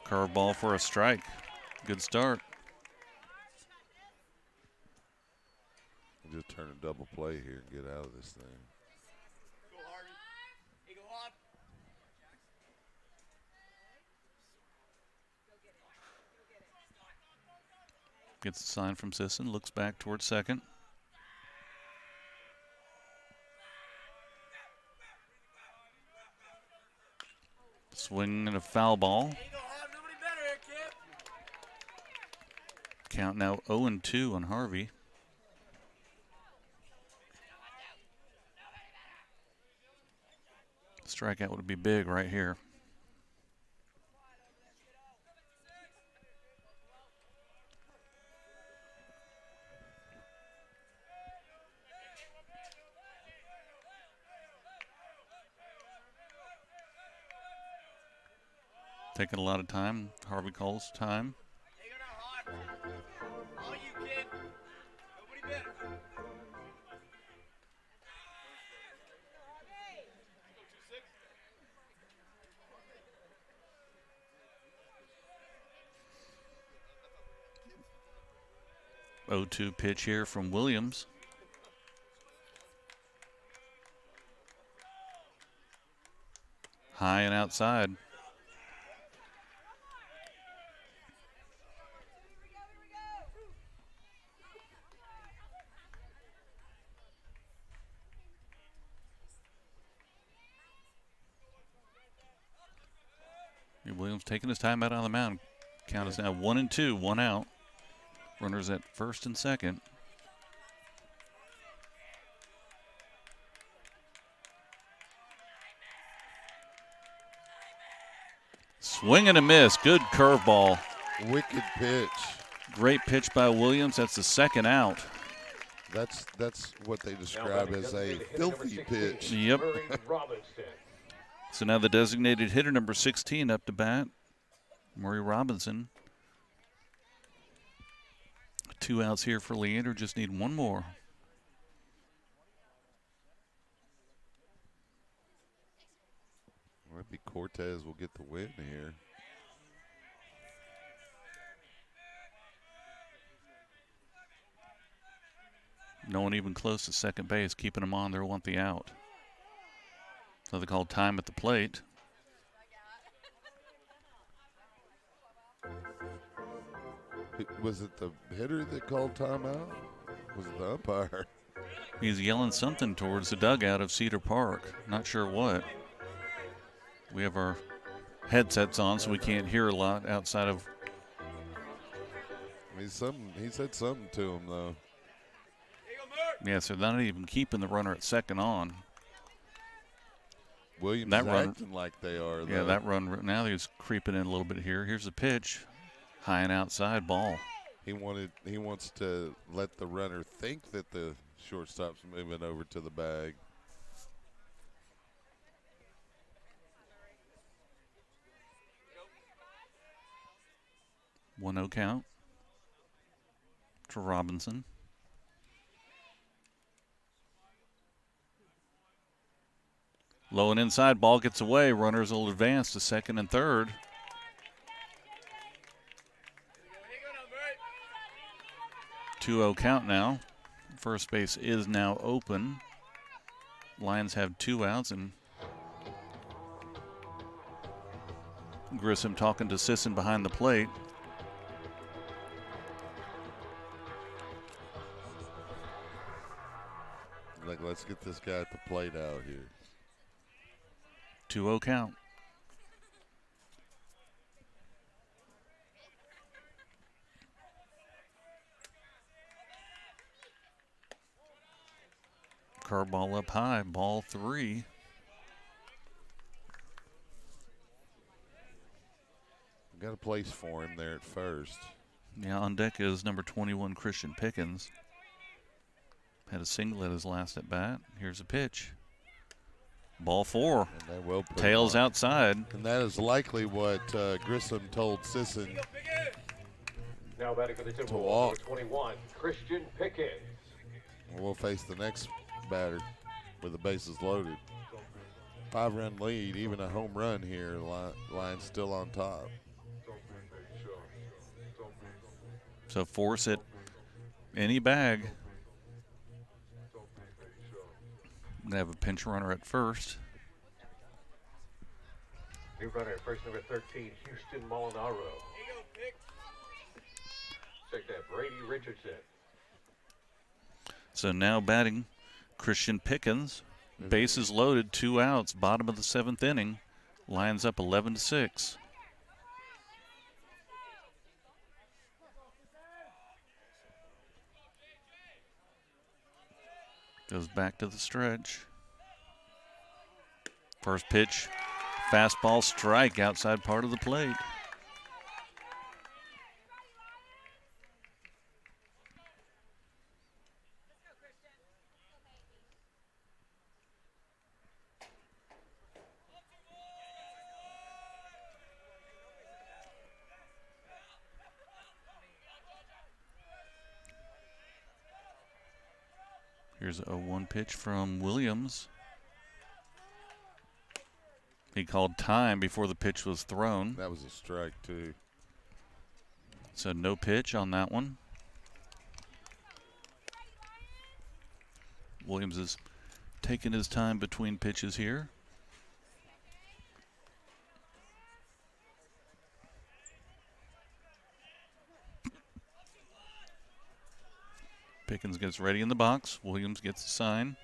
Curveball for a strike. Good start. We'll just turn a double play here and get out of this thing. Gets a sign from Sisson, looks back towards second. Swing and a foul ball. Count now 0-2 on Harvey. Strikeout would be big right here. Taking a lot of time. Harvey calls time. Oh, 0-2 pitch here from Williams. High and outside. Williams taking his time out on the mound. Count is now 1-2, 1 out. Runners at first and second. Swing and a miss. Good curveball. Wicked pitch. Great pitch by Williams. That's the second out. That's what they describe as a filthy pitch. Yep. So now the designated hitter, number 16, up to bat. Murray Robinson. 2 outs here for Leander. Just need 1 more. Maybe Cortez will get the win here. No one even close to second base, keeping them on there, want the out. So they called time at the plate. Was it the hitter that called timeout? Was it the umpire? He's yelling something towards the dugout of Cedar Park. Not sure what. We have our headsets on, so we can't hear a lot outside of. He said something to him, though. Yeah, so they're not even keeping the runner at second on. Williams that is run, acting like they are, though. Yeah, that run, now he's creeping in a little bit here. Here's the pitch. High and outside ball. He wants to let the runner think that the shortstop's moving over to the bag. One 0 count to Robinson. Low and inside, ball gets away. Runners will advance to second and third. Two 0 count now. First base is now open. Lions have 2 outs and Grissom talking to Sisson behind the plate. Like, let's get this guy at the plate out here. 2-0 count. Curveball up high, ball 3. Got a place for him there at first. Yeah, on deck is number 21, Christian Pickens. Had a single at his last at bat. Here's a pitch. Ball 4. And they will put Tails him on. outside. And that is likely what Grissom told Sisson. Now batting for the To Timberwolves, walk. number 21, Christian Pickens. We'll face the next batter with the bases loaded. 5-run lead, even a home run here. Line's still on top. So force it any bag. Gonna have a pinch runner at first. New runner at first, number 13, Houston Molinaro. Check that, Brady Richardson. So now batting Christian Pickens. Bases loaded, 2 outs, bottom of the 7th inning. Lines up 11-6. Goes back to the stretch. First pitch, fastball strike outside part of the plate. Here's a 0-1 pitch from Williams. He called time before the pitch was thrown. That was a strike, too. So no pitch on that one. Williams is taking his time between pitches here. Pickens gets ready in the box. Williams gets a sign.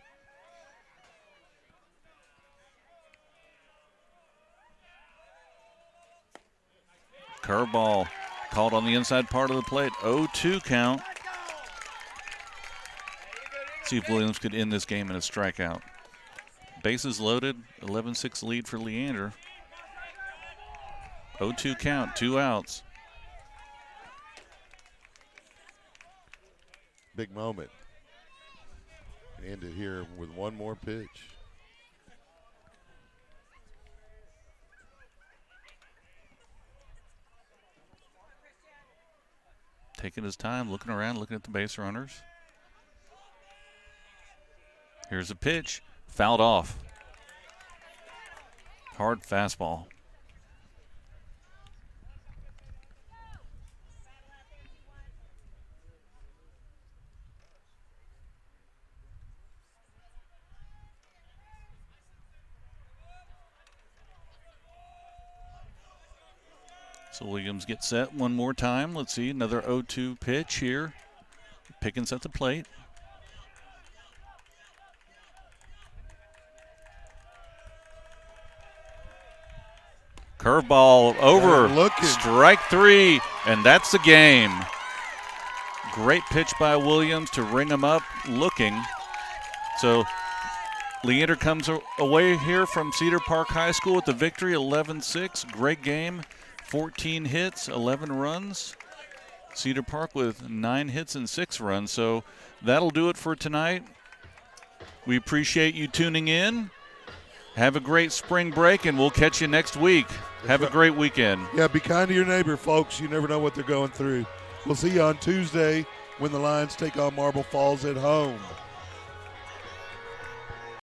Curveball called on the inside part of the plate. 0-2 count. See if Williams could end this game in a strikeout. Bases loaded. 11-6 lead for Leander. 0-2 count. 2 outs. Big moment. End it here with one more pitch. Taking his time, looking around, looking at the base runners. Here's a pitch. Fouled off. Hard fastball. So Williams gets set one more time. Let's see, another 0-2 pitch here. Pickens at the plate. Curveball over. Looking. Strike 3, and that's the game. Great pitch by Williams to ring him up looking. So Leander comes away here from Cedar Park High School with the victory, 11-6. Great game. 14 hits, 11 runs. Cedar Park with 9 hits and 6 runs. So that'll do it for tonight. We appreciate you tuning in. Have a great spring break, and we'll catch you next week. Have a great weekend. Yeah, be kind to your neighbor, folks. You never know what they're going through. We'll see you on Tuesday when the Lions take on Marble Falls at home.